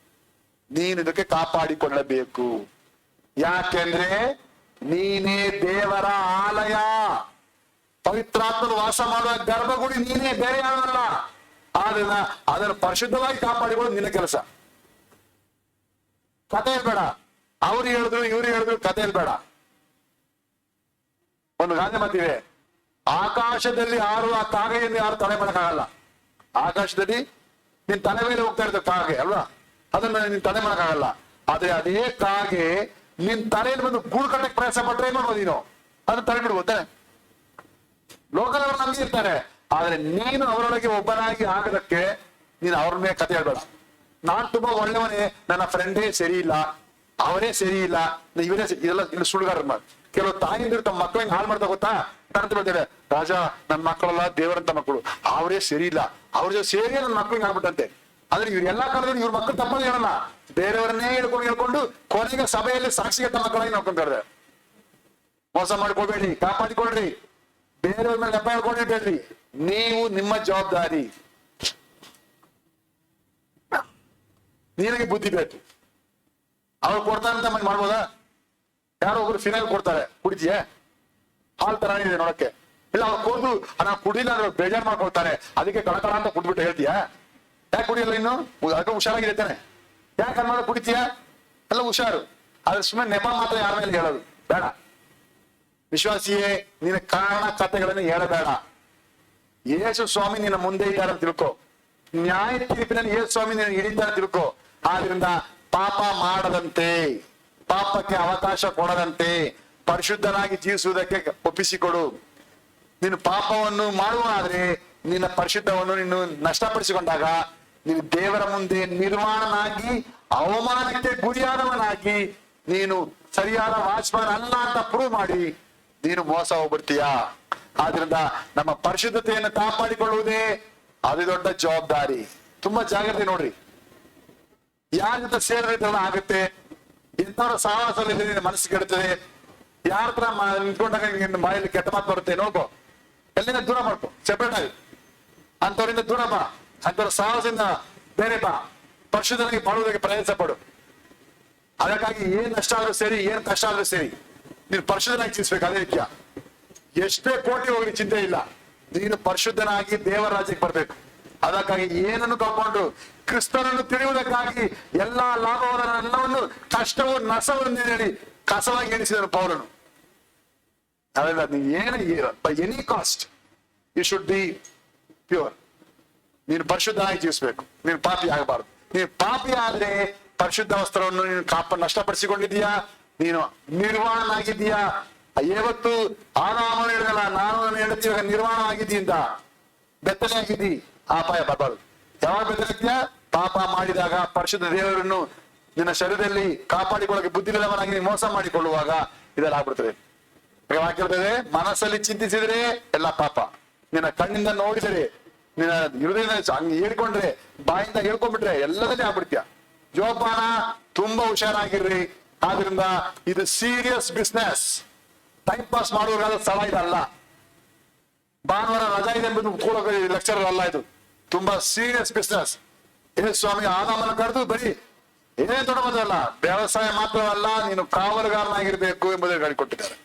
ನೀನು ಇದಕ್ಕೆ ಕಾಪಾಡಿಕೊಳ್ಳಬೇಕು. ಯಾಕೆಂದ್ರೆ ನೀನೇ ದೇವರ ಆಲಯ, ಪವಿತ್ರಾತ್ಮನು ವಾಸ ಮಾಡುವ ಗರ್ಭಗುಡಿ ನೀನೇ, ಬೇರೆ ಯಾರಲ್ಲ. ಆದ್ರಿಂದ ಅದನ್ನು ಪರಿಶುದ್ಧವಾಗಿ ಕಾಪಾಡಿಕೊಳ್ಳೋದು ನಿನ್ನ ಕೆಲಸ. ಕತೆ ಬೇಡ, ಅವ್ರು ಹೇಳಿದ್ರು ಇವ್ರು ಹೇಳಿದ್ರು, ಕತೆ ಬೇಡ. ಒಂದು ಗಾದೆ ಮಾತಿದೆ, ಆಕಾಶದಲ್ಲಿ ಹಾರುವ ಕಾಗೆಯನ್ನು ಯಾರು ತಲೆ ಮಾಡಕ್ಕಾಗಲ್ಲ. ಆಕಾಶದಲ್ಲಿ ನಿನ್ ತಲೆ ಮೇಲೆ ಹೋಗ್ತಾ ಇರ್ತದೆ ಕಾಗೆ ಅಲ್ವಾ, ಅದನ್ನ ನಿನ್ ತಲೆ ಮಾಡಕ್ಕಾಗಲ್ಲ. ಆದ್ರೆ ಅದೇ ಕಾಗೆ ನಿನ್ ತಲೆಯಲ್ಲಿ ಬಂದು ಗೂಡು ಕಟ್ಟಕ್ಕೆ ಪ್ರಯಾಸ ಪಟ್ರೆ ಏನ್ ಮಾಡ್ಬೋದು ನೀನು? ಅದನ್ನ ತಲೆ ಬಿಡ್ಬೋದೆ. ಲೋಕದವರು ನಮ್ಗೆ ಇರ್ತಾರೆ, ಆದ್ರೆ ನೀನು ಅವರೊಳಗೆ ಒಬ್ಬನಾಗಿ ಆಗದಕ್ಕೆ ನೀನು ಅವ್ರ ಮೇಲೆ ಕತೆ ಹೇಳ್ಬೇಡ. ನಾನ್ ತುಂಬಾ ಒಳ್ಳೆಯವನೇ, ನನ್ನ ಫ್ರೆಂಡೇ ಸರಿ ಇಲ್ಲ, ಅವರೇ ಸರಿ ಇಲ್ಲ, ಇವರೇ ಇದೆಲ್ಲ ಇಲ್ಲಿ ಸುಳ್ಳುಗಾರ. ಕೆಲವು ತಾಯಿಂದಿರು ತಮ್ಮ ಮಕ್ಕಳಿಗೆ ಹಾಳು ಮಾಡ್ತಾ ಗೊತ್ತಾ? ಕಾಣ್ತಾ ಬರ್ತಾರೆ, ರಾಜ ನನ್ನ ಮಕ್ಕಳೆಲ್ಲ ದೇವರಂತ ಮಕ್ಕಳು, ಅವರೇ ಸರಿ ಇಲ್ಲ, ಅವ್ರ ಜೊತೆ ಸೇರಿ ನನ್ನ ಮಕ್ಕಳಿಗೆ ಆಗ್ಬಿಟ್ಟಂತೆ. ಆದ್ರೆ ಇವ್ರು ಎಲ್ಲಾ ಕಾಲದಲ್ಲಿ ಇವ್ರ ಮಕ್ಕಳು ತಪ್ಪಲ್ಲಿ ಹೇಳಲ್ಲ, ಬೇರೆಯವರನ್ನೇ ಹೇಳ್ಕೊಂಡು ಕೊನೆಗೆ ಸಭೆಯಲ್ಲಿ ಸಾಕ್ಷಿಗೆಟ್ಟ ಮಕ್ಕಳಾಗಿ ನೋಡ್ಕೊಂತಾರೆ. ಮೋಸ ಮಾಡ್ಕೊಳ್ಬೇಡಿ, ಕಾಪಾಡಿಕೊಳ್ರಿ, ಬೇರೆಯವ್ರ ಮೇಲೆ ನೆಪ ಹೇಳ್ಕೊಂಡಿರ್ಬೇಡ್ರಿ. ನೀವು ನಿಮ್ಮ ಜವಾಬ್ದಾರಿ, ನಿನಗೆ ಬುದ್ಧಿ ಬೇಕು. ಅವ್ರು ಕೊಡ್ತಾರೆ ಅಂತ ಮಾಡ್ಬೋದಾ? ಯಾರೋ ಒಬ್ರು ಫಿನೈಲ್ ಕೊಡ್ತಾರೆ, ಕುಡಿತೀಯ? ಹಾಲ್ ತರ ಇದೆ ನೋಡಕ್ಕೆ. ಇಲ್ಲ ಅವ್ರು ಕೊಡ್ದು ನಾ ಕುಡಿಲ್ಲ ಅಂದ್ರೆ ಬೇಜಾರ್ ಮಾಡ್ಕೊಳ್ತಾರೆ, ಅದಕ್ಕೆ ಕಳಕಳ ಅಂತ ಕುಡ್ಬಿಟ್ಟು ಹೇಳ್ತೀಯಾ? ಯಾಕೆ ಕುಡಿಯಲ್ಲ ಇನ್ನು? ಅದಕ್ಕೆ ಹುಷಾರಾಗಿರ್ತಾನೆ, ಯಾಕೆ ಅನ್ಮಾಡ ಕುಡಿತೀಯ? ಎಲ್ಲ ಹುಷಾರು. ಆದ್ರೆ ಸುಮ್ಮನೆ ನೆಪ ಮಾತ್ರ ಯಾರ ಮೇಲೆ ಹೇಳೋದು ಬೇಡ. ವಿಶ್ವಾಸಿಯೇ, ನಿನ್ನ ಕಾರಣ ಕಥೆಗಳನ್ನು ಹೇಳಬೇಡ. ಯೇಸು ಸ್ವಾಮಿ ನಿನ್ನ ಮುಂದೆ ಇದ್ದಾರೆ ಅಂತ ತಿಳ್ಕೊ. ನ್ಯಾಯ ತೀರ್ಪಿನಲ್ಲಿ ಯೇಸು ಸ್ವಾಮಿ ನಿನ್ನ ಹಿಡಿತಾರೆ ತಿಳ್ಕೊ. ಆದ್ರಿಂದ ಪಾಪ ಮಾಡದಂತೆ, ಪಾಪಕ್ಕೆ ಅವಕಾಶ ಕೊಡದಂತೆ ಪರಿಶುದ್ಧನಾಗಿ ಜೀವಿಸುವುದಕ್ಕೆ ಒಪ್ಪಿಸಿಕೊಡು. ನೀನು ಪಾಪವನ್ನು ಮಾಡುವ ಆದ್ರೆ ನಿನ್ನ ಪರಿಶುದ್ಧವನ್ನು ನೀನು ನಷ್ಟಪಡಿಸಿಕೊಂಡಾಗ ನೀನು ದೇವರ ಮುಂದೆ ನಿರ್ಮಾಣನಾಗಿ ಅವಮಾನಕ್ಕೆ ಗುರಿಯಾದವನಾಗಿ ನೀನು ಸರಿಯಾದ ವಾಚ್ಮನ್ ಅಲ್ಲ ಅಂತ ಪ್ರೂವ್ ಮಾಡಿ ನೀನು ಮೋಸ ಹೋಗ್ಬಿಡ್ತೀಯ. ಆದ್ರಿಂದ ನಮ್ಮ ಪರಿಶುದ್ಧತೆಯನ್ನು ಕಾಪಾಡಿಕೊಳ್ಳುವುದೇ ಅತಿ ದೊಡ್ಡ ಜವಾಬ್ದಾರಿ. ತುಂಬಾ ಜಾಗ್ರತೆ ನೋಡ್ರಿ. ಯಾರ ಜೊತೆ ಸೇರಿದ್ರೆ ಆಗುತ್ತೆ, ಎಂತವರ ಸಹವಾಸದಲ್ಲಿ ನಿನ್ನ ಮನಸ್ಸು ಕೆಡುತ್ತದೆ, ಯಾರ ಹತ್ರ ನಿಂತ್ಕೊಂಡಾಗ ನಿನ್ನ ಬಾಯಲ್ಲಿ ಕೆಟ್ಟ ಮಾತು ಬರುತ್ತೆ ನೋಡ್ಕೋ, ಎಲ್ಲಿಂದ ದೂರ ಮಾಡ್ಕೊ, ಸೆಪರೇಟ್ ಆಗಿ ಅಂತವರಿಂದ ದೂರ ಬಾ, ಅಂತವ್ರ ಸಹವಾಸದಿಂದ ಬೇರೆ ಬಾ, ಪರಿಶುದ್ಧನಾಗಿ ಬಾಳುವುದಕ್ಕೆ ಪ್ರಯತ್ನ ಪಡು. ಅದಕ್ಕಾಗಿ ಏನ್ ನಷ್ಟ ಆದ್ರೂ ಸರಿ, ಏನ್ ಕಷ್ಟ ಆದ್ರೂ ಸರಿ, ನೀನು ಪರಿಶುದ್ಧನಾಗಿ ಜೀವಿಸ್ಬೇಕು. ಅದೇ ರೀತಿಯ ಎಷ್ಟೇ ಕೋಟಿ ಹೋಗ್ಲಿ ಚಿಂತೆ ಇಲ್ಲ, ನೀನು ಪರಿಶುದ್ಧನಾಗಿ ದೇವರ ರಾಜ್ಯಕ್ಕೆ ಬರ್ಬೇಕು. ಅದಕ್ಕಾಗಿ ಏನನ್ನು ಕಳ್ಕೊಂಡು ಕ್ರಿಸ್ತನನ್ನು ತಿಳಿಯುವುದಕ್ಕಾಗಿ ಎಲ್ಲಾ ಲಾಭವನ್ನೆಲ್ಲವನ್ನು ಕಷ್ಟವು ನಷ್ಟವನ್ನು ಹೇಳಿ ಕಸವಾಗಿ ಎಣಿಸಿದನು ಪೌಲನು. ಅದರಿಂದ ನೀನು ಏನು by any cost you should be pure. ನೀನು ಪರಿಶುದ್ಧನಾಗಿ ಜೀವಿಸ್ಬೇಕು, ನೀನು ಪಾಪಿ ಆಗಬಾರ್ದು. ನೀನು ಪಾಪಿ ಆದ್ರೆ ಪರಿಶುದ್ಧ ವಸ್ತ್ರವನ್ನು ನೀನು ನಷ್ಟಪಡಿಸಿಕೊಂಡಿದೀಯಾ, ನೀನು ನಿರ್ವಾಣನಾಗಿದ್ದೀಯಾ. ಯಾವತ್ತು ಆದಾಮನು ಹೇಳಿದಲ್ಲ, ನಾನು ನನ್ನ ಹೆಂಡತಿ ನಿರ್ವಾಣ ಆಗಿದ್ದೀಂತ ಬೆತ್ತಲೆ ಆಗಿದ್ದಿ, ಅಪಾಯ ಬರಬಾರ್ದು. ಯಾವಾಗ ಬೆತ್ತಲೆ ಪಾಪ ಮಾಡಿದಾಗ ಪರಿಶುದ್ಧ ದೇವರನ್ನು ನಿನ್ನ ಶರೀರದಲ್ಲಿ ಕಾಪಾಡಿಕೊಳ್ಳಕ್ಕೆ ಬುದ್ಧಿಲ್ಲದವನಾಗಿ ನೀನು ಮೋಸ ಮಾಡಿಕೊಳ್ಳುವಾಗ ಇದೆಲ್ಲ ಆಗ್ಬಿಡ್ತದೆ. ವಾಕ್ಯರ್ತದೆ, ಮನಸ್ಸಲ್ಲಿ ಚಿಂತಿಸಿದ್ರೆ ಎಲ್ಲ ಪಾಪ, ನಿನ್ನ ಕಣ್ಣಿಂದ ನೋಡಿದರೆ, ನಿನ್ನ ಹೃದಯದಿಂದ ಹೇಳ್ಕೊಂಡ್ರೆ, ಬಾಯಿಂದ ಹೇಳ್ಕೊಂಡ್ಬಿಟ್ರೆ ಎಲ್ಲದನ್ನೇ ಆಗ್ಬಿಡ್ತೀಯ. ಜೋಪಾನ, ತುಂಬಾ ಹುಷಾರಾಗಿರ್ರಿ. ಆದ್ರಿಂದ ಇದು ಸೀರಿಯಸ್ ಬಿಸ್ನೆಸ್. ಟೈಮ್ ಪಾಸ್ ಮಾಡುವಾಗ ಸ್ಥಳ ಇದಲ್ಲ, ಭಾನುವಾರ ರಜಾ ಇದೆ ಎಂಬುದು ಕೂಡೋಕೆ ಲೆಕ್ಚರ್ ಅಲ್ಲ. ಇದು ತುಂಬಾ ಸೀರಿಯಸ್ ಬಿಸ್ನೆಸ್. ಯೇಸು ಸ್ವಾಮಿ ಆದಾಮನ ಕರೆದು ಬರೀ ಏನೇನ್ ದೊಡ್ಡದಲ್ಲ, ವ್ಯವಸಾಯ ಮಾತ್ರವಲ್ಲ, ನೀನು ಕಾವಲುಗಾರನಾಗಿರ್ಬೇಕು ಎಂಬುದನ್ನು ಹೇಳಿಕೊಟ್ಟಿದ್ದಾರೆ.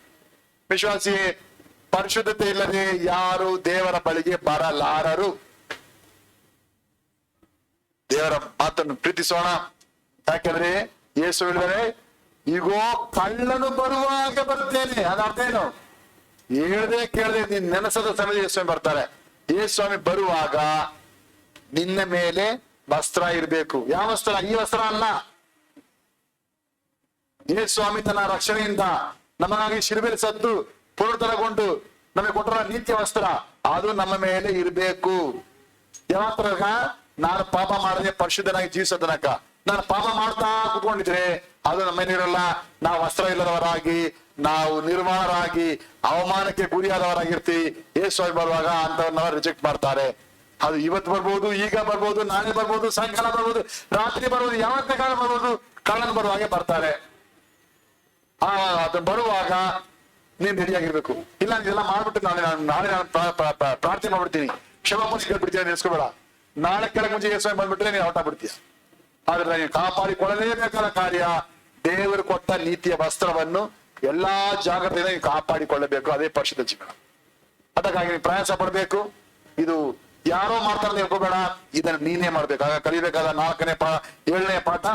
ವಿಶ್ವಾಸಿ, ಪರಿಶುದ್ಧತೆ ಇಲ್ಲದೆ ಯಾರು ದೇವರ ಬಳಿಗೆ ಬರಲಾರರು. ದೇವರ ಮಾತನ್ನು ಪ್ರೀತಿಸೋಣ. ಯಾಕೆಂದ್ರೆ ಯೇಸು ಹೇಳಿದರೆ, ಈಗೋ ಕಳ್ಳನು ಬರುವಾಗ ಬರ್ತೇನೆ. ಅದ ಅರ್ಥ ಏನು? ಹೇಳ್ದೆ ಕೇಳದೆ ನೀನ್ ನೆನೆಸದ ಸಮಯ ಯೇಸು ಸ್ವಾಮಿ ಬರ್ತಾರೆ. ಯೇಸು ಸ್ವಾಮಿ ಬರುವಾಗ ನಿನ್ನ ಮೇಲೆ ವಸ್ತ್ರ ಇರಬೇಕು. ಯಾವ ವಸ್ತ್ರ? ಈ ವಸ್ತ್ರ ಅಲ್ಲ. ಯೇಸು ಸ್ವಾಮಿ ತನ್ನ ರಕ್ಷಣೆಯಿಂದ ನಮಗಾಗಿ ಶಿಲುಬೆಯಲ್ಲಿ ಸತ್ತು ಪುನರುತ್ಥಾನಗೊಂಡು ನಮಗೆ ಕೊಟ್ಟರ ನಿತ್ಯ ವಸ್ತ್ರ ಅದು ನಮ್ಮ ಮೇಲೆ ಇರಬೇಕು. ಯಾವಾಗ? ನಾನು ಪಾಪ ಮಾಡದೆ ಪರಿಶುದ್ಧನಾಗಿ ಜೀವಿಸೋ ತನಕ. ನಾನು ಪಾಪ ಮಾಡ್ತಾ ಕುತ್ಕೊಂಡಿದ್ರೆ ಅದು ನಮ್ಮ ಮೇಲಿರಲ್ಲ. ನಾವು ವಸ್ತ್ರ ಇಲ್ಲದವರಾಗಿ, ನಾವು ನಿರ್ಮಾಣರಾಗಿ, ಅವಮಾನಕ್ಕೆ ಗುರಿಯಾದವರಾಗಿರ್ತೀವಿ. ಯೇಸು ಸ್ವಾಮಿ ಬರುವಾಗ ಅಂತವ್ರನ್ನ ರಿಜೆಕ್ಟ್ ಮಾಡ್ತಾರೆ. ಅದು ಇವತ್ತು ಬರ್ಬೋದು, ಈಗ ಬರ್ಬೋದು, ನಾಳೆ ಬರ್ಬೋದು, ಸಾಯಂಕಾಲ ಬರ್ಬೋದು, ರಾತ್ರಿ ಬರ್ಬೋದು, ಯಾವತ್ತ ಕಾಲ ಬರ್ಬೋದು. ಕಳ್ಳನ್ ಬರುವಾಗೆ ಬರ್ತಾರೆ. ಅದನ್ನ ಬರುವಾಗ ನೀನ್ ರೆಡಿಯಾಗಿರ್ಬೇಕು. ಇಲ್ಲ ಇದೆಲ್ಲ ಮಾಡ್ಬಿಟ್ಟು ನಾಳೆ ನಾನು ಪ್ರಾರ್ಥನೆ ಮಾಡ್ಬಿಡ್ತೀನಿ, ಕ್ಷಮಾಪಣೆ ಕೇಳ್ಬಿಡ್ತೀನಿ, ನೆನೆಸ್ಕೋಬೇಡ. ನಾಳೆ ಕೆಳಗೆ ಮುಂಚೆ ಯೇಸು ಸ್ವಾಮಿ ಬಂದ್ಬಿಟ್ರೆ ನೀನು ಹೊರಟ ಬಿಡ್ತೀಯ. ಆದ್ರೆ ನೀನು ಕಾಪಾಡಿಕೊಳ್ಳಲೇಬೇಕಾದ ಕಾರ್ಯ ದೇವರು ಕೊಟ್ಟ ನೀತಿಯ ವಸ್ತ್ರವನ್ನು ಎಲ್ಲಾ ಜಾಗ್ರತೆಯಿಂದ ನೀವು ಕಾಪಾಡಿಕೊಳ್ಳಬೇಕು. ಅದೇ ಪರಿಶುದ್ಧ ಜೀವನ. ಅದಕ್ಕಾಗಿ ನೀವು ಪ್ರಯಾಸ ಪಡ್ಬೇಕು. ಇದು ಯಾರೋ ಮಾಡ್ತಾರೆ ಹೇಳ್ಕೋಬೇಡ, ಇದನ್ನು ನೀನೇ ಮಾಡ್ಬೇಕು. ಆಗ ಕಲಿಬೇಕಾದ 7ನೇ ಪಾಠ,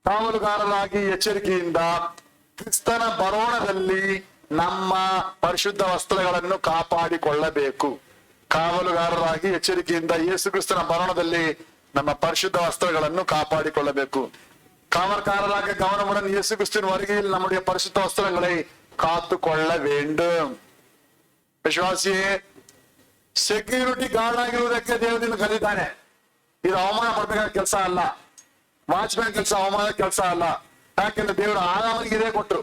ಕಾವಲುಗಾರರಾಗಿ ಎಚ್ಚರಿಕೆಯಿಂದ ಕ್ರಿಸ್ತನ ಬರೋಣದಲ್ಲಿ ನಮ್ಮ ಪರಿಶುದ್ಧ ವಸ್ತ್ರಗಳನ್ನು ಕಾಪಾಡಿಕೊಳ್ಳಬೇಕು. ಕಾವಲುಗಾರರಾಗಿ ಎಚ್ಚರಿಕೆಯಿಂದ ಯೇಸು ಕ್ರಿಸ್ತನ ಬರೋಣದಲ್ಲಿ ನಮ್ಮ ಪರಿಶುದ್ಧ ವಸ್ತ್ರಗಳನ್ನು ಕಾಪಾಡಿಕೊಳ್ಳಬೇಕು. காவற்காரராக கவனமுடன் இயேசு கிறிஸ்துவின் வருகையில் நம்முடைய பரிசுத்த வஸ்திரங்களை காத்து கொள்ள வேண்டும். ವಿಶ್ವಾಸಿಯೇ, ಸೆಕ್ಯೂರಿಟಿ ಗಾರ್ಡ್ ಆಗಿರುವುದಕ್ಕೆ ದೇವರಿಂದ ಕರೀತಾನೆ. ಇದು ಅವಮಾನ ಪಡ್ಬೇಕಾದ ಕೆಲಸ ಅಲ್ಲ. ವಾಚ್ಮ್ಯಾನ್ ಕೆಲಸ ಅವಮಾನ ಕೆಲಸ ಅಲ್ಲ. ಯಾಕೆಂದ್ರೆ ದೇವರು ಆದಾಮನಿಗೆ ಇದೇ ಕೊಟ್ರು.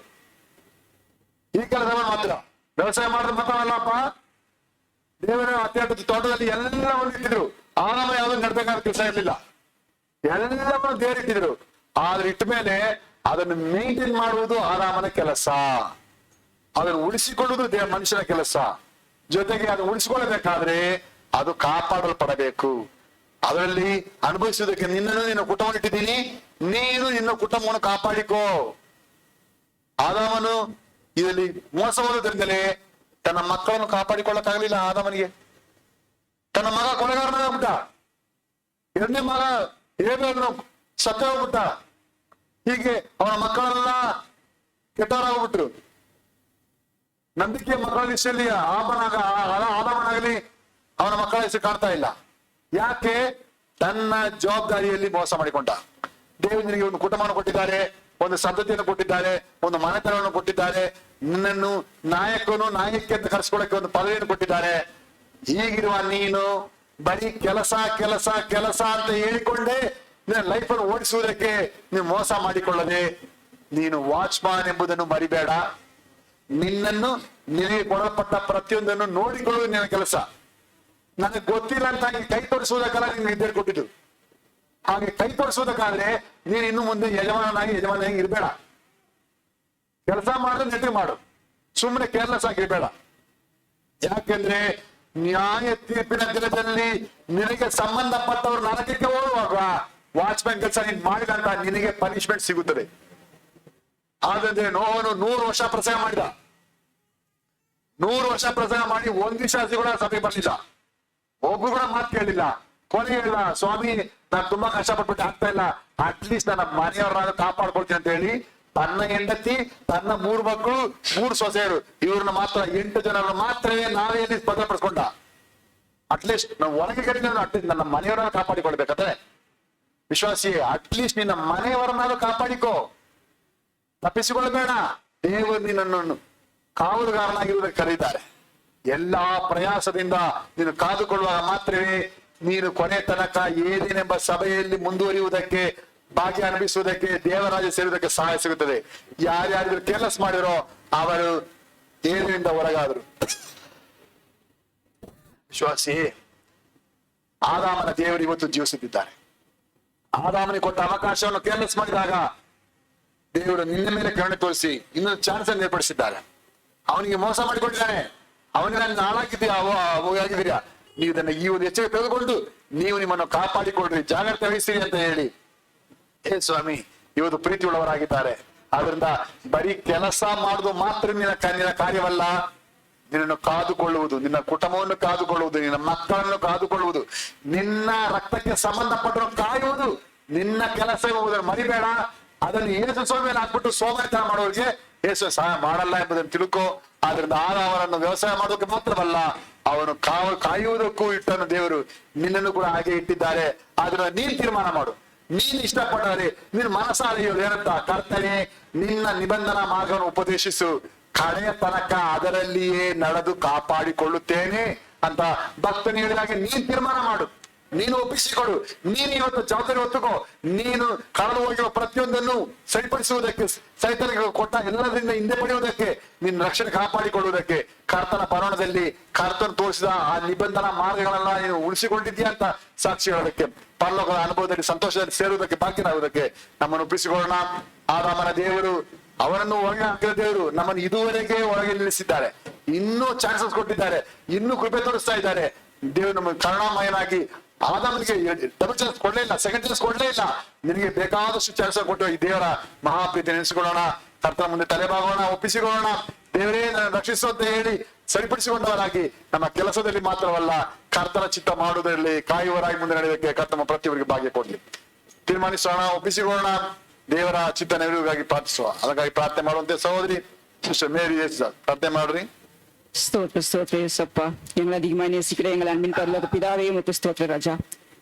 ಈ ಕೆಲಸ ಮಾತ್ರ ವ್ಯವಸಾಯ ಮಾಡಿದ್ರೆ ಮಾತ್ರ ಅಲ್ಲಪ್ಪ. ದೇವರ ಅತ್ಯಂತ ತೋಟದಲ್ಲಿ ಎಲ್ಲವನ್ನು ಇಟ್ಟಿದ್ರು. ಆದಾಮ ಯಾವ್ದು ನಡ್ಬೇಕಾದ ಕೆಲಸ ಇರ್ಲಿಲ್ಲ, ಎಲ್ಲವನ್ನೂ ದೇವರಿಟ್ಟಿದ್ರು. ಆದ್ರೆ ಇಟ್ಟ ಮೇಲೆ ಅದನ್ನು ಮೇಂಟೈನ್ ಮಾಡುವುದು ಆದಾಮನ ಕೆಲಸ, ಅದನ್ನು ಉಳಿಸಿಕೊಳ್ಳುವುದು ಮನುಷ್ಯನ ಕೆಲಸ. ಜೊತೆಗೆ ಅದು ಉಳಿಸಿಕೊಳ್ಳಬೇಕಾದ್ರೆ ಅದು ಕಾಪಾಡಲ್ಪಡಬೇಕು. ಅದರಲ್ಲಿ ಅನುಭವಿಸುವುದಕ್ಕೆ ನಿನ್ನನ್ನು ನಿನ್ನ ಕುಟುಂಬ ಇಟ್ಟಿದ್ದೀನಿ, ನೀನು ನಿನ್ನ ಕುಟುಂಬವನ್ನು ಕಾಪಾಡಿಕೋ. ಆದಾಮನು ಇದರಲ್ಲಿ ಮೋಸ ಹೋದ್ರಿಂದಲೇ ತನ್ನ ಮಕ್ಕಳನ್ನು ಕಾಪಾಡಿಕೊಳ್ಳಕ್ಕಾಗಲಿಲ್ಲ. ಆದಾಮನಿಗೆ ತನ್ನ ಮಗ ಕೊಲೆಗಾರನಾಗ್ಬಿಟ್ಟ, ಎರಡನೇ ಮಗ ಹೇಬೆಲನು ಸತ್ತು ಹೋಗ್ಬಿಟ್ಟ. ಹೀಗೆ ಅವನ ಮಕ್ಕಳೆಲ್ಲ ಕೆಟ್ಟವರಾಗ್ಬಿಟ್ರು. ನಂಬಿಕೆಯ ಮಕ್ಕಳ ವಿಷಯದಲ್ಲಿ ಆದಾಮನಾಗಲಿ ಅವನ ಮಕ್ಕಳ ಹೆಸರು ಕಾಣ್ತಾ ಇಲ್ಲ. ಯಾಕೆ? ತನ್ನ ಜವಾಬ್ದಾರಿಯಲ್ಲಿ ಮೋಸ ಮಾಡಿಕೊಂಡ. ದೇವರು ನಿನಗೆ ಒಂದು ಕುಟುಂಬವನ್ನು ಕೊಟ್ಟಿದ್ದಾರೆ, ಒಂದು ಸಂತತಿಯನ್ನು ಕೊಟ್ಟಿದ್ದಾರೆ, ಒಂದು ಮನೆತನವನ್ನು ಕೊಟ್ಟಿದ್ದಾರೆ, ನಿನ್ನನ್ನು ನಾಯಕಿ ಅಂತ ಕರೆಸ್ಕೊಳ್ಳಕ್ಕೆ ಒಂದು ಪದವಿಯನ್ನು ಕೊಟ್ಟಿದ್ದಾರೆ. ಹೀಗಿರುವ ನೀನು ಬರೀ ಕೆಲಸ ಕೆಲಸ ಕೆಲಸ ಅಂತ ಹೇಳಿಕೊಂಡೇ ನಿನ್ನ ಲೈಫ್ ಅನ್ನು ಓಡಿಸುವುದಕ್ಕೆ ನೀವು ಮೋಸ ಮಾಡಿಕೊಳ್ಳದೆ, ನೀನು ವಾಚ್ಮ್ಯಾನ್ ಎಂಬುದನ್ನು ಮರಿಬೇಡ. ನಿನ್ನನ್ನು ನಿನಗೆ ಕೊಡಲ್ಪಟ್ಟ ಪ್ರತಿಯೊಂದನ್ನು ನೋಡಿಕೊಳ್ಳುವುದು ನಿನ್ನ ಕೆಲಸ. ನನಗೆ ಗೊತ್ತಿಲ್ಲ ಅಂತ ಕೈ ತೋರಿಸುವುದಕ್ಕೆಲ್ಲ ನಿನ್ಗೆ ನಿರ್ಧಾರ ಕೊಟ್ಟಿದ್ದು. ಹಾಗೆ ಕೈ ತೋರಿಸುವುದಕ್ಕಾದ್ರೆ ನೀನು ಇನ್ನು ಮುಂದೆ ಯಜಮಾನಾಗಿ ಇರಬೇಡ. ಕೆಲಸ ಮಾಡಿದ್ರೆ ನೆಟ್ಟಿಗೆ ಮಾಡು, ಸುಮ್ಮನೆ ಕೇರ್ಲೆಸ್ ಆಗಿರ್ಬೇಡ. ಯಾಕೆಂದ್ರೆ ನ್ಯಾಯ ತೀರ್ಪಿನ ದಿನದಲ್ಲಿ ನಿನಗೆ ಸಂಬಂಧಪಟ್ಟವರು ನರಕಕ್ಕೆ ಹೋಗುವಾಗ ವಾಚ್ಮ್ಯಾನ್ ಕೆಲಸ ನೀನ್ ಮಾಡಿದಂತ ನಿನಗೆ ಪನಿಷ್ಮೆಂಟ್ ಸಿಗುತ್ತದೆ. ಆದ್ರೆ ನೋವನು 100 ವರ್ಷ ಪ್ರಸಂಗ ಮಾಡಿದ. 100 ವರ್ಷ ಪ್ರಸಂಗ ಮಾಡಿ ಒಂದ್ ವಿಶ್ವಾಸಿ ಕೂಡ ಸಭೆ ಬರ್ಲಿಲ್ಲ, ಒಬ್ರು ಕೂಡ ಮಾತು ಕೇಳಿಲ್ಲ. ಕೊನೆಗೆ ಹೇಳಿಲ್ಲ, ಸ್ವಾಮಿ ನಾನು ತುಂಬಾ ಕಷ್ಟಪಟ್ಬಿಟ್ಟು ಆಗ್ತಾ ಇಲ್ಲ, ಅಟ್ಲೀಸ್ಟ್ ನನ್ನ ಮನೆಯವರನ್ನ ಕಾಪಾಡ್ಕೊಳ್ತೀನಿ ಅಂತ ಹೇಳಿ ತನ್ನ ಹೆಂಡತಿ, ತನ್ನ 3 ಮಕ್ಕಳು, 3 ಸೊಸೆಯರು, ಇವ್ರನ್ನ ಮಾತ್ರ 8 ಜನರನ್ನು ಮಾತ್ರವೇ ನಾವೇ ಇಲ್ಲಿ ಭದ್ರಪಡಿಸ್ಕೊಂಡ. ಅಟ್ಲೀಸ್ಟ್ ನಾವು ಒಳಗೆ ಕಡೆ ಅಟ್ಲೀಸ್ಟ್ ನನ್ನ ಮನೆಯವರನ್ನ ಕಾಪಾಡಿಕೊಳ್ಬೇಕಾದ್ರೆ ವಿಶ್ವಾಸಿಯೇ, ಅಟ್ಲೀಸ್ಟ್ ನಿನ್ನ ಮನೆಯವರನ್ನಾದ್ರೂ ಕಾಪಾಡಿಕೋ, ತಪ್ಪಿಸಿಕೊಳ್ಳಬೇಡ. ದೇವರು ನಿನ್ನನ್ನು ಕಾವಲುಗಾರನಾಗಿರುವುದಕ್ಕೆ ಕರೀತಾರೆ. ಎಲ್ಲಾ ಪ್ರಯಾಸದಿಂದ ನೀನು ಕಾದುಕೊಳ್ಳುವಾಗ ಮಾತ್ರವೇ ನೀನು ಕೊನೆ ತನಕ ಏನೇನೆಂಬ ಸಭೆಯಲ್ಲಿ ಮುಂದುವರಿಯುವುದಕ್ಕೆ, ಭಾಗ್ಯ ಅನುಭವಿಸುವುದಕ್ಕೆ, ದೇವರಾಜ್ಯ ಸೇರುವುದಕ್ಕೆ ಸಹಾಯ ಸಿಗುತ್ತದೆ. ಯಾರ್ಯಾರು ಕೇರ್ಲೆಸ್ ಮಾಡಿರೋ ಅವರು ಏನಿಂದ ಹೊರಗಾದ್ರು. ವಿಶ್ವಾಸಿ, ಆದಾಮನ ದೇವರು ಇವತ್ತು ಜೀವಿಸುತ್ತಿದ್ದಾರೆ. ಆದಾಮನಿಗೆ ಕೊಟ್ಟ ಅವಕಾಶವನ್ನು ಕೇರ್ಲೆಸ್ ಮಾಡಿದಾಗ ದೇವರು ನಿನ್ನ ಮೇಲೆ ಕರುಣೆ ತೋರಿಸಿ ಇನ್ನೊಂದು ಚಾನ್ಸ್ ಅನ್ನು ಏರ್ಪಡಿಸಿದ್ದಾರೆ. ಅವನಿಗೆ ಮೋಸ ಮಾಡಿಕೊಂಡಿದ್ದಾನೆ, ಅವನಿಗೆ ನಾನು ಹಾಳಾಗಿದ್ದೀರಾ, ನೀವು ಇದನ್ನ ಈ ಒಂದು ಎಚ್ಚರಿಕೆ ತೆಗೆದುಕೊಂಡು ನೀವು ನಿಮ್ಮನ್ನು ಕಾಪಾಡಿಕೊಳ್ಳ್ರಿ, ಜಾಗ್ರತೆ ವಹಿಸ್ತೀರಿ ಅಂತ ಹೇಳಿ ಸ್ವಾಮಿ ಇವತ್ತು ಪ್ರೀತಿ ಉಳ್ಳವರಾಗಿದ್ದಾರೆ. ಆದ್ರಿಂದ ಬರೀ ಕೆಲಸ ಮಾಡುವುದು ಮಾತ್ರ ನಿನ್ನ ಕಾರ್ಯವಲ್ಲ, ನಿನ್ನನ್ನು ಕಾದುಕೊಳ್ಳುವುದು, ನಿನ್ನ ಕುಟುಂಬವನ್ನು ಕಾದುಕೊಳ್ಳುವುದು, ನಿನ್ನ ಮಕ್ಕಳನ್ನು ಕಾದುಕೊಳ್ಳುವುದು, ನಿನ್ನ ರಕ್ತಕ್ಕೆ ಸಂಬಂಧಪಟ್ಟರು ಕಾಯುವುದು ನಿನ್ನ ಕೆಲಸ ಎಂಬುದನ್ನು ಮರಿಬೇಡ. ಅದನ್ನು ಯೇಸು ಸ್ವಾಮಿಯನ್ನು ಹಾಕ್ಬಿಟ್ಟು ಸೋಮಾರಿತನ ಮಾಡೋರಿಗೆ ಯೇಸು ಸಹಾಯ ಮಾಡಲ್ಲ ಎಂಬುದನ್ನು ತಿಳ್ಕೋ. ಆದ್ರಿಂದ ಅವರನ್ನು ವ್ಯವಸಾಯ ಮಾಡೋದಕ್ಕೆ ಮಾತ್ರವಲ್ಲ, ಅವನು ಕಾಯುವುದಕ್ಕೂ ಇಟ್ಟನು ದೇವರು ನಿನ್ನನ್ನು ಕೂಡ ಹಾಗೆ ಇಟ್ಟಿದ್ದಾರೆ. ಆದ್ರಿಂದ ನೀನ್ ತೀರ್ಮಾನ ಮಾಡು, ನೀನ್ ಇಷ್ಟಪಟ್ಟರೆ ನೀನು ಮನಸ್ಸಾಲೆಯೋದು ಏನಂತ, ಕರ್ತನೆ ನಿನ್ನ ನಿಬಂಧನ ಮಾರ್ಗವನ್ನು ಉಪದೇಶಿಸು, ಕಡೆಯ ತನಕ ಅದರಲ್ಲಿಯೇ ನಡೆದು ಕಾಪಾಡಿಕೊಳ್ಳುತ್ತೇನೆ ಅಂತ ಭಕ್ತನು ಹೇಳಿದಾಗೆ ನೀನ್ ತೀರ್ಮಾನ ಮಾಡು, ನೀನು ಒಪ್ಪಿಸಿಕೊಡು. ನೀನು ಇವತ್ತು ಜವಾಬ್ದಾರಿ ಹೊತ್ತುಕೋ. ನೀನು ಕಳೆದು ಹೋಗಿರುವ ಪ್ರತಿಯೊಂದನ್ನು ಸರಿಪಡಿಸುವುದಕ್ಕೆ, ಸೈತನಿಗೆ ಕೊಟ್ಟ ಎಲ್ಲದರಿಂದ ಹಿಂದೆ ಪಡೆಯುವುದಕ್ಕೆ, ನಿನ್ನ ರಕ್ಷಣೆ ಕಾಪಾಡಿಕೊಳ್ಳುವುದಕ್ಕೆ, ಕರ್ತನ ಪರವಣದಲ್ಲಿ ಕರ್ತನು ತೋರಿಸಿದ ಆ ನಿಬಂಧನ ಮಾರ್ಗಗಳೆಲ್ಲ ನೀನು ಉಳಿಸಿಕೊಂಡಿದ್ಯಾ ಅಂತ ಸಾಕ್ಷಿ ಹೇಳೋದಕ್ಕೆ, ಪರಲೋಕದ ಅನುಭವದಲ್ಲಿ ಸಂತೋಷದಲ್ಲಿ ಸೇರುವುದಕ್ಕೆ, ಬಾಕಿನಾಗುವುದಕ್ಕೆ ನಮ್ಮನ್ನು ಒಪ್ಪಿಸಿಕೊಳ್ಳೋಣ. ಆದಾಮನ ದೇವರು ಅವರನ್ನು ಒಳಗೆ ಹಾಕಿದ ದೇವರು ನಮ್ಮನ್ನು ಇದುವರೆಗೆ ಒಳಗೆ ನಿಲ್ಲಿಸಿದ್ದಾರೆ, ಇನ್ನೂ ಚಾನ್ಸಸ್ ಕೊಟ್ಟಿದ್ದಾರೆ, ಇನ್ನೂ ಕೃಪೆ ತೋರಿಸ್ತಾ ಇದ್ದಾರೆ. ದೇವರು ನಮ್ಮ ಕರುಣಾಮಯನಾಗಿ ಆದಾಮನಿಗೆ ಡಬಲ್ ಚಾನ್ಸ್ ಕೊಡ್ಲೇ ಇಲ್ಲ, ಸೆಕೆಂಡ್ ಚಾನ್ಸ್ ಕೊಡ್ಲೇ ಇಲ್ಲ, ನಿನಗೆ ಬೇಕಾದಷ್ಟು ಚಾನ್ಸ್ ಕೊಟ್ಟು ಈ ದೇವರ ಮಹಾಪ್ರೀತಿ ನೆನೆಸಿಕೊಳ್ಳೋಣ. ಕರ್ತನ ಮುಂದೆ ತಲೆಬಾಗೋಣ, ಒಪ್ಪಿಸಿಕೊಳ್ಳೋಣ. ದೇವರೇ ನನ್ನ ರಕ್ಷಿಸು ಅಂತ ಹೇಳಿ ಸರಿಪಡಿಸಿಕೊಂಡವರಾಗಿ ನಮ್ಮ ಕೆಲಸದಲ್ಲಿ ಮಾತ್ರವಲ್ಲ, ಕರ್ತನ ಚಿತ್ತ ಮಾಡುವುದರಲ್ಲಿ ಕಾಯುವರಾಗಿ ಮುಂದೆ ನಡೆಯೋದಕ್ಕೆ ಕರ್ತನ ಪ್ರತಿಯೊಬ್ಬರಿಗೆ ಭಾಗ್ಯ ಕೊಡ್ಲಿ. ತೀರ್ಮಾನಿಸೋಣ, ಒಪ್ಪಿಸಿಕೊಳ್ಳೋಣ, ದೇವರ ಚಿತ್ತ ನೆರವಿಗಾಗಿ ಪ್ರಾರ್ಥಿಸುವ. ಅದಕ್ಕಾಗಿ ಪ್ರಾರ್ಥನೆ ಮಾಡುವಂತೆ ಸಹೋದರಿ ಸಿಸ್ಟರ್ ಮೇರಿ ಪ್ರಾರ್ಥನೆ ಮಾಡ್ರಿ. ಸ್ತೋತ್ರ ಸ್ತೋತ್ರ ಯೇಸಪ್ಪ, எங்களை அதிகமாக நேசிக்கிற எங்கள் அன்பின் பரலோக பிதாவே, முத்து ஸ்தோத்திர ராஜா.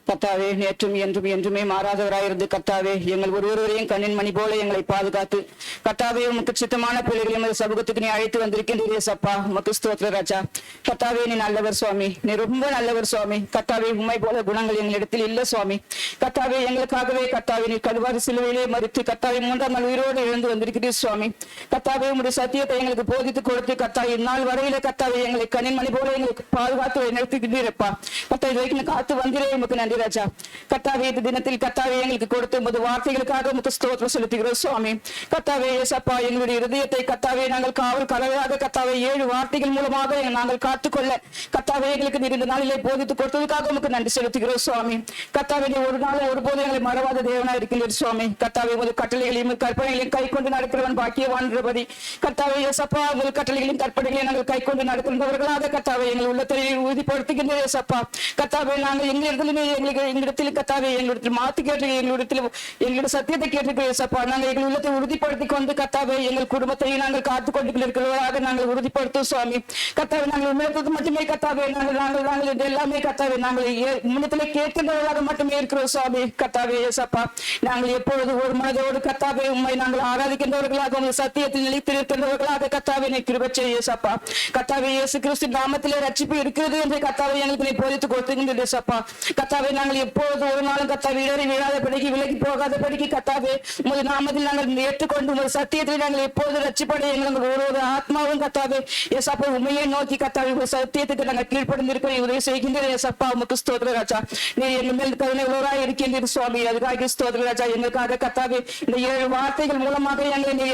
கர்த்தாவே நேற்றும் என்றும் என்றுமே மாறாதவராயிருந்து கர்த்தாவே எங்கள் ஒருவரையும் கண்ணின் மணி போல எங்களை பாதுகாத்து கர்த்தாவே உமக்கு சித்தமான பிள்ளைகளை எமது சமூகத்துக்கு நீ அழைத்து வந்திருக்கின்றீரே சப்பா உமக்கு ஸ்தோத்திர ராஜா. கர்த்தாவே நீ நல்லவர் சுவாமி, நீ ரொம்ப நல்லவர் சுவாமி. கர்த்தாவே உண்மை போல குணங்கள் எங்களிடத்தில் இல்ல சுவாமி. கர்த்தாவே எங்களுக்காகவே கர்த்தாவே நீ கல்வாரி சிலுவையிலே மறித்து கர்த்தாவே 3ஆம் நாள் உயிரோடு எழுந்து வந்திருக்கிறீர் சுவாமி. கர்த்தாவே உங்களுடைய சத்தியத்தை எங்களுக்கு போதித்து கொடுத்து கர்த்தாவே இந்நாள் வரையில கர்த்தாவே எங்களை கண்ணின் மணி போல எங்களுக்கு பாதுகாத்து நடத்துகிறீரப்பா. கர்த்தாவே வரைக்கும் காத்து வந்திரே உமக்கு நன்றி ராஜா. கர்த்தாவே இந்த தினத்தில் கர்த்தாவே எங்களுக்கு கொடுத்த உமது வார்த்தைகளுக்காக உமக்கு ஸ்தோத்திரம் செலுத்துகிறோம் சுவாமி. கர்த்தாவே இயேசப்பா எங்களுடைய இருதயத்தை கர்த்தாவே நாங்கள் காவல் கலவையாக கர்த்தாவே 7 வார்த்தைகள் மூலமாக நாங்கள் காத்துக்கொள்ள கர்த்தாவே எங்களுக்கு நீர் இந்த நாளிலே போதித்து கொடுத்ததுக்காக உமக்கு நன்றி செலுத்துகிறோம் சுவாமி. கர்த்தாவே நீ ஒரு நாள் ஒருபோதும் எங்களை மறவாத தேவனா இருக்கிறீர் சுவாமி. கர்த்தாவே உமது கட்டளைகளையும் கற்பனைகளையும் கை கொண்டு நடக்கிறவன் பாக்கியவான்றபடி கர்த்தாவே இயேசப்பா உமது கட்டளைகளையும் கற்பனைகளையும் நாங்கள் கை கொண்டு நடக்கின்றவர்களாக கர்த்தாவே எங்கள் உள்ளத்தை உறுதிப்படுத்துகின்ற இயேசப்பா. கர்த்தாவே நாங்கள் எங்களிடத்தில் கர்த்தாவே எங்களிடத்தில் மாத்தி கேட்டு எங்களுடைய சத்தியத்தை கேட்டுப்பா நாங்கள் எங்கள் உள்ளத்தை உறுதிப்படுத்திக் கொண்டு கர்த்தாவே எங்கள் குடும்பத்தை நாங்கள் காத்துக் கொண்டு இருக்கிறவர்களாக நாங்கள் உறுதிப்படுத்தும் சுவாமி. கர்த்தாவே நாங்கள் உண்மையது மட்டுமே கர்த்தாவே நாங்கள் எல்லாமே கர்த்தாவே நாங்கள் முன்னத்திலே கேட்கின்றவர்களாக மட்டுமே இருக்கிறோம் சுவாமி. கர்த்தாவே இயேசப்பா நாங்கள் எப்பொழுது ஒரு மனதோடு கர்த்தாவே உண்மை நாங்கள் ஆராதிக்கின்றவர்களாக உங்கள் சத்தியத்தில் நிலைத்திருக்கின்றவர்களாக கர்த்தாவே நீ கிருபை செய்ய இயேசப்பா. கர்த்தாவே இயேசு கிறிஸ்து நாமத்திலே ரட்சிப்பு இருக்கிறது என்று கர்த்தாவே எங்களுக்கு நீ போதித்து கொடுத்துகின்ற இயேசப்பா. கர்த்தாவே நாங்கள் எப்பொழுது ஒரு நாளும் கர்த்தாவே இடறி வீழாதபடிக்கு விலகி போகாதபடிக்கு கர்த்தாவே உமது நாமத்தில் நாங்கள் ஏற்றுக்கொண்டு உமது சத்தியத்தில் நாங்கள் எப்பொழுது ரட்சிப்படைய எங்கள் ஒரு ஆத்மாவும் கர்த்தாவே இயேசப்பா உண்மையை நோக்கி கர்த்தாவே உங்கள் சத்தியத்துக்கு நாங்கள் கீழ்ப்படிந்திருக்கிற உதவி செய்கின்ற இயேசப்பா உமக்கு ஸ்தோத்திர ராஜா. நீர் எங்கள் மேல் கருணை உள்ளவராய் இருக்கின்ற சுவாமி. அதுக்காக ஸ்தோத்திர ராஜா. எங்களுக்காக கர்த்தாவே இந்த 7 வார்த்தைகள் மூலமாக எங்களை நீ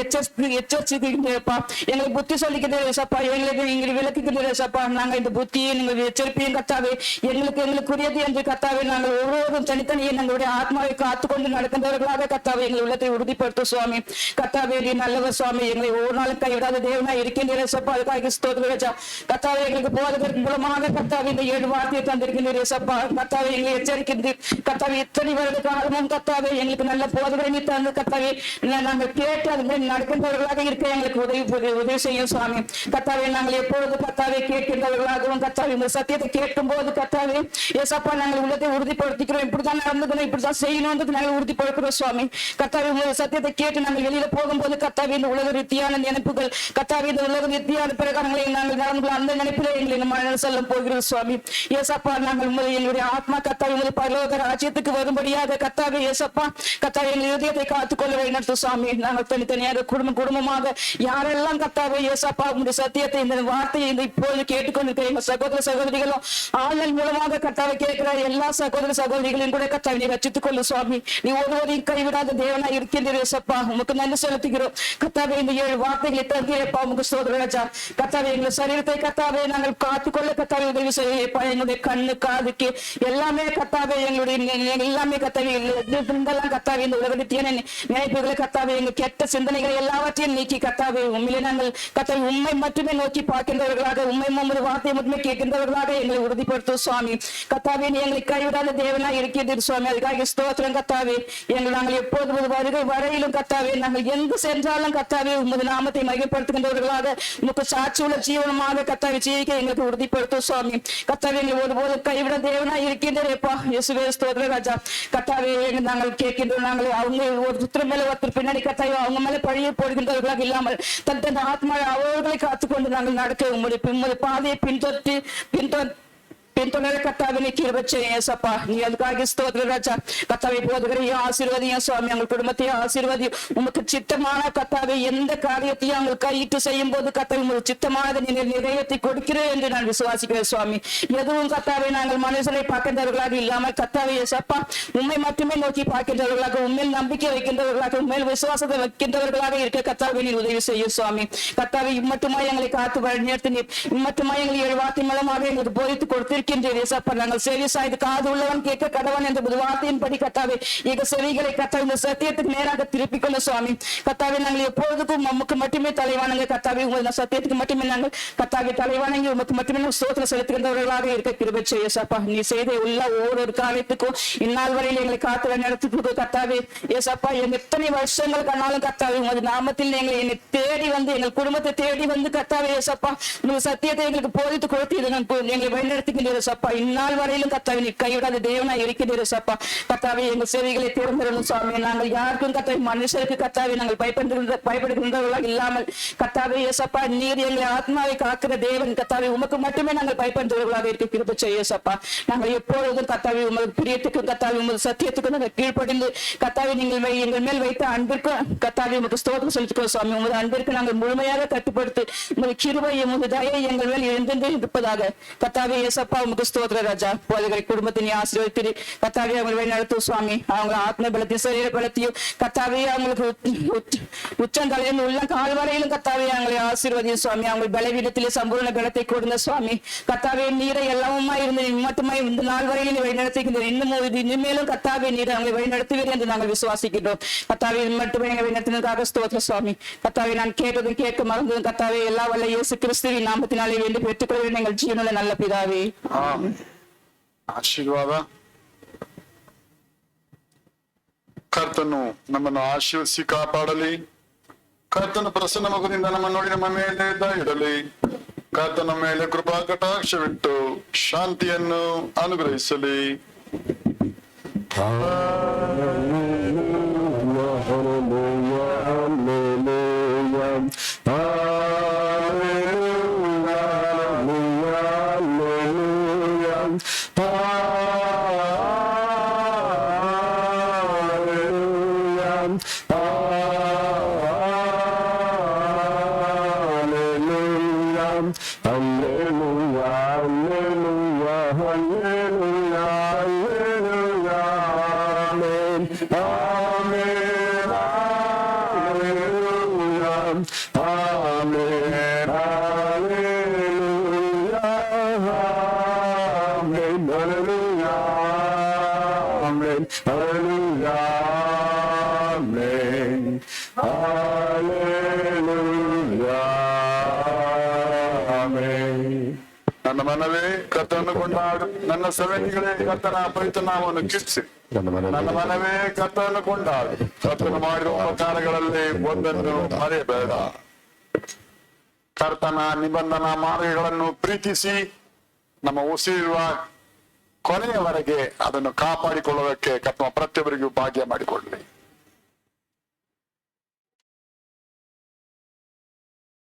எச்சரிக்கின்றப்பா எங்களை புத்தி சொல்லிக்கின்ற இயேசப்பா எங்களை விளக்குகின்ற இயேசப்பா. நாங்கள் இந்த புத்தியை நீங்கள் எச்சரிப்பையும் கர்த்தாவே எங்களுக்குரியது என்று கர்த்தாவே நாங்கள் ஒவ்வொருவரும் தனித்தனியே எங்களுடைய ஆத்மாவை காத்துக்கொண்டு நடக்கின்றவர்களாக கர்த்தாவே எங்கள் உள்ளத்தை உறுதிப்படுத்தும் சுவாமி. கர்த்தாவே நீ நல்லவர் சுவாமி. எங்களை ஒவ்வொரு நாளும் கைவிடாத தேவனாய் இருக்கின்ற இயேசப்பா. அதுக்காக ஸ்தோத்திர ராஜா. கர்த்தாவே எங்களுக்கு போவதற்கு மூலமாக கர்த்தாவே இந்த 7 வார்த்தையை தந்திருக்கின்ற இயேசப்பா. கர்த்தாவே எங்களை எச்சரிக்கின்றீர் கர்த்தாவே. இத்தனை வருட காலமும் கர்த்தாவே எங்களுக்கு நல்ல போதனை நீ தந்து கர்த்தாவே நாங்கள் கேட்டு அது மாதிரி நடக்கின்றவர்களாக இருக்க எங்களுக்கு உதவி செய்யும் சுவாமி. கர்த்தாவே நாங்கள் எப்பொழுது கர்த்தாவே கேட்கின்றவர்களாகவும் கர்த்தாவே இந்த சத்தியத்தை கேட்கும் போது கர்த்தாவே இயேசப்பா நாங்கள் உள்ளத்தை உறுதிப்படுத்திக்கிறோம். இப்படிதான் நடந்துக்கணும், இப்படிதான் செய்யணும் நாங்கள் உறுதிப்படுத்துகிறோம் சுவாமி. கர்த்தாவே உங்களுடைய சத்தியத்தை கேட்டு நாங்கள் வெளியில போகும்போது கர்த்தாவே இந்த உலக ரீதியான நினைப்புகள் கர்த்தாவே இந்த உலக ரீதியான பிரகாரங்களை நாங்கள் நடந்து அந்த நினைப்பிலே எங்களை நம்ம செல்ல போகிறோம் சுவாமி. இயேசப்பா நாங்கள் எங்களுடைய ஆத்மா கர்த்தாவே உங்களுடைய பரலோக ராஜ்யத்துக்கு வரும்படியாக கர்த்தாவே இயேசப்பா கர்த்தாவே எங்கள் இதயத்தை காத்துக்கொள்ள நடத்தும் சுவாமி. நாங்கள் தனித்தனியாக குடும்பமாக யாரெல்லாம் கர்த்தாவே இயேசப்பா உங்களுடைய சத்தியத்தை இந்த வார்த்தையை இந்த இப்போது கேட்டுக்கொண்டிருக்கிற எங்கள் சகோதர சகோதரிகளும் ஆன்லைன் மூலமாக கர்த்தாவை கேட்கிற எல்லா சகோதர சகோதரிகளையும் கூட கர்த்தாவை நீ ரட்சித்துக் கொள்ளு சுவாமி. நீ ஒருவரையும் கைவிடாத தேவனா இருக்கின்ற இயேசப்பா உமக்கு நன்றி செலுத்துகிறோம். கர்த்தாவே இந்த 7 வார்த்தைகளை தந்திரப்பா உமக்கு ஸ்தோத்திரம் ராஜா. கர்த்தாவே எங்கள் சரீரத்தை கர்த்தாவே நாங்கள் காத்துக்கொள்ள கர்த்தாவே உதவி செய்யப்பா. எங்களுடைய கண்ணு காதுக்கு எல்லாமே கர்த்தாவே எங்களுடைய எல்லாமே கர்த்தாவே கர்த்தாவே இந்த உலகத்தியான நினைப்புகளை கர்த்தாவே எங்க கெட்ட சிந்தனைகளை எல்லாவற்றையும் நீக்கி கர்த்தாவே உண்மையிலே நாங்கள் கர்த்தாவே உண்மை மட்டுமே நோக்கி பார்க்கின்றவர்களாக உண்மை உமது வார்த்தையை மட்டுமே கேட்கின்றவர்களாக எங்களை உறுதிப்படுத்தும் சுவாமி. கர்த்தாவே நீ எங்களை கைவிடாத தேவனா இருக்கிறது சுவாமி. அதுக்காக ஸ்தோத்திரம் கர்த்தாவே. நாங்கள் எப்போது வருகை வரையிலும் கர்த்தாவே நாங்கள் எங்கு சென்றாலும் கர்த்தாவே உமது நாமத்தை மகிழ்ப்படுத்துகின்றவர்களாக உமக்கு சாட்சியுள்ள ஜீவனமாக கர்த்தாவே ஜீவிக்க எங்களுக்கு உறுதிப்படுத்தும் சுவாமி. கர்த்தாவே எங்களை ஒருபோது கைவிட தேவனா இருக்கின்றேப்பா இயேசுவே ஸ்தோத்திரம் ராஜா. கர்த்தாவே நாங்கள் கேட்கின்றோம் நாங்கள் அவங்க ஒருத்தர் மேல ஒருத்தர் பின்னாடி கர்த்தாவே அவங்க மேல பழிய போடுகின்றவர்களாக இல்லாமல் தன் ஆத்மா அவர்களை காத்துக்கொண்டு நாங்கள் நடக்க உங்களுடைய பாதையை பின்தொடர கர்த்தாவே நீ கிருபை செய்ய இயேசப்பா. நீ அதுக்காக ஸ்தோத்திர ராஜா. கர்த்தாவே போதகரையும் ஆசீர்வதியும் சுவாமி. எங்கள் குடும்பத்தையும் ஆசீர்வதியும். உமக்கு சித்தமான கர்த்தாவே எந்த காரியத்தையும் அவங்க கையிட்டு செய்யும் போது கர்த்தாவே உங்களுக்கு சித்தமானதை நீ நிறைவேற்றி கொடுக்கிறேன் என்று நான் விசுவாசிக்கிறேன் சுவாமி. எதுவும் கர்த்தாவே நாங்கள் மனுஷனை பார்க்கின்றவர்களாக இல்லாமல் கர்த்தாவே இயேசப்பா உண்மை மட்டுமே நோக்கி பார்க்கின்றவர்களாக உண்மையில் நம்பிக்கை வைக்கின்றவர்களாக உண்மையில் விசுவாசத்தை வைக்கின்றவர்களாக இருக்க கர்த்தாவே நீ உதவி செய்யும் சுவாமி. கர்த்தாவே இம்மட்டுமா எங்களை காத்து வழிநடத்தி நீர் இம்மட்டுமா எங்களை 7 வார்த்தை மூலமாக எங்களுக்கு போதித்து கொடுத்திருக்க நாங்கள் செவி சாய்ந்து காது உள்ளவன் கேட்க கடவன் என்ற வார்த்தையின் படி கர்த்தாவே எங்க செவிகளை கர்த்தாவே இந்த சத்தியத்துக்கு நேராக திருப்பிக் கொள்ள சுவாமி. கர்த்தாவே நாங்கள் எப்பொழுதுக்கும் உமக்கு மட்டுமே தலைவானங்க கர்த்தாவே உங்கள் சத்தியத்துக்கு மட்டுமே நாங்கள் கர்த்தாவே தலைவானங்க உமக்கு மட்டுமே சோதனை செலுத்துகின்றவர்களாக இருக்க கிருபை செய்ய சப்பா. நீ செய்த உள்ள ஒவ்வொரு காரியத்துக்கும் இந்நாள் வரையில் எங்களை காத்து நடத்துக்கு கர்த்தாவே ஏசப்பா எத்தனை வருஷங்கள் கண்ணாலும் கர்த்தாவே உமது நாமத்தில் என்னை தேடி வந்து எங்கள் குடும்பத்தை தேடி வந்து கர்த்தாவே ஏசப்பா உங்கள் சத்தியத்தை எங்களுக்கு போதித்து கொடுத்து எங்களை வழிநடத்துகின்ற சப்பா இந்நாள் வரையிலும் கத்தாவை நீ கைவிடாத தேவனா இருக்கிறீர் சப்பா கத்தாவை எங்கள் செவிகளை திறந்திரணும் சுவாமி நாங்கள் யாருக்கும் கத்தாவை மனுஷருக்கு கத்தாவை நாங்கள் பயப்படுகின்றவர்களாக இல்லாமல் கத்தாவை ஏசப்பா நீர் எங்களை ஆத்மாவை காக்கிற தேவன் கத்தாவை உமக்கு மட்டுமே நாங்கள் பயப்படுகிறவர்களாக இருக்க கிருபை செய்ய ஏசப்பா நாங்கள் எப்பொழுதும் கத்தாவை உமது பிரியத்துக்கும் கத்தாவை உமது சத்தியத்துக்கும் நாங்கள் கீழ்ப்படிந்து கத்தாவை நீங்கள் எங்கள் மேல் வைத்த அன்பிற்கும் கத்தாவை உமக்கு ஸ்தோத்திரம் செலுத்துகிறோம் சுவாமி உமது அன்பிற்கு நாங்கள் முழுமையாக கட்டுப்படுத்தி உமது கிருபை உமது தயை எங்கள் மேல் எழுந்தென்று இருப்பதாக கத்தாவே ஏசப்பா உமக்கு ஸ்தோத்திர ராஜா போதுகளை குடும்பத்தினை ஆசீர்வதித்து கத்தாவே அவங்களை வழி நடத்தும் சுவாமி அவங்க ஆத்ம பலத்தையும் சரீர பலத்தையும் கத்தாவே அவங்களுக்கு உச்சந்தலையில் உள்ள கால்வரையிலும் கத்தாவே அவங்களை ஆசீர்வதியும் சுவாமி அவங்க பலவீனத்திலே சம்பூர்ண பலத்தை கொடுங்க சுவாமி கத்தாவே நீரை எல்லாமா இருந்து மட்டுமே இந்த நாள் வரையில் வழி நடத்துகின்றேன் இனிமேலும் கத்தாவே நீரை அவங்களை வழி நடத்துவீர்கள் என்று நாங்கள் விசுவாசிக்கின்றோம் கத்தாவே மட்டுமே எங்களை நடத்தினதுக்காக ஸ்தோத்திர சுவாமி கத்தாவே நான் கேட்டதும் கேட்க மறந்ததும் கத்தாவே எல்லா வல்ல இயேசு கிறிஸ்துவின் நாமத்தினாலே வேண்டி பெற்றுக்கொள்கிறேன் எங்கள் ஜீவனுள்ள நல்ல பிதாவே ಆಶೀರ್ವಾದ. ಕರ್ತನು ನಮ್ಮನ್ನು ಆಶೀರ್ವದಿಸಿ ಕಾಪಾಡಲಿ. ಕರ್ತನ ಪ್ರಸನ್ನ ಮುಖದಿಂದ ನಮ್ಮ ನೋಡಿ ನಮ್ಮ ಮೇಲೆ ದಯ ಇಡಲಿ. ಕರ್ತನ ಮೇಲೆ ಕೃಪಾ ಕಟಾಕ್ಷವಿಟ್ಟು ಶಾಂತಿಯನ್ನು ಅನುಗ್ರಹಿಸಲಿ. ನನ್ನ ಮನವೇ ಕರ್ತನನ್ನು ಕೊಂಡಾಡು, ನನ್ನ ಸವೆನಿಗಳೇ ಕರ್ತನ ಪವಿತ್ರ ನಾಮವನ್ನು ಕೀರ್ತಿಸಿ. ನನ್ನ ಮನವೇ ಕರ್ತನನ್ನು ಕೊಂಡಾಡು, ಕರ್ತನು ಮಾಡಿರುವ ಉಪಕಾರಗಳಲ್ಲಿ ಒಂದನ್ನು ಮರೆಯಬೇಡ. ಕರ್ತನ ನಿಬಂಧನಾ ಮಾರ್ಗಗಳನ್ನು ಪ್ರೀತಿಸಿ ನಮ್ಮ ಉಸಿರಿರುವ ಕೊನೆಯವರೆಗೆ ಅದನ್ನು ಕಾಪಾಡಿಕೊಳ್ಳುವುದಕ್ಕೆ ಕರ್ತನ ಪ್ರತಿಯೊಬ್ಬರಿಗೂ ಭಾಗ್ಯ ಮಾಡಿಕೊಳ್ಳಲಿ.